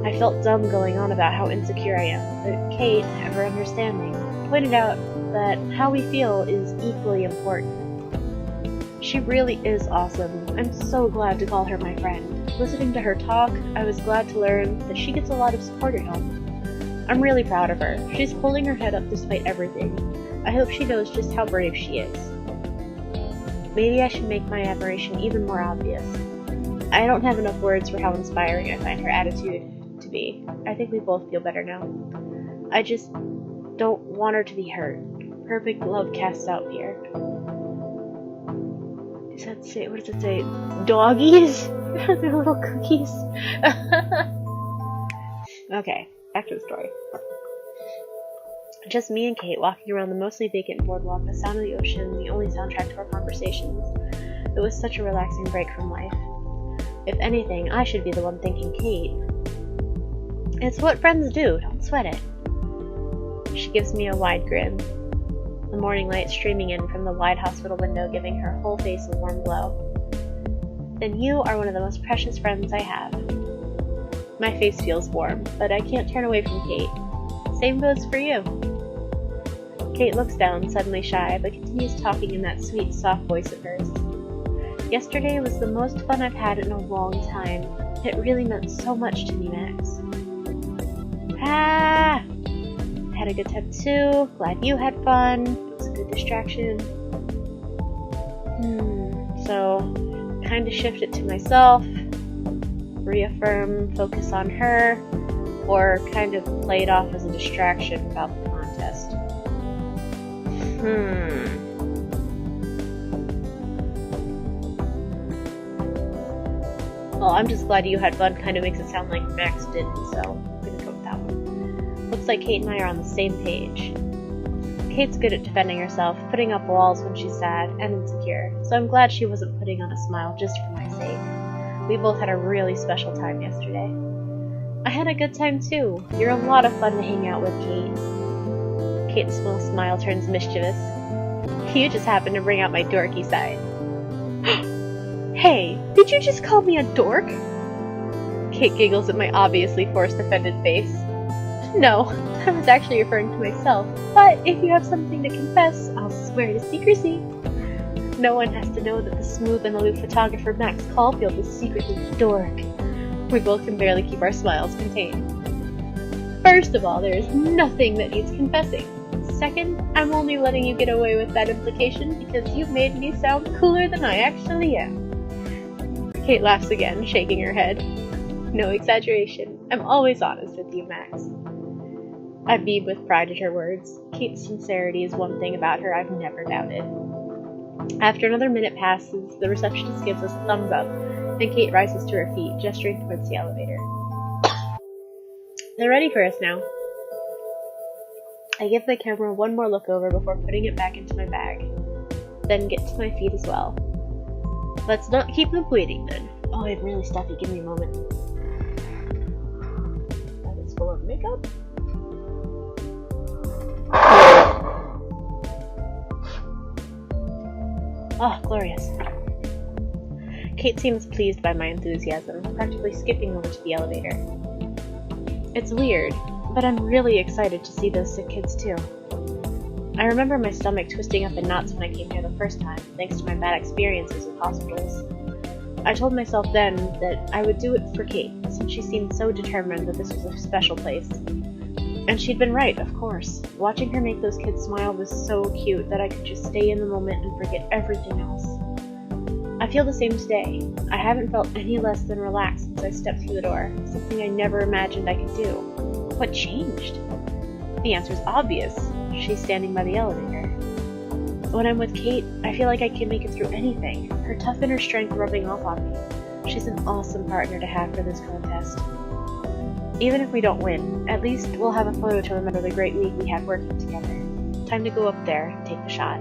I felt dumb going on about how insecure I am, but Kate, ever understanding, pointed out that how we feel is equally important. She really is awesome. I'm so glad to call her my friend. Listening to her talk, I was glad to learn that she gets a lot of support at home. I'm really proud of her. She's holding her head up despite everything. I hope she knows just how brave she is. Maybe I should make my admiration even more obvious. I don't have enough words for how inspiring I find her attitude to be. I think we both feel better now. I just don't want her to be hurt. Perfect love casts out fear. Does that say, what does it say? Doggies? They're little cookies. Okay, back to the story. Just me and Kate walking around the mostly vacant boardwalk, the sound of the ocean, the only soundtrack to our conversations. It was such a relaxing break from life. If anything, I should be the one thanking Kate. It's what friends do, don't sweat it. She gives me a wide grin, the morning light streaming in from the wide hospital window giving her whole face a warm glow. Then you are one of the most precious friends I have. My face feels warm, but I can't turn away from Kate. Same goes for you. Kate looks down, suddenly shy, but continues talking in that sweet, soft voice of hers. Yesterday was the most fun I've had in a long time. It really meant so much to me, Max. Had a good time too. Glad you had fun. It was a good distraction. So, kind of shift it to myself. Reaffirm, focus on her. Or kind of play it off as a distraction about the contest. Well, I'm just glad you had fun kind of makes it sound like Max didn't, so I'm gonna go with that one. Looks like Kate and I are on the same page. Kate's good at defending herself, putting up walls when she's sad and insecure, so I'm glad she wasn't putting on a smile just for my sake. We both had a really special time yesterday. I had a good time too. You're a lot of fun to hang out with, Kate. Kate's small smile turns mischievous. You just happened to bring out my dorky side. Hey, did you just call me a dork? Kate giggles at my obviously forced offended face. No, I was actually referring to myself, but if you have something to confess, I'll swear to secrecy. No one has to know that the smooth and aloof photographer Max Caulfield is secretly a dork. We both can barely keep our smiles contained. First of all, there is nothing that needs confessing. Second, I'm only letting you get away with that implication because you've made me sound cooler than I actually am. Kate laughs again, shaking her head. No exaggeration. I'm always honest with you, Max. I beam with pride at her words. Kate's sincerity is one thing about her I've never doubted. After another minute passes, the receptionist gives us a thumbs up, and Kate rises to her feet, gesturing towards the elevator. They're ready for us now. I give the camera one more look over before putting it back into my bag, then get to my feet as well. Let's not keep them waiting then. Oh, I'm really stuffy. Give me a moment. That is full of makeup. Oh, glorious. Kate seems pleased by my enthusiasm, practically skipping over to the elevator. It's weird, but I'm really excited to see those sick kids too. I remember my stomach twisting up in knots when I came here the first time, thanks to my bad experiences with hospitals. I told myself then that I would do it for Kate, since she seemed so determined that this was a special place. And she'd been right, of course. Watching her make those kids smile was so cute that I could just stay in the moment and forget everything else. I feel the same today. I haven't felt any less than relaxed since I stepped through the door, something I never imagined I could do. What changed? The answer's obvious. She's standing by the elevator. When I'm with Kate, I feel like I can make it through anything, her tough inner strength rubbing off on me. She's an awesome partner to have for this contest. Even if we don't win, at least we'll have a photo to remember the great week we had working together. Time to go up there and take the shot.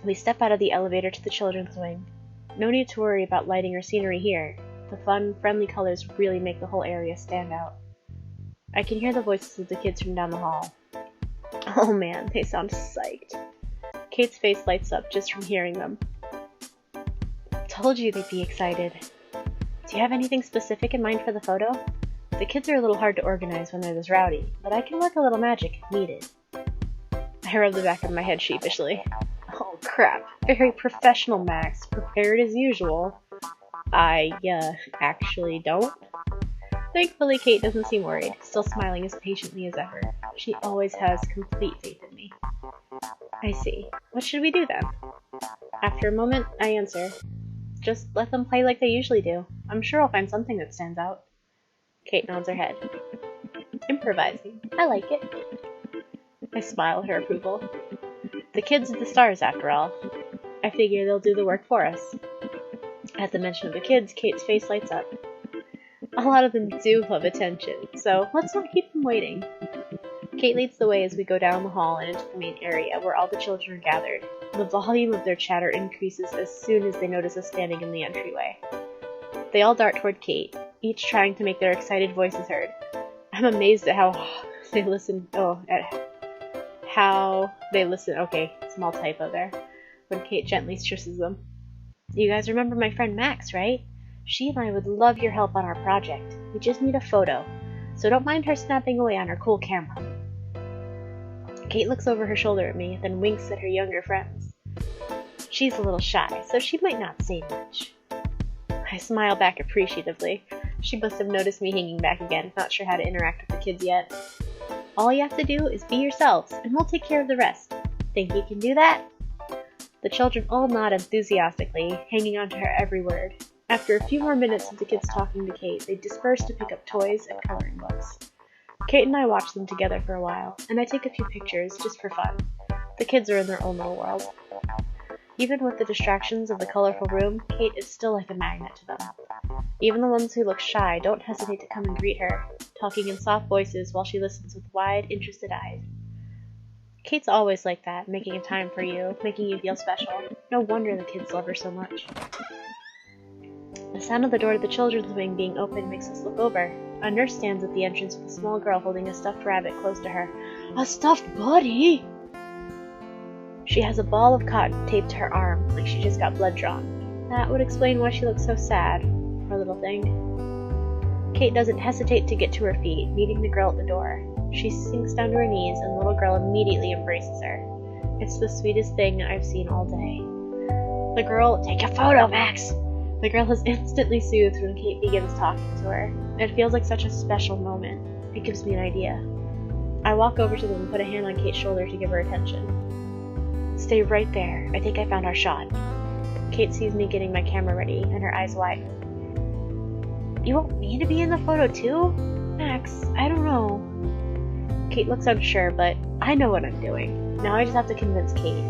We step out of the elevator to the children's wing. No need to worry about lighting or scenery here. The fun, friendly colors really make the whole area stand out. I can hear the voices of the kids from down the hall. Oh man, they sound psyched. Kate's face lights up just from hearing them. Told you they'd be excited. Do you have anything specific in mind for the photo? The kids are a little hard to organize when they're this rowdy, but I can work a little magic if needed. I rub the back of my head sheepishly. Oh crap, very professional, Max. Prepared as usual. I actually don't. Thankfully, Kate doesn't seem worried, still smiling as patiently as ever. She always has complete faith in me. I see. What should we do then? After a moment, I answer. Just let them play like they usually do. I'm sure I'll find something that stands out. Kate nods her head. Improvising. I like it. I smile at her approval. The kids are the stars, after all. I figure they'll do the work for us. At the mention of the kids, Kate's face lights up. A lot of them do love attention, so let's not keep them waiting. Kate leads the way as we go down the hall and into the main area where all the children are gathered. The volume of their chatter increases as soon as they notice us standing in the entryway. They all dart toward Kate, each trying to make their excited voices heard. I'm amazed at how they listen. Okay, small typo there. When Kate gently stresses them. You guys remember my friend Max, right? She and I would love your help on our project. We just need a photo, so don't mind her snapping away on her cool camera. Kate looks over her shoulder at me, then winks at her younger friends. She's a little shy, so she might not say much. I smile back appreciatively. She must have noticed me hanging back again, not sure how to interact with the kids yet. All you have to do is be yourselves, and we'll take care of the rest. Think you can do that? The children all nod enthusiastically, hanging on to her every word. After a few more minutes of the kids talking to Kate, they disperse to pick up toys and coloring books. Kate and I watch them together for a while, and I take a few pictures just for fun. The kids are in their own little world. Even with the distractions of the colorful room, Kate is still like a magnet to them. Even the ones who look shy don't hesitate to come and greet her, talking in soft voices while she listens with wide, interested eyes. Kate's always like that, making a time for you, making you feel special. No wonder the kids love her so much. The sound of the door to the children's wing being opened makes us look over. A nurse stands at the entrance with a small girl holding a stuffed rabbit close to her. A stuffed buddy! She has a ball of cotton taped to her arm, like she just got blood drawn. That would explain why she looks so sad, poor little thing. Kate doesn't hesitate to get to her feet, meeting the girl at the door. She sinks down to her knees, and the little girl immediately embraces her. It's the sweetest thing I've seen all day. The girl, take a photo, Max! The girl is instantly soothed when Kate begins talking to her. It feels like such a special moment. It gives me an idea. I walk over to them and put a hand on Kate's shoulder to give her attention. Stay right there. I think I found our shot. Kate sees me getting my camera ready, and her eyes widen. You want me to be in the photo too? Max, I don't know. Kate looks unsure, but I know what I'm doing. Now I just have to convince Kate.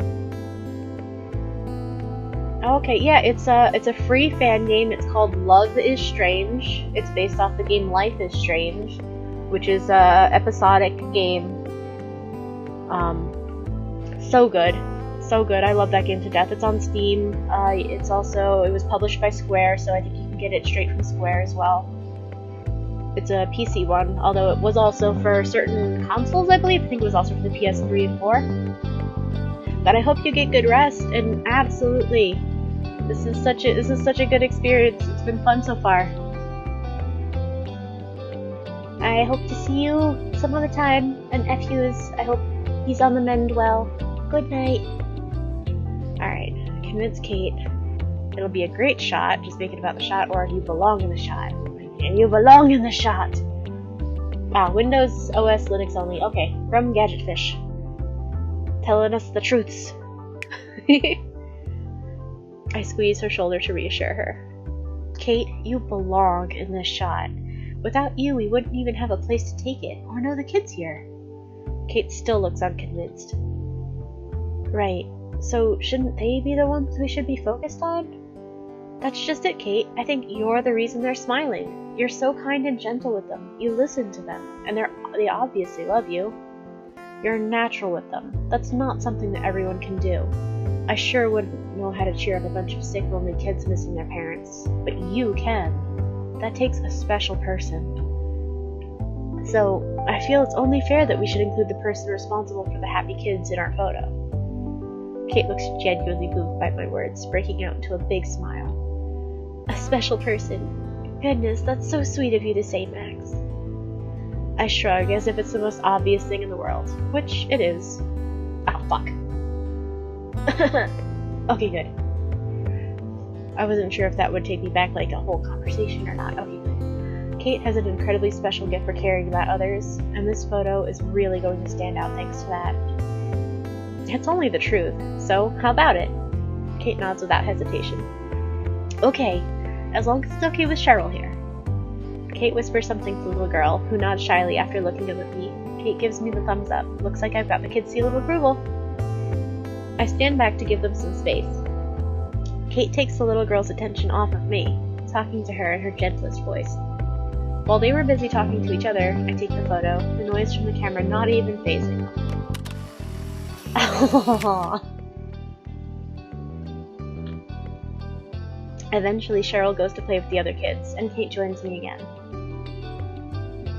Okay, yeah, it's a free fan game. It's called Love is Strange. It's based off the game Life is Strange, which is a episodic game. So good. So good. I love that game to death. It's on Steam. It was published by Square, so I think you can get it straight from Square as well. It's a PC one, although it was also for certain consoles, I believe. I think it was also for the PS3 and 4. But I hope you get good rest, and absolutely, this is such a good experience. It's been fun so far. I hope to see you some other time, and F.U.'s, I hope he's on the mend well. Good night. Alright, convince Kate. It'll be a great shot, just make it about the shot, or you belong in the shot. And you belong in the shot! Wow, Windows, OS, Linux only. Okay, from Gadgetfish. Telling us the truths. I squeeze her shoulder to reassure her. Kate, you belong in this shot. Without you, we wouldn't even have a place to take it, or know the kids here. Kate still looks unconvinced. Right, so shouldn't they be the ones we should be focused on? That's just it, Kate. I think you're the reason they're smiling. You're so kind and gentle with them. You listen to them, and they obviously love you. You're natural with them. That's not something that everyone can do. I sure wouldn't know how to cheer up a bunch of sick, lonely kids missing their parents, but you can. That takes a special person. So, I feel it's only fair that we should include the person responsible for the happy kids in our photo. Kate looks genuinely moved by my words, breaking out into a big smile. A special person. Goodness, that's so sweet of you to say, Max. I shrug, as if it's the most obvious thing in the world, which it is. Oh, fuck. Okay, good. I wasn't sure if that would take me back like a whole conversation or not. Okay, good. Kate has an incredibly special gift for caring about others, and this photo is really going to stand out thanks to that. It's only the truth, so how about it? Kate nods without hesitation. Okay, as long as it's okay with Cheryl here. Kate whispers something to the little girl, who nods shyly after looking up at me. Kate gives me the thumbs up. Looks like I've got the kids' seal of approval. I stand back to give them some space. Kate takes the little girl's attention off of me, talking to her in her gentlest voice. While they were busy talking to each other, I take the photo, the noise from the camera not even phasing them. Eventually, Cheryl goes to play with the other kids, and Kate joins me again.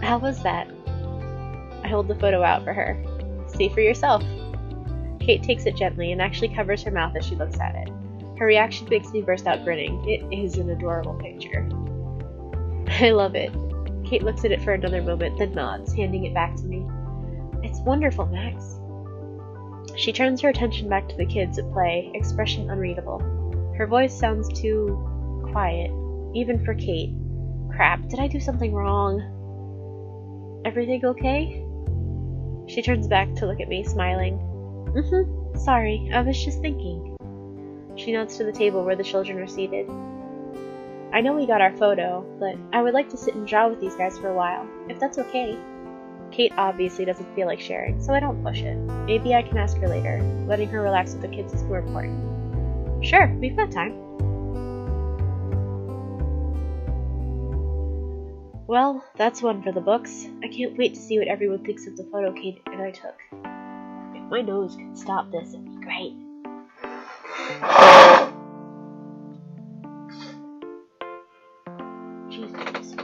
How was that? I hold the photo out for her. See for yourself. Kate takes it gently and actually covers her mouth as she looks at it. Her reaction makes me burst out grinning. It is an adorable picture. I love it. Kate looks at it for another moment, then nods, handing it back to me. It's wonderful, Max. She turns her attention back to the kids at play, expression unreadable. Her voice sounds too quiet, even for Kate. Crap, did I do something wrong? Everything okay? She turns back to look at me, smiling. Sorry, I was just thinking. She nods to the table where the children are seated. I know we got our photo, but I would like to sit and draw with these guys for a while, if that's okay. Kate obviously doesn't feel like sharing, so I don't push it. Maybe I can ask her later. Letting her relax with the kids is more important. Sure, we've got time. Well, that's one for the books. I can't wait to see what everyone thinks of the photo Kate and I took. If my nose could stop this, it'd be great. Jesus.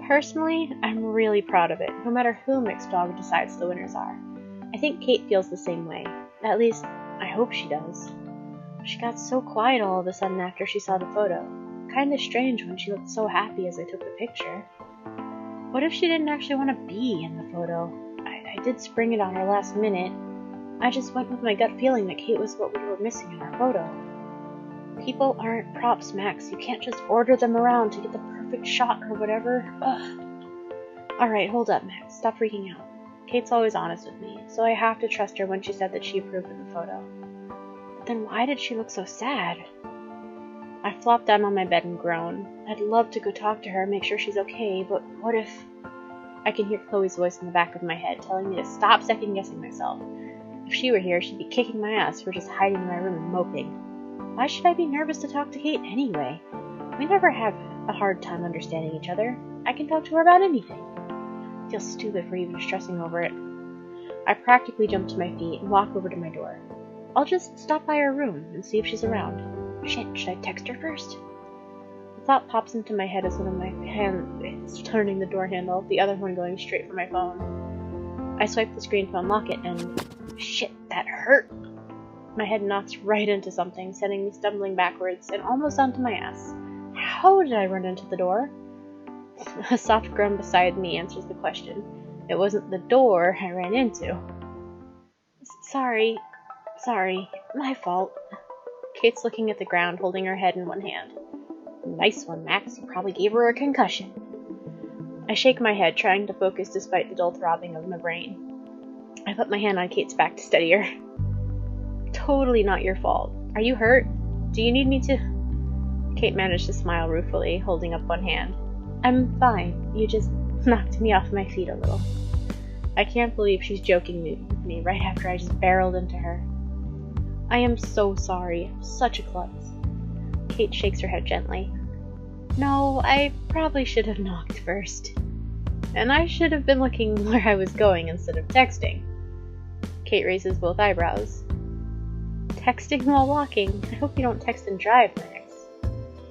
Personally, I'm really proud of it, no matter who Mixed Dog decides the winners are. I think Kate feels the same way. At least, I hope she does. She got so quiet all of a sudden after she saw the photo. Kinda strange when she looked so happy as I took the picture. What if she didn't actually want to be in the photo? I did spring it on her last minute. I just went with my gut feeling that Kate was what we were missing in our photo. People aren't props, Max. You can't just order them around to get the perfect shot or whatever. Ugh. Alright, hold up, Max. Stop freaking out. Kate's always honest with me, so I have to trust her when she said that she approved of the photo. But then why did she look so sad? I flop down on my bed and groan. I'd love to go talk to her and make sure she's okay, but what if... I can hear Chloe's voice in the back of my head telling me to stop second-guessing myself. If she were here, she'd be kicking my ass for just hiding in my room and moping. Why should I be nervous to talk to Kate anyway? We never have a hard time understanding each other. I can talk to her about anything. I feel stupid for even stressing over it. I practically jump to my feet and walk over to my door. I'll just stop by her room and see if she's around. Shit, should I text her first? The thought pops into my head as one of my hands is turning the door handle, the other one going straight for my phone. I swipe the screen to unlock it and... shit, that hurt! My head knocks right into something, sending me stumbling backwards and almost onto my ass. How did I run into the door? A soft groan beside me answers the question. It wasn't the door I ran into. Sorry, my fault. Kate's looking at the ground, holding her head in one hand. Nice one, Max. You probably gave her a concussion. I shake my head, trying to focus despite the dull throbbing of my brain. I put my hand on Kate's back to steady her. Totally not your fault. Are you hurt? Do you need me to... Kate managed to smile ruefully, holding up one hand. I'm fine. You just knocked me off my feet a little. I can't believe she's joking with me right after I just barreled into her. I am so sorry. I'm such a klutz. Kate shakes her head gently. No, I probably should have knocked first. And I should have been looking where I was going instead of texting. Kate raises both eyebrows. Texting while walking? I hope you don't text and drive, Max.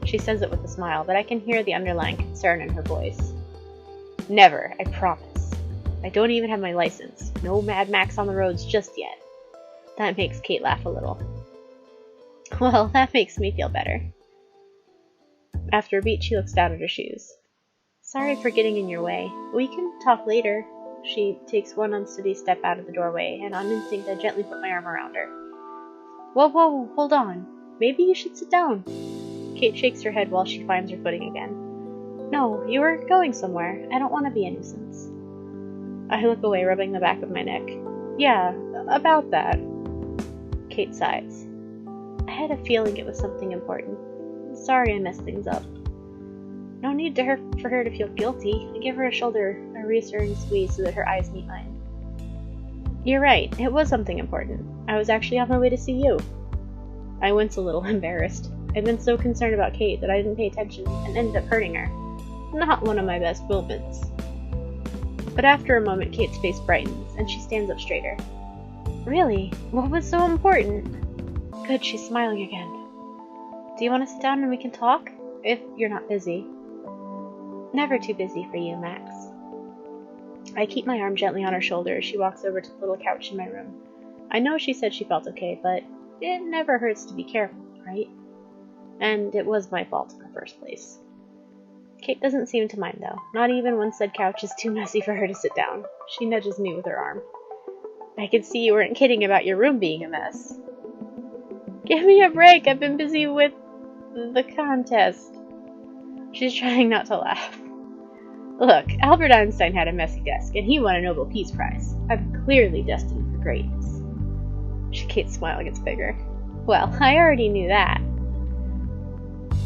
She says it with a smile, but I can hear the underlying concern in her voice. Never, I promise. I don't even have my license. No Mad Max on the roads just yet. That makes Kate laugh a little. Well, that makes me feel better. After a beat, she looks down at her shoes. Sorry for getting in your way. We can talk later. She takes one unsteady step out of the doorway, and on instinct I gently put my arm around her. Whoa, hold on. Maybe you should sit down. Kate shakes her head while she finds her footing again. No, you were going somewhere. I don't want to be a nuisance. I look away, rubbing the back of my neck. Yeah, about that. Kate sighs. I had a feeling it was something important. Sorry I messed things up. No need for her to feel guilty. I give her a reassuring squeeze so that her eyes meet mine. You're right, it was something important. I was actually on my way to see you. I wince a little, embarrassed. I've been so concerned about Kate that I didn't pay attention and ended up hurting her. Not one of my best moments. But after a moment, Kate's face brightens, and she stands up straighter. Really? What was so important? Good, she's smiling again. Do you want to sit down and we can talk? If you're not busy. Never too busy for you, Max. I keep my arm gently on her shoulder as she walks over to the little couch in my room. I know she said she felt okay, but it never hurts to be careful, right? And it was my fault in the first place. Kate doesn't seem to mind, though. Not even when said couch is too messy for her to sit down. She nudges me with her arm. I could see you weren't kidding about your room being a mess. Give me a break. I've been busy with the contest. She's trying not to laugh. Look, Albert Einstein had a messy desk, and he won a Nobel Peace Prize. I'm clearly destined for greatness. Kate's smile gets bigger. Well, I already knew that.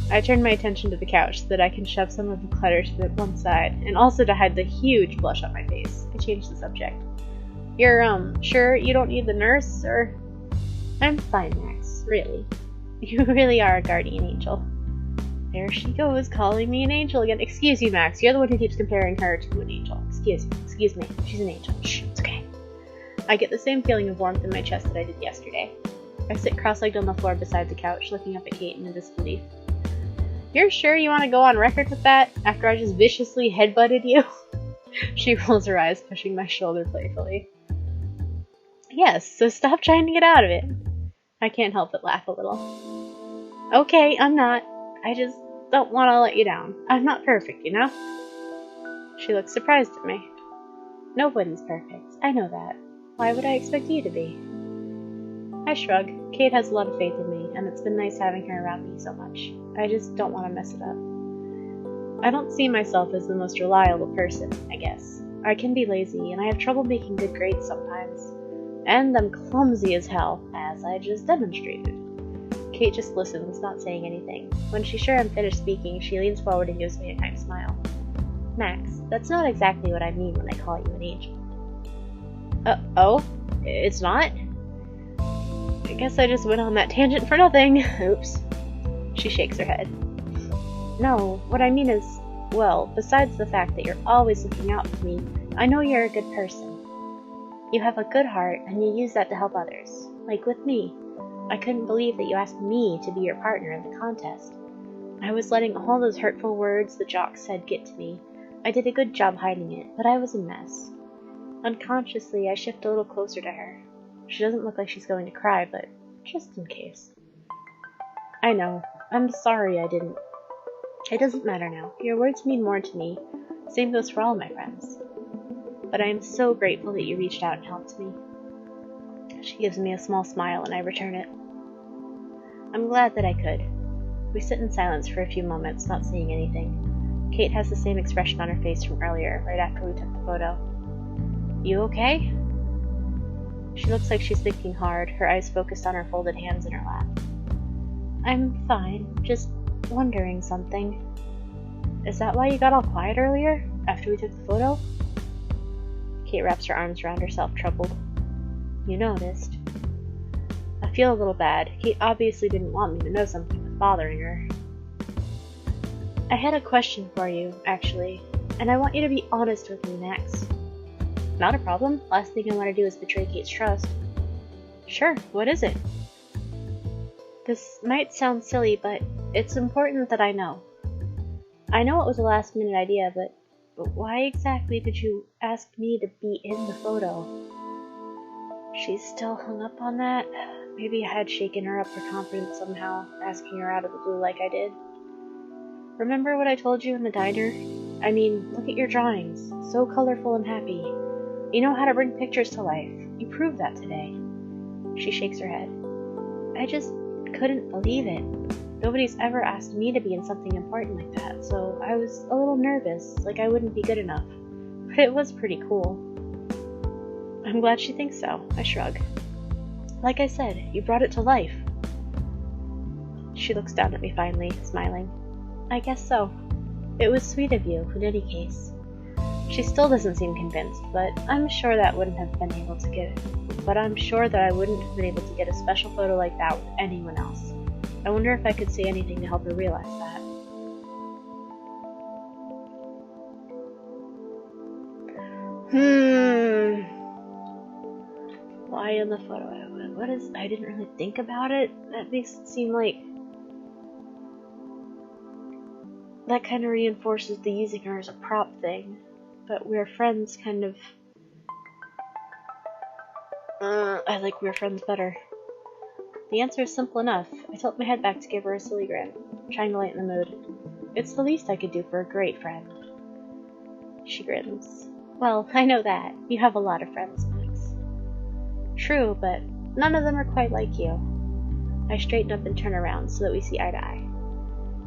I turn my attention to the couch so that I can shove some of the clutter to the one side, and also to hide the huge blush on my face. I change the subject. You're, sure you don't need the nurse, or... I'm fine, Max. Really. You really are a guardian angel. There she goes, calling me an angel again. Excuse you, Max. You're the one who keeps comparing her to an angel. Excuse me. She's an angel. Shh, it's okay. I get the same feeling of warmth in my chest that I did yesterday. I sit cross-legged on the floor beside the couch, looking up at Kate in disbelief. You're sure you want to go on record with that, after I just viciously headbutted you? She rolls her eyes, pushing my shoulder playfully. Yes, so stop trying to get out of it. I can't help but laugh a little. Okay, I'm not. I just don't want to let you down. I'm not perfect, you know? She looks surprised at me. Nobody's perfect. I know that. Why would I expect you to be? I shrug. Kate has a lot of faith in me, and it's been nice having her around me so much. I just don't want to mess it up. I don't see myself as the most reliable person, I guess. I can be lazy, and I have trouble making good grades sometimes. And I'm clumsy as hell, as I just demonstrated. Kate just listens, not saying anything. When she's sure I'm finished speaking, she leans forward and gives me a kind smile. Max, that's not exactly what I mean when I call you an angel. Oh? It's not? I guess I just went on that tangent for nothing. Oops. She shakes her head. No, what I mean is, well, besides the fact that you're always looking out for me, I know you're a good person. You have a good heart, and you use that to help others. Like with me. I couldn't believe that you asked me to be your partner in the contest. I was letting all those hurtful words the jocks said get to me. I did a good job hiding it, but I was a mess. Unconsciously, I shift a little closer to her. She doesn't look like she's going to cry, but just in case. I know. I'm sorry I didn't. It doesn't matter now. Your words mean more to me. Same goes for all my friends. But I am so grateful that you reached out and helped me. She gives me a small smile and I return it. I'm glad that I could. We sit in silence for a few moments, not saying anything. Kate has the same expression on her face from earlier, right after we took the photo. You okay? She looks like she's thinking hard, her eyes focused on her folded hands in her lap. I'm fine, just wondering something. Is that why you got all quiet earlier, after we took the photo? Kate wraps her arms around herself, troubled. You noticed. I feel a little bad. Kate obviously didn't want me to know something was bothering her. I had a question for you, actually, and I want you to be honest with me, Max. Not a problem. Last thing I want to do is betray Kate's trust. Sure, what is it? This might sound silly, but it's important that I know. I know it was a last-minute idea, but why exactly did you ask me to be in the photo? She's still hung up on that? Maybe I had shaken her up her confidence somehow, asking her out of the blue like I did. Remember what I told you in the diner? I mean, look at your drawings. So colorful and happy. You know how to bring pictures to life. You proved that today. She shakes her head. I just couldn't believe it. Nobody's ever asked me to be in something important like that, so I was a little nervous, like I wouldn't be good enough. But it was pretty cool. I'm glad she thinks so. I shrug. Like I said, you brought it to life. She looks down at me finally, smiling. I guess so. It was sweet of you, in any case. She still doesn't seem convinced, but I'm sure that I wouldn't have been able to get a special photo like that with anyone else. I wonder if I could say anything to help her realize that. Why in the photo? I didn't really think about it. That makes it seem like that kind of reinforces the using her as a prop thing. But we're friends kind of... I like we're friends better. The answer is simple enough. I tilt my head back to give her a silly grin, trying to lighten the mood. It's the least I could do for a great friend. She grins. Well, I know that. You have a lot of friends, Max. True, but none of them are quite like you. I straighten up and turn around so that we see eye to eye.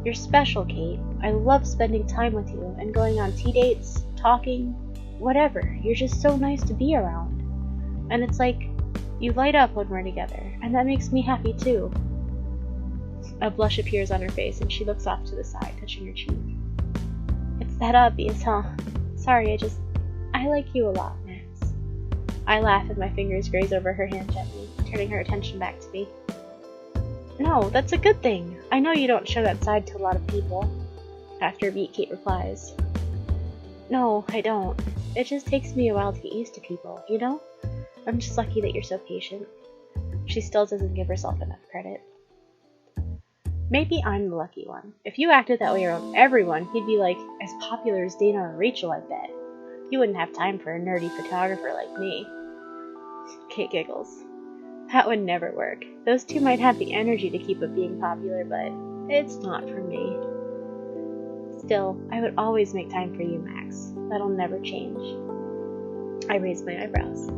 You're special, Kate. I love spending time with you and going on tea dates, talking, whatever. You're just so nice to be around. And it's like, you light up when we're together, and that makes me happy too. A blush appears on her face and she looks off to the side, touching her cheek. It's that obvious, huh? Sorry, I like you a lot, Max. I laugh and my fingers graze over her hand gently, turning her attention back to me. No, that's a good thing. I know you don't show that side to a lot of people. After a beat, Kate replies. No, I don't. It just takes me a while to get used to people, you know? I'm just lucky that you're so patient. She still doesn't give herself enough credit. Maybe I'm the lucky one. If you acted that way around everyone, you'd be like as popular as Dana or Rachel, I bet. You wouldn't have time for a nerdy photographer like me. Kate giggles. That would never work. Those two might have the energy to keep up being popular, but it's not for me. Still, I would always make time for you, Max. That'll never change. I raise my eyebrows.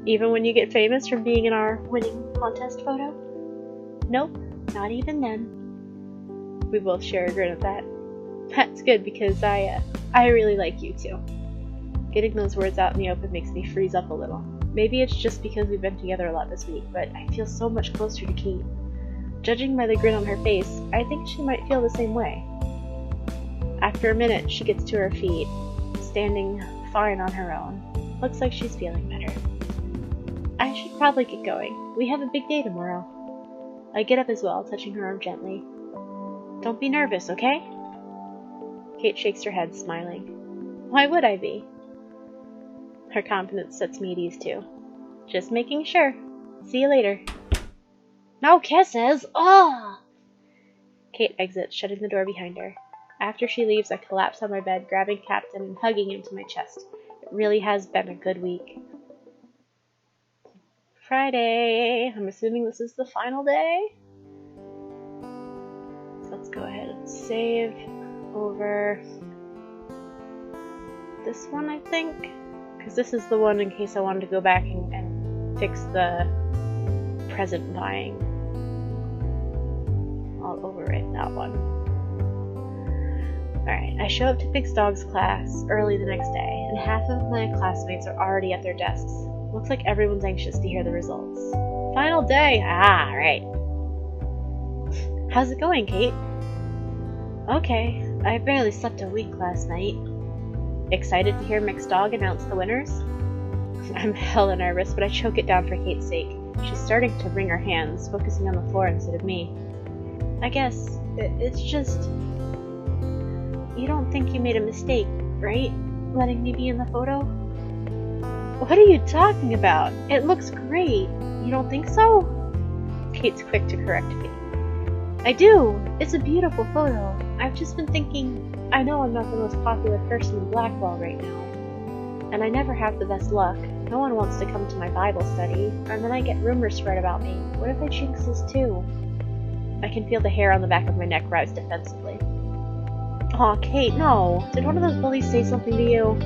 Even when you get famous from being in our winning contest photo? Nope, not even then. We both share a grin at that. That's good because I really like you too. Getting those words out in the open makes me freeze up a little. Maybe it's just because we've been together a lot this week, but I feel so much closer to Kate. Judging by the grin on her face, I think she might feel the same way. After a minute, she gets to her feet, standing fine on her own. Looks like she's feeling better. I should probably get going. We have a big day tomorrow. I get up as well, touching her arm gently. Don't be nervous, okay? Kate shakes her head, smiling. Why would I be? Her confidence sets me at ease too. Just making sure. See you later. No kisses! Ugh! Kate exits, shutting the door behind her. After she leaves, I collapse on my bed, grabbing Captain and hugging him to my chest. It really has been a good week. Friday. I'm assuming this is the final day. So let's go ahead and save over this one, I think. Because this is the one in case I wanted to go back and fix the present buying. I'll overwrite that one. Alright, I show up to Big's dog's class early the next day, and half of my classmates are already at their desks. Looks like everyone's anxious to hear the results. Final day! Ah, right. How's it going, Kate? Okay, I barely slept a week last night. Excited to hear Mick's dog announce the winners? I'm hella nervous, but I choke it down for Kate's sake. She's starting to wring her hands, focusing on the floor instead of me. I guess it's just... You don't think you made a mistake, right? Letting me be in the photo? What are you talking about? It looks great. You don't think so? Kate's quick to correct me. I do. It's a beautiful photo. I've just been thinking, I know I'm not the most popular person in Blackwell right now. And I never have the best luck. No one wants to come to my Bible study, and then I get rumors spread about me. What if I jinx this too? I can feel the hair on the back of my neck rise defensively. Aw, Kate, no. Did one of those bullies say something to you?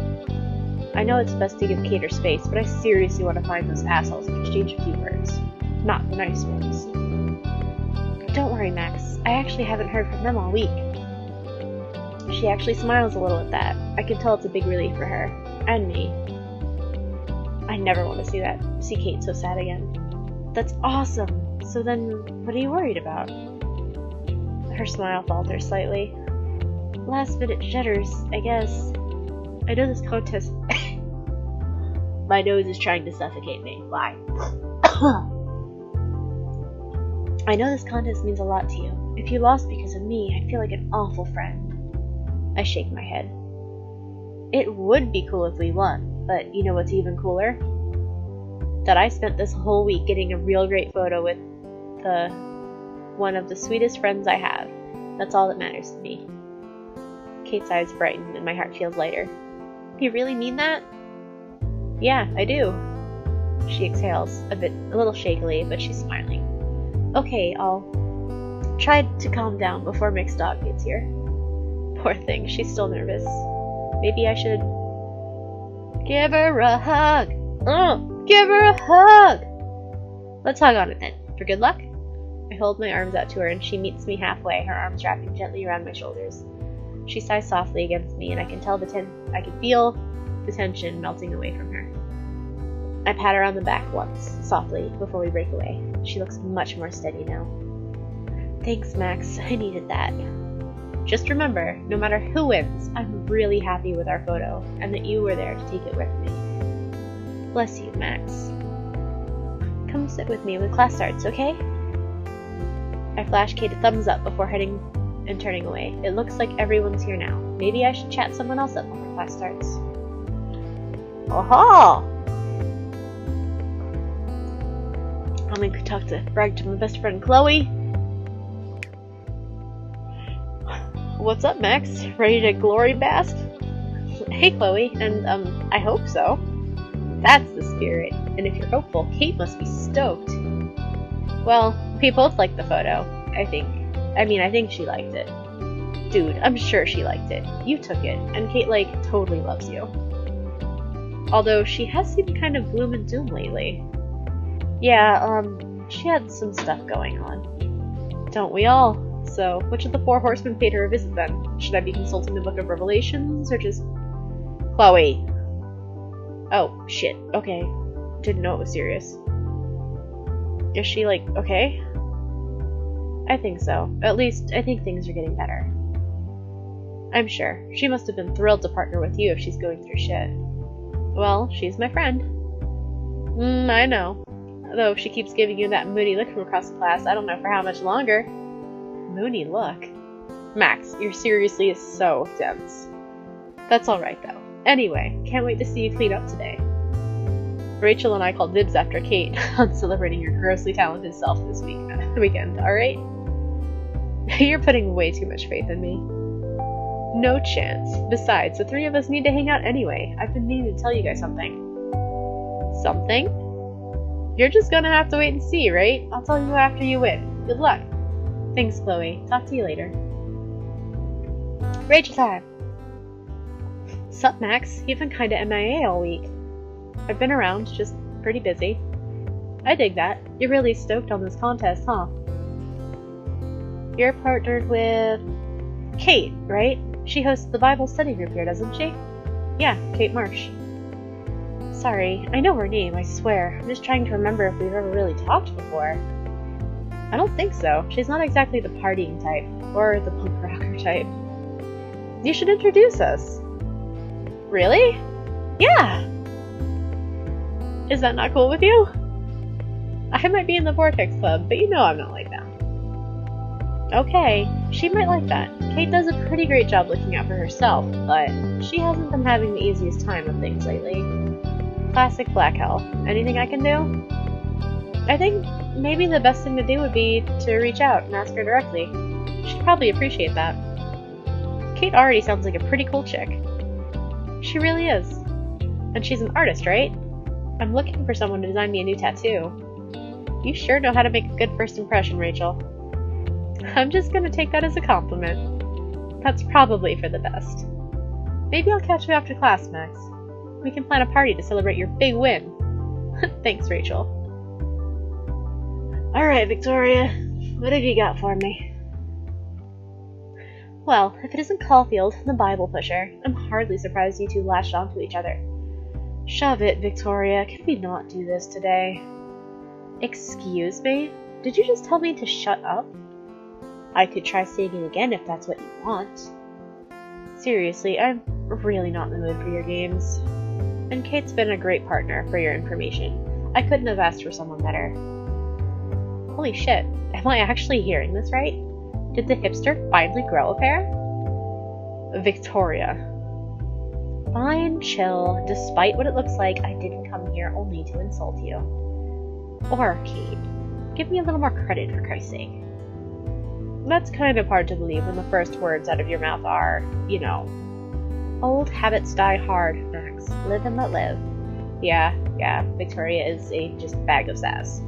I know it's best to give Kate her space, but I seriously want to find those assholes and exchange a few words. Not the nice ones. Don't worry, Max. I actually haven't heard from them all week. She actually smiles a little at that. I can tell it's a big relief for her. And me. I never want to see Kate so sad again. That's awesome! So then, what are you worried about? Her smile falters slightly. Last minute jitters, I guess. I know this contest... My nose is trying to suffocate me. Why? I know this contest means a lot to you. If you lost because of me, I'd feel like an awful friend. I shake my head. It would be cool if we won, but you know what's even cooler? That I spent this whole week getting a real great photo with one of the sweetest friends I have. That's all that matters to me. Kate's eyes brighten and my heart feels lighter. You really mean that? Yeah, I do. She exhales, a little shakily, but she's smiling. Okay, I'll try to calm down before Mick's dog gets here. Poor thing, she's still nervous. Maybe I should... Give her a hug! Give her a hug! Let's hug on it then, for good luck. I hold my arms out to her and she meets me halfway, her arms wrapping gently around my shoulders. She sighs softly against me and I can feel the tension melting away from her. I pat her on the back once, softly, before we break away. She looks much more steady now. Thanks, Max. I needed that. Just remember, no matter who wins, I'm really happy with our photo, and that you were there to take it with me. Bless you, Max. Come sit with me when class starts, okay? I flash Kate a thumbs up before heading and turning away. It looks like everyone's here now. Maybe I should chat someone else up before class starts. Aha! I'm gonna brag to my best friend Chloe. What's up, Max? Ready to glory bask? Hey, Chloe, and I hope so. That's the spirit. And if you're hopeful, Kate must be stoked. Well, we both liked the photo, I think. I think she liked it. Dude, I'm sure she liked it. You took it, and Kate, totally loves you. Although, she has seemed kind of gloom and doom lately. Yeah, she had some stuff going on. Don't we all? So, which of the 4 horsemen paid her a visit then? Should I be consulting the Book of Revelations, or just... Chloe! Oh, shit. Okay. Didn't know it was serious. Is she, okay? I think so. At least, I think things are getting better. I'm sure. She must have been thrilled to partner with you if she's going through shit. Well, she's my friend. I know. Though if she keeps giving you that moody look from across the class, I don't know for how much longer. Moody look? Max, you're seriously so dense. That's alright though. Anyway, can't wait to see you clean up today. Rachel and I called dibs after Kate on celebrating your grossly talented self this weekend, alright? You're putting way too much faith in me. No chance. Besides, the three of us need to hang out anyway. I've been meaning to tell you guys something. Something? You're just gonna have to wait and see, right? I'll tell you after you win. Good luck. Thanks, Chloe. Talk to you later. Rachel time! Sup, Max? You've been kinda MIA all week. I've been around, just pretty busy. I dig that. You're really stoked on this contest, huh? You're partnered with Kate, right? She hosts the Bible study group here, doesn't she? Yeah, Kate Marsh. Sorry, I know her name, I swear. I'm just trying to remember if we've ever really talked before. I don't think so. She's not exactly the partying type, or the punk rocker type. You should introduce us. Really? Yeah! Is that not cool with you? I might be in the Vortex Club, but you know I'm not like them. Okay, she might like that. Kate does a pretty great job looking out for herself, but she hasn't been having the easiest time of things lately. Classic black hell. Anything I can do? I think maybe the best thing to do would be to reach out and ask her directly. She'd probably appreciate that. Kate already sounds like a pretty cool chick. She really is. And she's an artist, right? I'm looking for someone to design me a new tattoo. You sure know how to make a good first impression, Rachel. I'm just gonna take that as a compliment. That's probably for the best. Maybe I'll catch you after class, Max. We can plan a party to celebrate your big win. Thanks, Rachel. Alright, Victoria. What have you got for me? Well, if it isn't Caulfield, the Bible pusher, I'm hardly surprised you two latched onto each other. Shove it, Victoria. Can we not do this today? Excuse me? Did you just tell me to shut up? I could try saying it again if that's what you want. Seriously, I'm really not in the mood for your games. And Kate's been a great partner, for your information. I couldn't have asked for someone better. Holy shit, am I actually hearing this right? Did the hipster finally grow a pair? Victoria. Fine, chill. Despite what it looks like, I didn't come here only to insult you. Or Kate. Give me a little more credit, for Christ's sake. That's kind of hard to believe when the first words out of your mouth are, you know, old habits die hard, Max. Live and let live. Yeah, Victoria is a just bag of sass.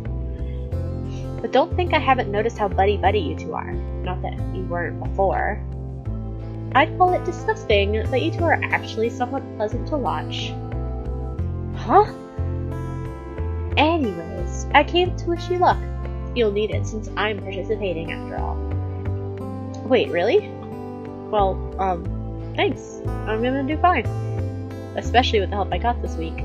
But don't think I haven't noticed how buddy-buddy you two are. Not that you weren't before. I'd call it disgusting that you two are actually somewhat pleasant to watch. Huh? Anyways, I came to wish you luck. You'll need it since I'm participating after all. Wait, really? Well, thanks. I'm gonna do fine. Especially with the help I got this week.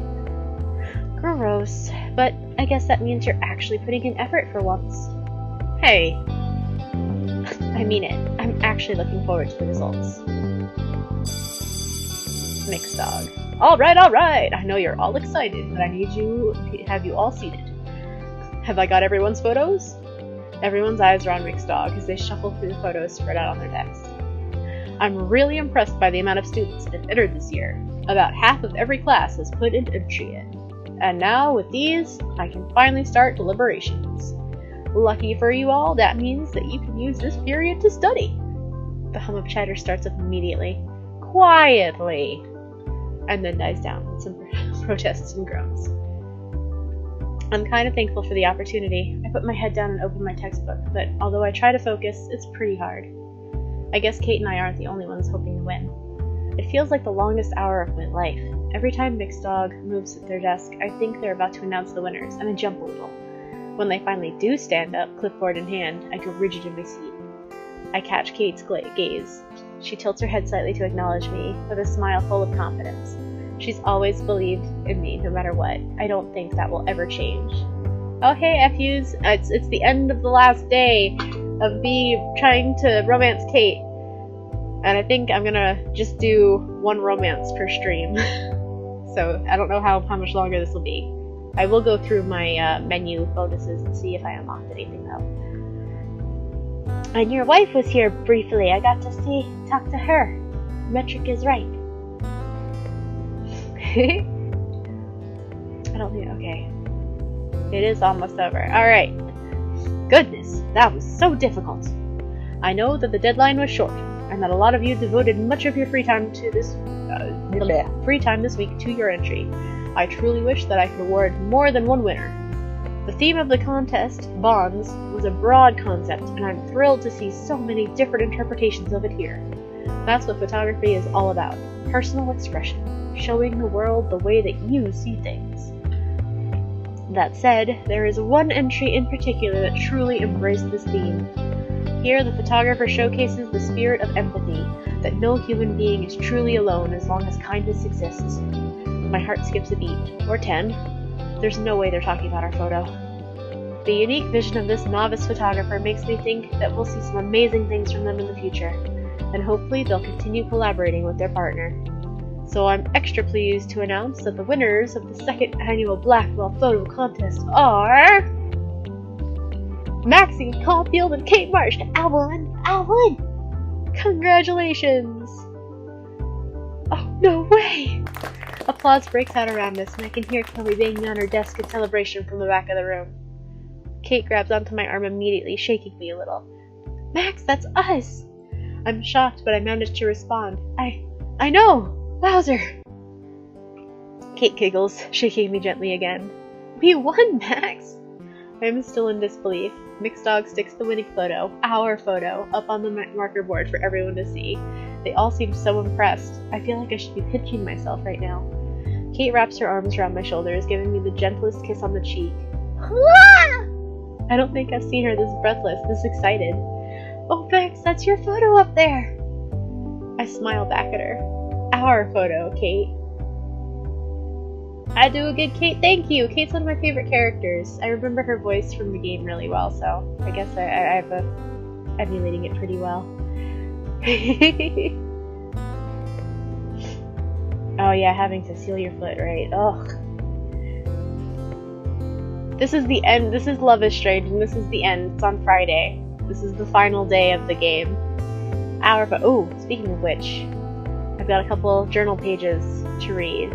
Gross. But I guess that means you're actually putting in effort for once. Hey. I mean it. I'm actually looking forward to the results. Mixed dog. Alright! I know you're all excited, but I need to have you all seated. Have I got everyone's photos? Everyone's eyes are on Mixed Dog as they shuffle through the photos spread out on their desks. I'm really impressed by the amount of students that have entered this year. About half of every class has put an entry in. And now, with these, I can finally start deliberations. Lucky for you all, that means that you can use this period to study. The hum of chatter starts up immediately. Quietly! And then dies down with some protests and groans. I'm kind of thankful for the opportunity. I put my head down and opened my textbook, but although I try to focus, it's pretty hard. I guess Kate and I aren't the only ones hoping to win. It feels like the longest hour of my life. Every time Mixed Dog moves at their desk, I think they're about to announce the winners, and I jump a little. When they finally do stand up, clipboard in hand, I go rigid in my seat. I catch Kate's gaze. She tilts her head slightly to acknowledge me, with a smile full of confidence. She's always believed in me, no matter what. I don't think that will ever change. Oh hey, FUs, it's the end of the last day of me trying to romance Kate. And I think I'm gonna just do one romance per stream. So I don't know how much longer this will be. I will go through my menu bonuses and see if I unlocked anything though. And your wife was here briefly. I got to talk to her. Metric is right. I don't think, okay. It is almost over. Alright. Goodness, that was so difficult. I know that the deadline was short, and that a lot of you devoted much of your free time this week to your entry. I truly wish that I could award more than one winner. The theme of the contest, bonds, was a broad concept, and I'm thrilled to see so many different interpretations of it here. That's what photography is all about. Personal expression, showing the world the way that you see things. That said, there is one entry in particular that truly embraced this theme. Here, the photographer showcases the spirit of empathy, that no human being is truly alone as long as kindness exists. My heart skips a beat, or 10. There's no way they're talking about our photo. The unique vision of this novice photographer makes me think that we'll see some amazing things from them in the future, and hopefully they'll continue collaborating with their partner. So I'm extra pleased to announce that the winners of the second annual Blackwell Photo Contest are... Maxie Caulfield and Kate Marsh. Alwyn! Congratulations! Oh, no way! Applause breaks out around us, and I can hear Chloe banging on her desk in celebration from the back of the room. Kate grabs onto my arm immediately, shaking me a little. Max, that's us! I'm shocked, but I manage to respond. I know! Wowzer! Kate giggles, shaking me gently again. We won, Max! I am still in disbelief. Mixed Dog sticks the winning photo, our photo, up on the marker board for everyone to see. They all seem so impressed. I feel like I should be pinching myself right now. Kate wraps her arms around my shoulders, giving me the gentlest kiss on the cheek. I don't think I've seen her this breathless, this excited. Oh, Max, that's your photo up there! I smile back at her. Our photo, Kate. I do a good Kate, thank you! Kate's one of my favorite characters. I remember her voice from the game really well, so I guess I'm emulating it pretty well. Oh yeah, having to seal your foot, right? Ugh. This is the end. This is Love is Strange, and this is the end. It's on Friday. This is the final day of the game. Oh, speaking of which, I've got a couple journal pages to read.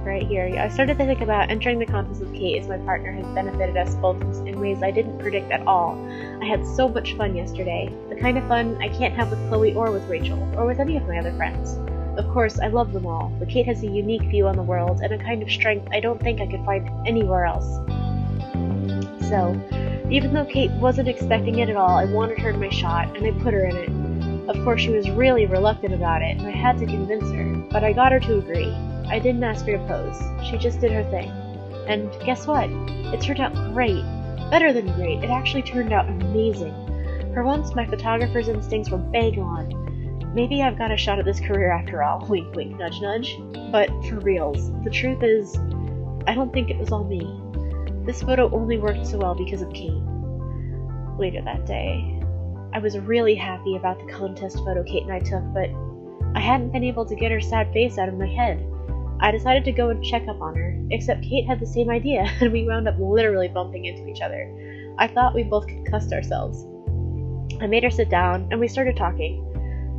Right here. I started to think about entering the contest with Kate as my partner has benefited us both in ways I didn't predict at all. I had so much fun yesterday. The kind of fun I can't have with Chloe or with Rachel, or with any of my other friends. Of course, I love them all, but Kate has a unique view on the world and a kind of strength I don't think I could find anywhere else. So, even though Kate wasn't expecting it at all, I wanted her in my shot, and I put her in it. Of course, she was really reluctant about it, and I had to convince her, but I got her to agree. I didn't ask her to pose. She just did her thing. And guess what? It turned out great. Better than great. It actually turned out amazing. For once, my photographer's instincts were bang on. Maybe I've got a shot at this career after all. Wink, wink, nudge, nudge. But for reals, the truth is, I don't think it was all me. This photo only worked so well because of Kate. Later that day, I was really happy about the contest photo Kate and I took, but I hadn't been able to get her sad face out of my head. I decided to go and check up on her, except Kate had the same idea, and we wound up literally bumping into each other. I thought we both concussed ourselves. I made her sit down, and we started talking.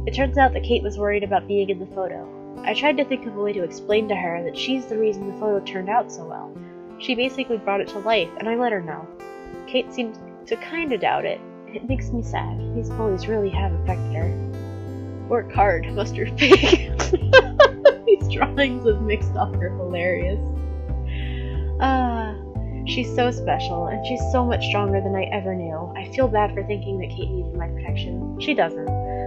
It turns out that Kate was worried about being in the photo. I tried to think of a way to explain to her that she's the reason the photo turned out so well. She basically brought it to life, and I let her know. Kate seemed to kinda doubt it. It makes me sad. These bullies really have affected her. Work hard, mustard pig. These drawings of Mixed Dog are hilarious. She's so special, and she's so much stronger than I ever knew. I feel bad for thinking that Kate needed my protection. She doesn't.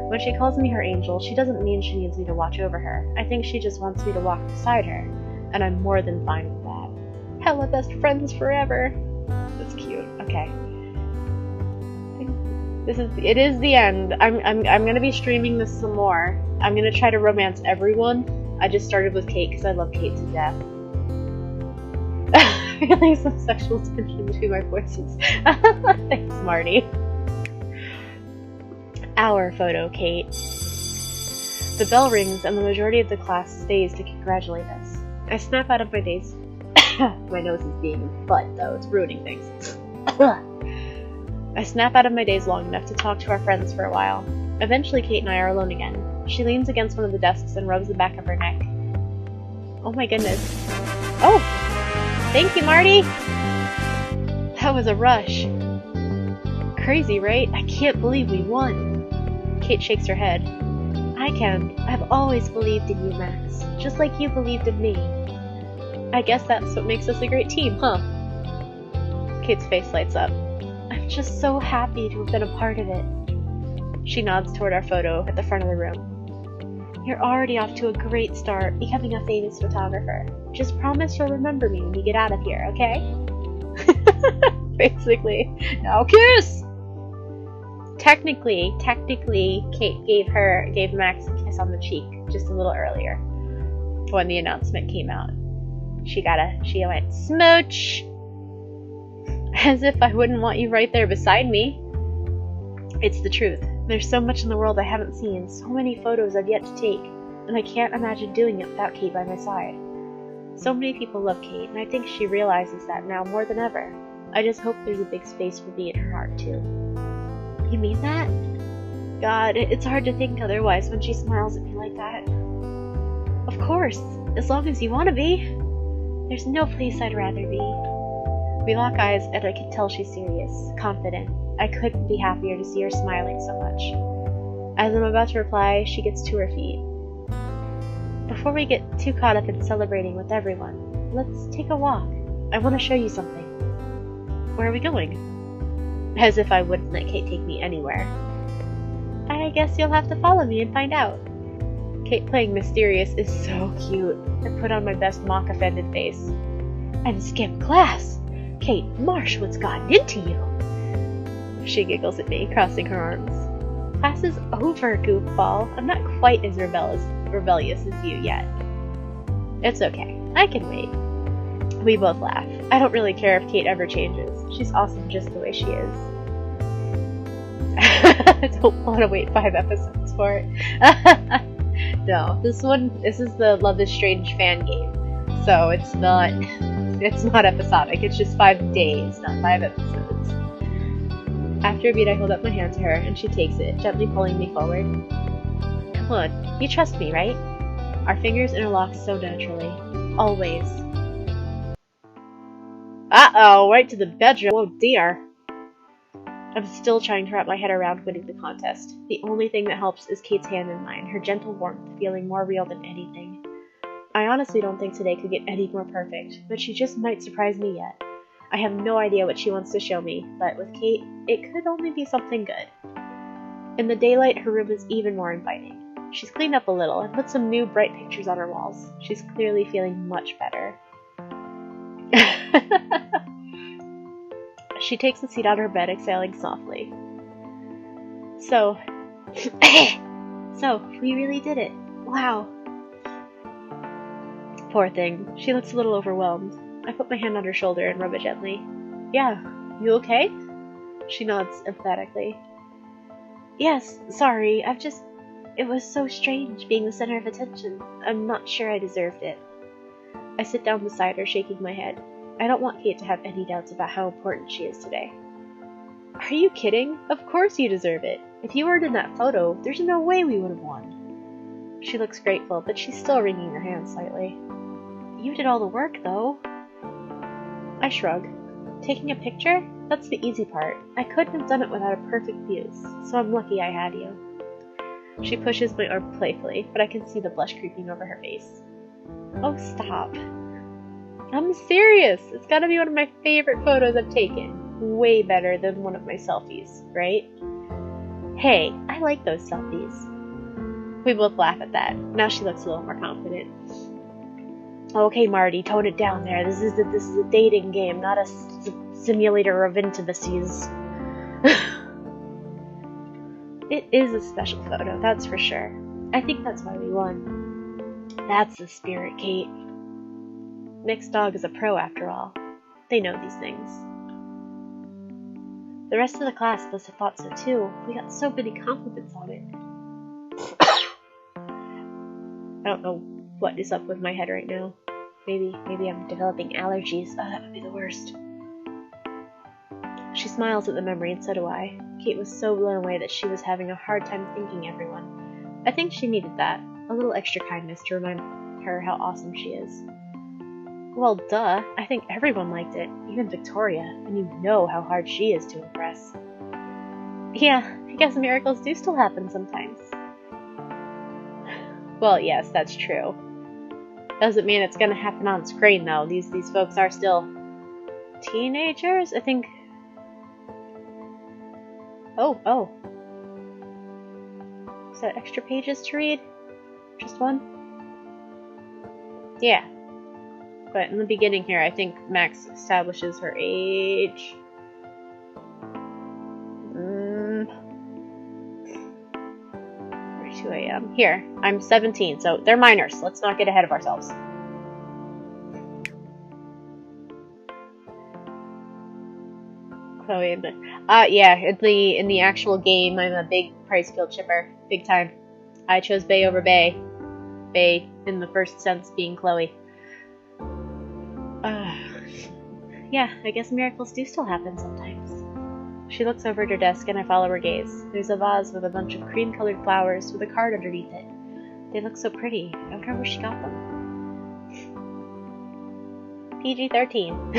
When she calls me her angel, she doesn't mean she needs me to watch over her. I think she just wants me to walk beside her, and I'm more than fine with that. Hella best friends forever. That's cute. Okay. It is the end. I'm gonna be streaming this some more. I'm gonna try to romance everyone. I just started with Kate because I love Kate to death. Feeling some sexual tension between my voices. Thanks, Marty. Our photo, Kate. The bell rings and the majority of the class stays to congratulate us. I snap out of my daze. My nose is being a butt, though. It's ruining things. I snap out of my days long enough to talk to our friends for a while. Eventually, Kate and I are alone again. She leans against one of the desks and rubs the back of her neck. Oh my goodness. Oh! Thank you, Marty! That was a rush. Crazy, right? I can't believe we won. Kate shakes her head. I can. I've always believed in you, Max. Just like you believed in me. I guess that's what makes us a great team, huh? Kate's face lights up. I'm just so happy to have been a part of it. She nods toward our photo at the front of the room. You're already off to a great start, becoming a famous photographer. Just promise you'll remember me when you get out of here, okay? Basically. Now kiss! Technically, Kate gave Max a kiss on the cheek just a little earlier when the announcement came out. She went, smooch! As if I wouldn't want you right there beside me. It's the truth. There's so much in the world I haven't seen, so many photos I've yet to take, and I can't imagine doing it without Kate by my side. So many people love Kate, and I think she realizes that now more than ever. I just hope there's a big space for me in her heart, too. You mean that? God, it's hard to think otherwise when she smiles at me like that. Of course, as long as you want to be. There's no place I'd rather be. We lock eyes, and I can tell she's serious, confident. I couldn't be happier to see her smiling so much. As I'm about to reply, she gets to her feet. Before we get too caught up in celebrating with everyone, let's take a walk. I want to show you something. Where are we going? As if I wouldn't let Kate take me anywhere. I guess you'll have to follow me and find out. Kate playing mysterious is so cute. I put on my best mock offended face. And skip class! Kate, Marsh, what's gotten into you? She giggles at me, crossing her arms. Class is over, goofball. I'm not quite as rebellious as you yet. It's okay. I can wait. We both laugh. I don't really care if Kate ever changes. She's awesome just the way she is. I don't want to wait 5 episodes for it. No, this is the Love is Strange fan game. So it's not episodic. It's just 5 days, not 5 episodes. After a beat, I hold up my hand to her, and she takes it, gently pulling me forward. Come on, you trust me, right? Our fingers interlock so naturally. Always. Uh-oh, right to the bedroom. Oh dear. I'm still trying to wrap my head around winning the contest. The only thing that helps is Kate's hand in mine, her gentle warmth feeling more real than anything. I honestly don't think today could get any more perfect, but she just might surprise me yet. I have no idea what she wants to show me, but with Kate, it could only be something good. In the daylight, her room is even more inviting. She's cleaned up a little and put some new bright pictures on her walls. She's clearly feeling much better. She takes a seat on her bed, exhaling softly. So, we really did it. Wow. Poor thing. She looks a little overwhelmed. I put my hand on her shoulder and rub it gently. Yeah, you okay? She nods emphatically. Yes, sorry, it was so strange being the center of attention. I'm not sure I deserved it. I sit down beside her, shaking my head. I don't want Kate to have any doubts about how important she is today. Are you kidding? Of course you deserve it. If you weren't in that photo, there's no way we would have won. She looks grateful, but she's still wringing her hands slightly. You did all the work, though. I shrug. Taking a picture? That's the easy part. I couldn't have done it without a perfect view, so I'm lucky I had you. She pushes my arm playfully, but I can see the blush creeping over her face. Oh, stop. I'm serious! It's gotta be one of my favorite photos I've taken. Way better than one of my selfies, right? Hey, I like those selfies. We both laugh at that. Now she looks a little more confident. Okay, Marty, tone it down there. This is a dating game, not a simulator of intimacies. It is a special photo, that's for sure. I think that's why we won. That's the spirit, Kate. Nick's dog is a pro after all. They know these things. The rest of the class must have thought so too. We got so many compliments on it. I don't know what is up with my head right now. Maybe I'm developing allergies. That would be the worst. She smiles at the memory, and so do I. Kate was so blown away that she was having a hard time thanking everyone. I think she needed that. A little extra kindness to remind her how awesome she is. Well, duh. I think everyone liked it, even Victoria, and you know how hard she is to impress. Yeah, I guess miracles do still happen sometimes. Well, yes, that's true. Doesn't mean it's gonna happen on screen, though. These folks are still teenagers, I think. Oh. Is that extra pages to read? Just one? Yeah. But in the beginning here, I think Max establishes her age. 2 a.m. Here, I'm 17, so they're minors. Let's not get ahead of ourselves. Chloe, yeah, in the actual game, I'm a big price field chipper, big time. I chose Bay over Bay. Bay, in the first sense, being Chloe. Yeah, I guess miracles do still happen sometimes. She looks over at her desk and I follow her gaze. There's a vase with a bunch of cream-colored flowers with a card underneath it. They look so pretty. I wonder where she got them. PG-13.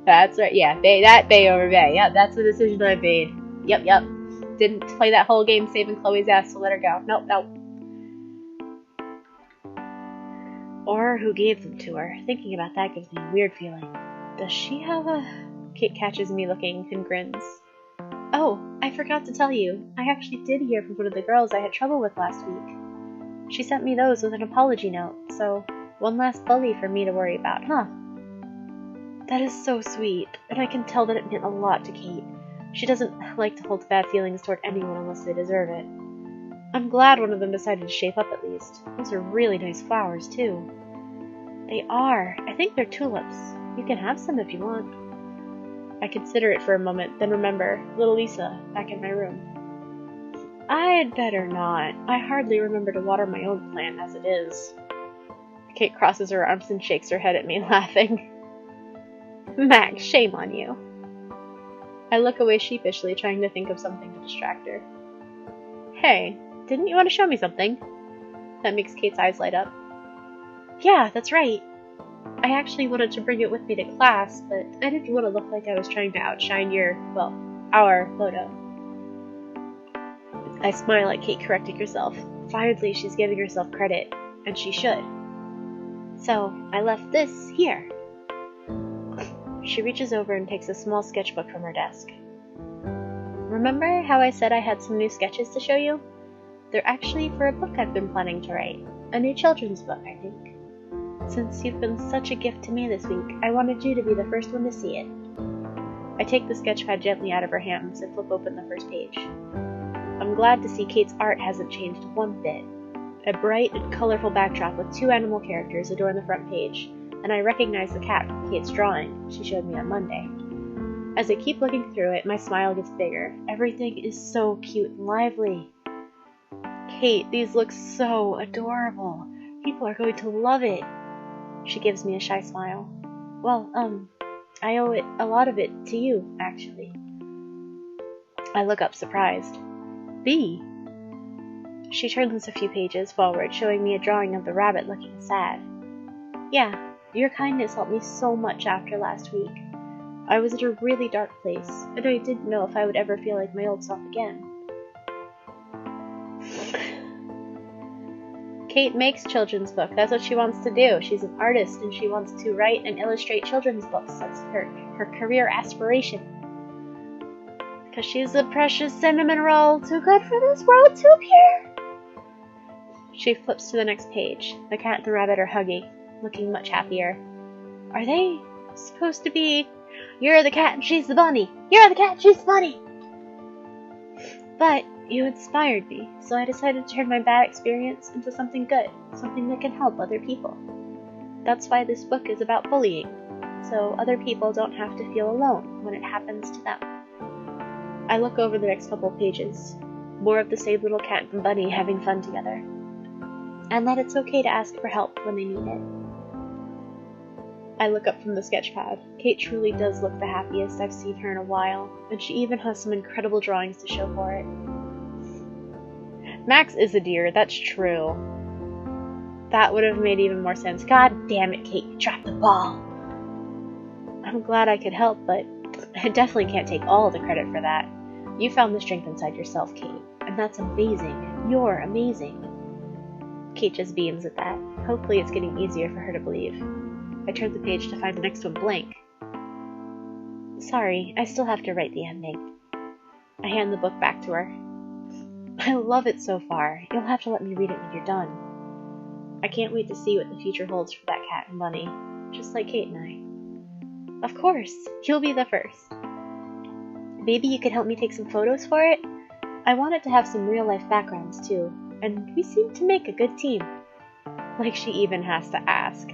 That's right, yeah. Bay over Bay. Yeah, that's the decision I made. Yep. Didn't play that whole game saving Chloe's ass to let her go. Nope. Or who gave them to her. Thinking about that gives me a weird feeling. Does she have a... Kate catches me looking and grins. Oh, I forgot to tell you. I actually did hear from one of the girls I had trouble with last week. She sent me those with an apology note, so one less bully for me to worry about, huh? That is so sweet, and I can tell that it meant a lot to Kate. She doesn't like to hold bad feelings toward anyone unless they deserve it. I'm glad one of them decided to shape up at least. Those are really nice flowers, too. They are. I think they're tulips. You can have some if you want. I consider it for a moment, then remember little Lisa back in my room. I'd better not. I hardly remember to water my own plant as it is. Kate crosses her arms and shakes her head at me, laughing. Max, shame on you. I look away sheepishly, trying to think of something to distract her. Hey, didn't you want to show me something? That makes Kate's eyes light up. Yeah, that's right. I actually wanted to bring it with me to class, but I didn't want to look like I was trying to outshine our photo. I smile at Kate correcting herself. Finally, she's giving herself credit, and she should. So, I left this here. She reaches over and takes a small sketchbook from her desk. Remember how I said I had some new sketches to show you? They're actually for a book I've been planning to write. A new children's book, I think. Since you've been such a gift to me this week, I wanted you to be the first one to see it. I take the sketchpad gently out of her hands and flip open the first page. I'm glad to see Kate's art hasn't changed one bit. A bright and colorful backdrop with 2 animal characters adorn the front page, and I recognize the cat from Kate's drawing she showed me on Monday. As I keep looking through it, my smile gets bigger. Everything is so cute and lively. Kate, these look so adorable. People are going to love it. She gives me a shy smile. Well, I owe a lot of it to you, actually. I look up surprised. B. She turns a few pages forward, showing me a drawing of the rabbit looking sad. Yeah, your kindness helped me so much after last week. I was at a really dark place, and I didn't know if I would ever feel like my old self again. Kate makes children's books. That's what she wants to do. She's an artist, and she wants to write and illustrate children's books. That's her career aspiration. Because she's a precious cinnamon roll, too good for this world to appear. She flips to the next page. The cat and the rabbit are hugging, looking much happier. Are they supposed to be, you're the cat and she's the bunny, you're the cat and she's the bunny? But you inspired me, so I decided to turn my bad experience into something good, something that can help other people. That's why this book is about bullying, so other people don't have to feel alone when it happens to them. I look over the next couple of pages. More of the same little cat and bunny having fun together. and that it's okay to ask for help when they need it. I look up from the sketchpad. Kate truly does look the happiest I've seen her in a while, and she even has some incredible drawings to show for it. Max is a dear, that's true. That would have made even more sense. God damn it, Kate, you dropped the ball. I'm glad I could help, but I definitely can't take all the credit for that. You found the strength inside yourself, Kate, and that's amazing. You're amazing. Kate just beams at that. Hopefully it's getting easier for her to believe. I turn the page to find the next one blank. Sorry, I still have to write the ending. I hand the book back to her. I love it so far. You'll have to let me read it when you're done. I can't wait to see what the future holds for that cat and bunny, just like Kate and I. Of course, you'll be the first. Maybe you could help me take some photos for it? I want it to have some real-life backgrounds, too, and we seem to make a good team. Like she even has to ask.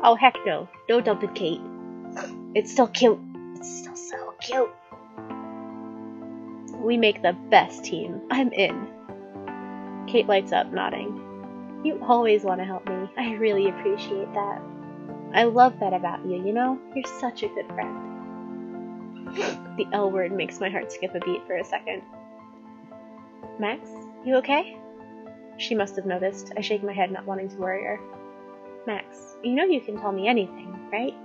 Oh, heck no. Don't dump it, Kate. It's still cute. It's still so cute. We make the best team. I'm in. Kate lights up, nodding. You always want to help me. I really appreciate that. I love that about you, you know? You're such a good friend. The L word makes my heart skip a beat for a second. Max, you okay? She must have noticed. I shake my head, not wanting to worry her. Max, you know you can tell me anything, right?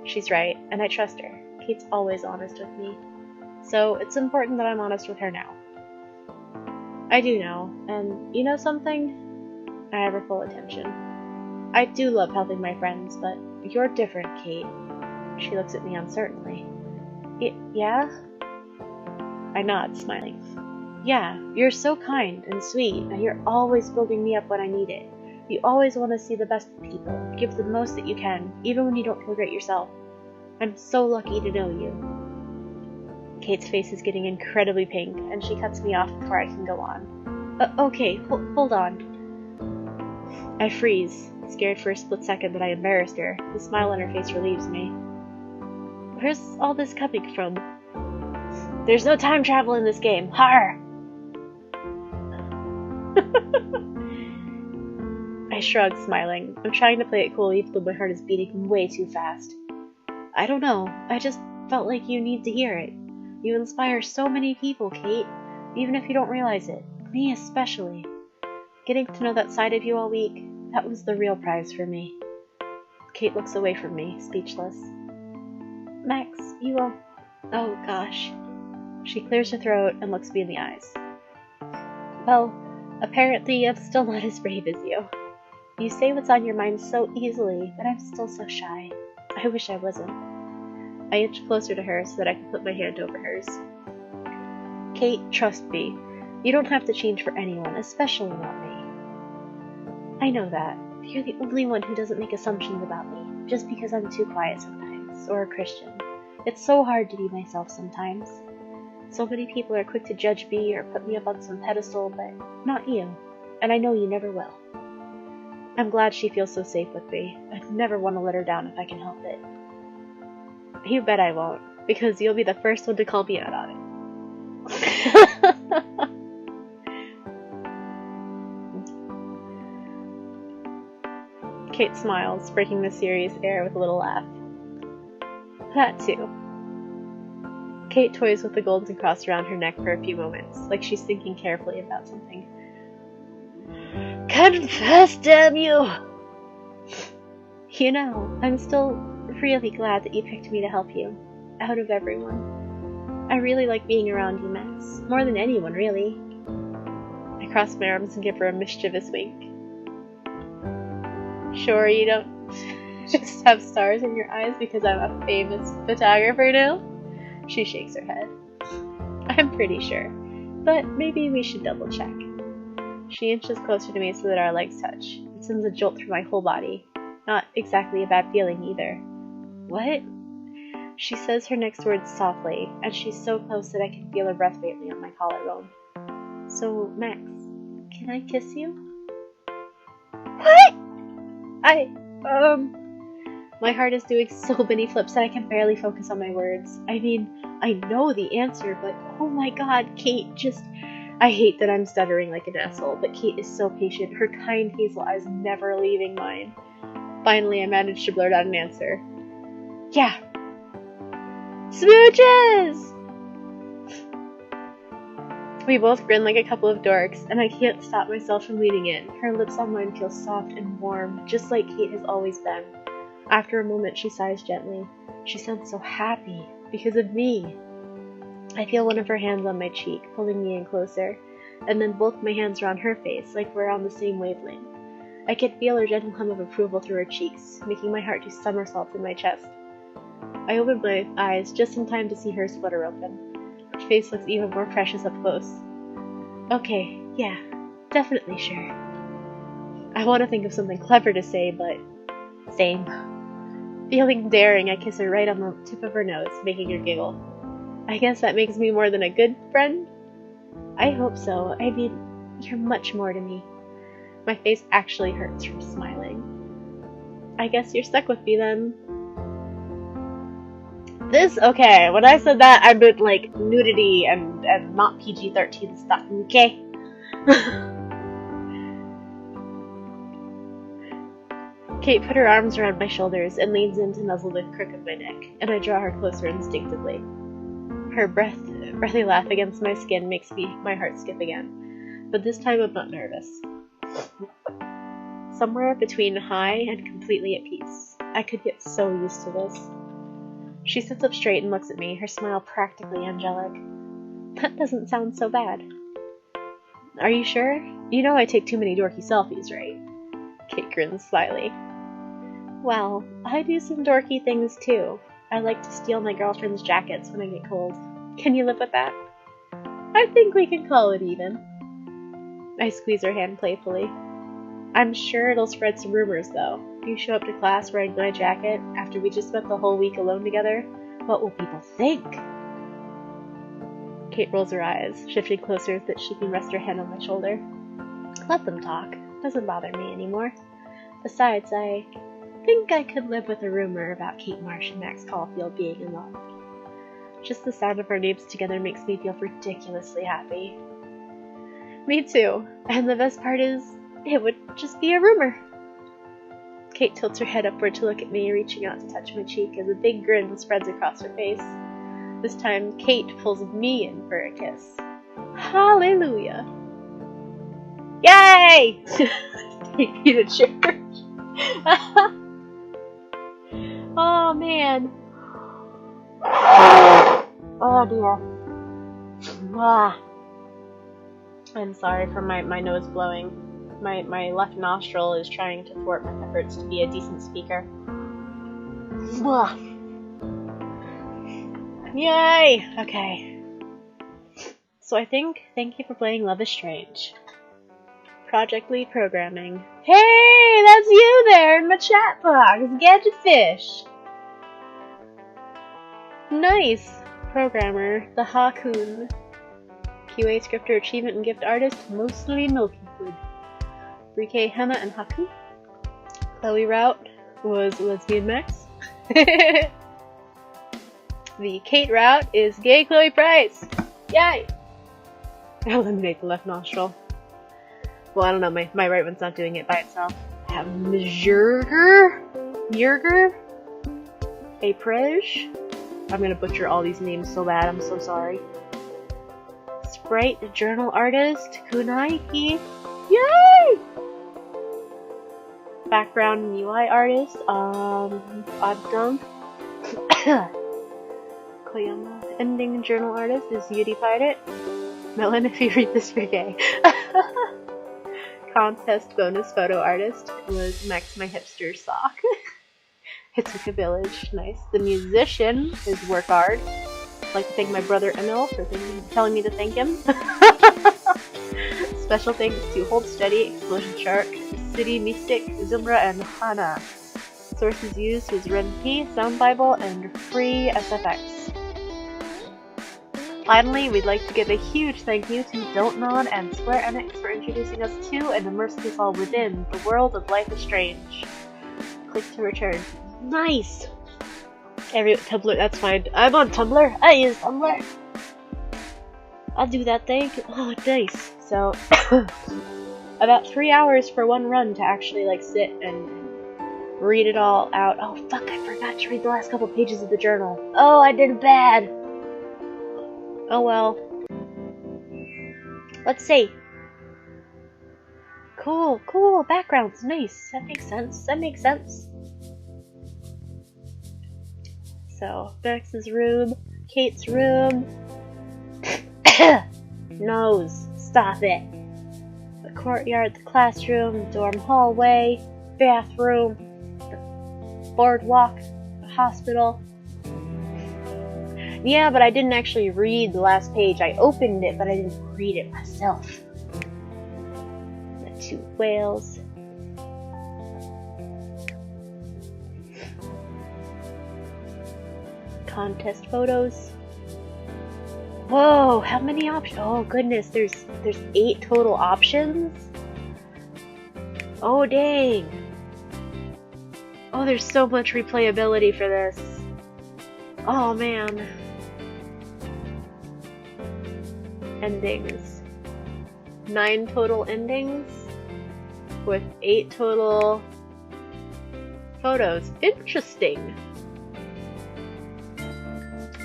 She's right, and I trust her. Kate's always honest with me. So it's important that I'm honest with her now. I do know, and you know something? I have her full attention. I do love helping my friends, but you're different, Kate. She looks at me uncertainly. Yeah? I nod, smiling. Yeah, you're so kind and sweet, and you're always building me up when I need it. You always want to see the best in people, give the most that you can, even when you don't feel great yourself. I'm so lucky to know you. Kate's face is getting incredibly pink, and she cuts me off before I can go on. Okay, hold on. I freeze, scared for a split second that I embarrassed her. The smile on her face relieves me. Where's all this coming from? There's no time travel in this game. Har! I shrug, smiling. I'm trying to play it cool even though my heart is beating way too fast. I don't know. I just felt like you need to hear it. You inspire so many people, Kate, even if you don't realize it. Me especially. Getting to know that side of you all week, that was the real prize for me. Kate looks away from me, speechless. Max, you Oh gosh. She clears her throat and looks me in the eyes. Well, apparently I'm still not as brave as you. You say what's on your mind so easily, but I'm still so shy. I wish I wasn't. I inch closer to her so that I can put my hand over hers. Kate, trust me. You don't have to change for anyone, especially not me. I know that. You're the only one who doesn't make assumptions about me, just because I'm too quiet sometimes, or a Christian. It's so hard to be myself sometimes. So many people are quick to judge me or put me up on some pedestal, but not you. And I know you never will. I'm glad she feels so safe with me. I'd never want to let her down if I can help it. You bet I won't, because you'll be the first one to call me out on it. Kate smiles, breaking the serious air with a little laugh. That too. Kate toys with the golden cross around her neck for a few moments, like she's thinking carefully about something. Confess, damn you! You know, I'm still really glad that you picked me to help you, out of everyone. I really like being around you, Max, more than anyone, really. I cross my arms and give her a mischievous wink. Sure you don't just have stars in your eyes because I'm a famous photographer now? She shakes her head. I'm pretty sure, but maybe we should double check. She inches closer to me so that our legs touch. It sends a jolt through my whole body. Not exactly a bad feeling either. What? She says her next words softly, and she's so close that I can feel her breath faintly on my collarbone. So, Max, can I kiss you? What? My heart is doing so many flips that I can barely focus on my words. I mean, I know the answer, but oh my god, Kate, just I hate that I'm stuttering like an asshole, but Kate is so patient, her kind hazel eyes never leaving mine. Finally, I managed to blurt out an answer. Yeah. Smooches! We both grin like a couple of dorks, and I can't stop myself from leaning in. Her lips on mine feel soft and warm, just like Kate has always been. After a moment, she sighs gently. She sounds so happy, because of me. I feel one of her hands on my cheek, pulling me in closer, and then both my hands are on her face, like we're on the same wavelength. I can feel her gentle hum of approval through her cheeks, making my heart do somersaults in my chest. I open my eyes just in time to see hers flutter open. Her face looks even more precious up close. Okay, yeah, definitely sure. I want to think of something clever to say, but same. Feeling daring, I kiss her right on the tip of her nose, making her giggle. I guess that makes me more than a good friend? I hope so. I mean, you're much more to me. My face actually hurts from smiling. I guess you're stuck with me then. Okay, when I said that, I meant like nudity and not PG-13 stuff, okay? Kate put her arms around my shoulders and leans in to nuzzle the crook of my neck, and I draw her closer instinctively. Her breathy laugh against my skin makes my heart skip again, but this time I'm not nervous. Somewhere between high and completely at peace. I could get so used to this. She sits up straight and looks at me, her smile practically angelic. That doesn't sound so bad. Are you sure? You know I take too many dorky selfies, right? Kate grins slyly. Well, I do some dorky things too. I like to steal my girlfriend's jackets when I get cold. Can you live with that? I think we can call it even. I squeeze her hand playfully. I'm sure it'll spread some rumors, though. If you show up to class wearing my jacket after we just spent the whole week alone together, what will people think? Kate rolls her eyes, shifting closer so that she can rest her hand on my shoulder. Let them talk. Doesn't bother me anymore. Besides, I think I could live with a rumor about Kate Marsh and Max Caulfield being in love. Just the sound of our names together makes me feel ridiculously happy. Me too. And the best part is, it would just be a rumor. Kate tilts her head upward to look at me, reaching out to touch my cheek as a big grin spreads across her face. This time, Kate pulls me in for a kiss. Hallelujah! Yay! Take me to church. Oh man. Oh dear. I'm sorry for my nose blowing. My left nostril is trying to thwart my efforts to be a decent speaker. Yay! Okay. So I think, thank you for playing Love is Strange. Project Lead Programming. Hey, that's you there in my chat box, Gadget Fish. Nice. Programmer, the Hakun. QA Scripter Achievement and Gift Artist, mostly Milky Food. Brike Henna and Haku. Chloe Route was Lesbian Max. The Kate Route is Gay Chloe Price. Yay! Eliminate the left nostril. Well, I don't know, my right one's not doing it by itself. I have Mjurger, Aprej. I'm gonna butcher all these names so bad, I'm so sorry. Sprite, the journal artist, Kunaiki. Yay! Background and UI artist, Oddum. Koyama. Ending journal artist is Beauty Pirate. Melon, if you read this, you're gay. Contest bonus photo artist was Max My Hipster Sock. It took a village. Nice. The musician is Work Hard. I'd like to thank my brother Emil for telling me to thank him. Special thanks to Hold Steady, Explosion Shark, City Mystic, Zumra, and Hana. Sources used was RenP, Sound Bible, and Free SFX. Finally, we'd like to give a huge thank you to Don't Nod and Square Enix for introducing us to and immersing us all within the world of Life is Strange. Click to return. Nice! Tumblr, that's fine. I'm on Tumblr. I use Tumblr. I'll do that thing. Oh, nice. So, about 3 hours for one run to actually, like, sit and read it all out. Oh, fuck, I forgot to read the last couple pages of the journal. Oh, I did bad. Oh, well. Let's see. Cool, cool. Background's nice. That makes sense. That makes sense. So, Max's room, Kate's room. Nose. Stop it. The courtyard, the classroom, the dorm hallway, bathroom, the boardwalk, the hospital. Yeah, but I didn't actually read the last page. I opened it, but I didn't read it myself. The 2 whales. Contest photos. Whoa, how many options? Oh goodness, there's 8 total options? Oh dang. Oh, there's so much replayability for this. Oh man. Endings. 9 total endings with 8 total photos. Interesting.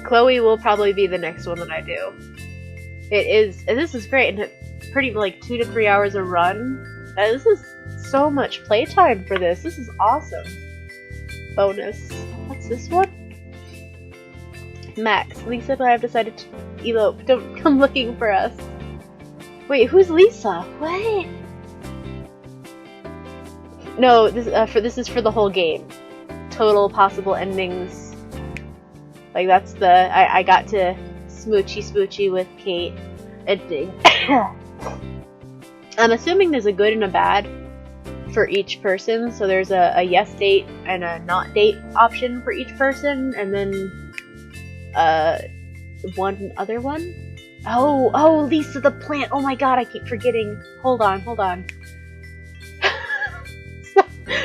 Chloe will probably be the next one that I do. It is, and this is great, and it's pretty like 2 to 3 hours a run. This is so much playtime for this. This is awesome. Bonus. What's this one? Max. Lisa and I have decided to elope. Don't come looking for us. Wait, who's Lisa? What? No, this is for the whole game. Total possible endings. Like that's the I got to smoochy with Kate ending. I'm assuming there's a good and a bad for each person. So there's a yes date and a not date option for each person, and then one other one. Oh, Lisa the plant. Oh my god, I keep forgetting. Hold on.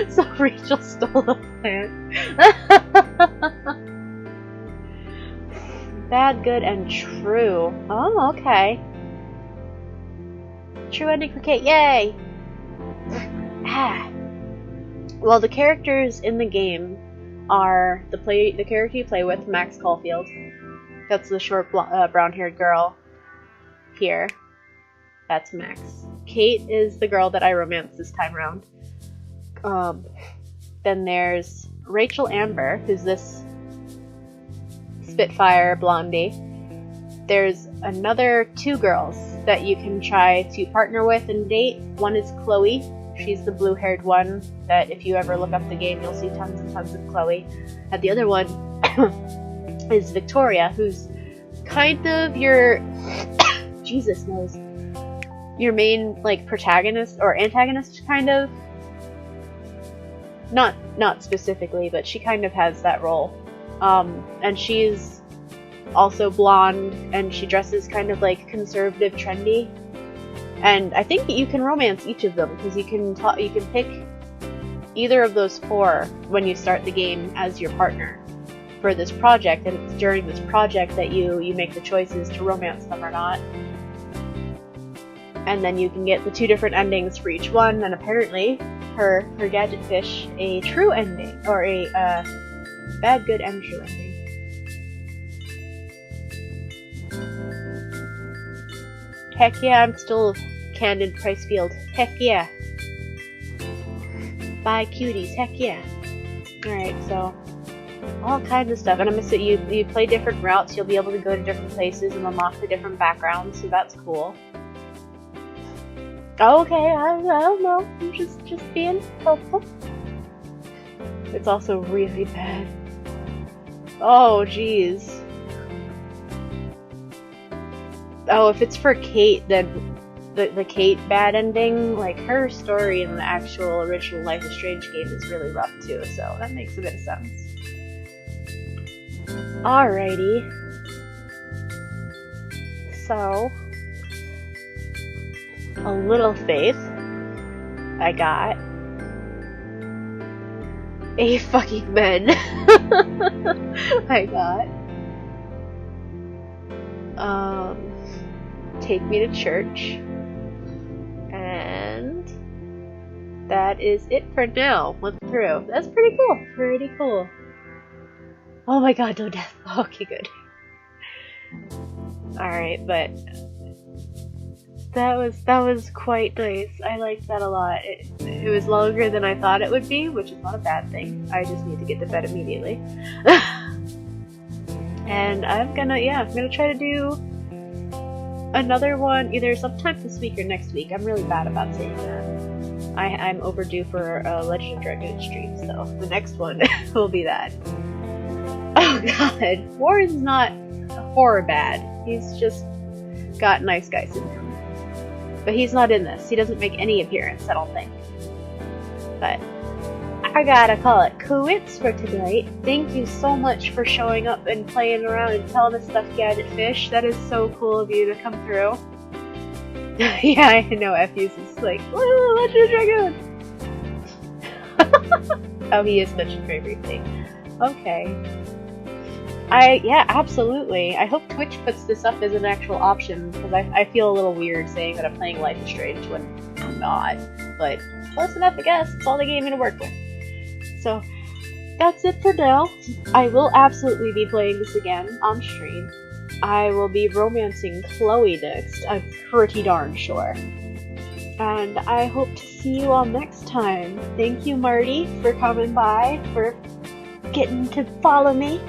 so Rachel stole the plant. Bad, good, and true. Oh, okay. True ending for Kate. Yay! Well, the characters in the game are the character you play with, Max Caulfield. That's the short brown-haired girl here. That's Max. Kate is the girl that I romanced this time around. Then there's Rachel Amber, who's this Spitfire blondie. There's another 2 girls that you can try to partner with and date. One is Chloe. She's the blue-haired one that if you ever look up the game, you'll see tons and tons of Chloe. And the other one is Victoria, who's kind of your Jesus knows your main like protagonist or antagonist, kind of. Not specifically, but she kind of has that role. And she's also blonde, and she dresses kind of like conservative, trendy. And I think that you can romance each of them because you can pick either of those 4 when you start the game as your partner for this project, and it's during this project that you make the choices to romance them or not. And then you can get the 2 different endings for each one, and apparently her gadget fish a true ending, or a bad, good, and true ending. Heck yeah, I'm still Candid Pricefield. Heck yeah. Bye cuties, heck yeah. Alright, so all kinds of stuff. And I'm gonna say you play different routes, you'll be able to go to different places and unlock the different backgrounds, so that's cool. Okay, I don't know. I'm just being helpful. It's also really bad. Oh, jeez. Oh, if it's for Kate, then the Kate bad ending, like her story in the actual original Life is Strange game is really rough too, so that makes a bit of sense. Alrighty. So, a little faith I got a fucking men. I got take me to church. And that is it for now. Went through. That's pretty cool. Pretty cool. Oh my god, no death. Okay, good. Alright, but that was quite nice. I liked that a lot. It was longer than I thought it would be, which is not a bad thing. I just need to get to bed immediately. And I'm gonna try to do another one either sometime this week or next week. I'm really bad about saying that. I'm overdue for a Legend of Dragoon stream, so the next one will be that. Oh god, Warren's not horror bad. He's just got nice guy syndrome. But he's not in this. He doesn't make any appearance, I don't think. But I gotta call it quits for tonight. Thank you so much for showing up and playing around and telling us stuff, Gadget Fish. That is so cool of you to come through. Yeah, I know Effuse is like, woo, Legend of Dragoon! Oh, he is mentioned very briefly. Okay. Yeah, absolutely. I hope Twitch puts this up as an actual option, because I feel a little weird saying that I'm playing Life is Strange when I'm not. But close enough, I guess. It's all they gave me to work with. So, that's it for now. I will absolutely be playing this again on stream. I will be romancing Chloe next, I'm pretty darn sure. And I hope to see you all next time. Thank you, Marty, for coming by, for getting to follow me.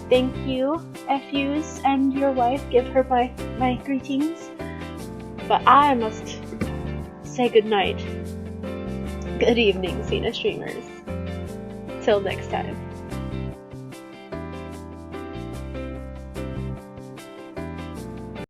Thank you, Effuse, and your wife. Give her my greetings. But I must say goodnight. Good evening, Sina streamers. Till next time.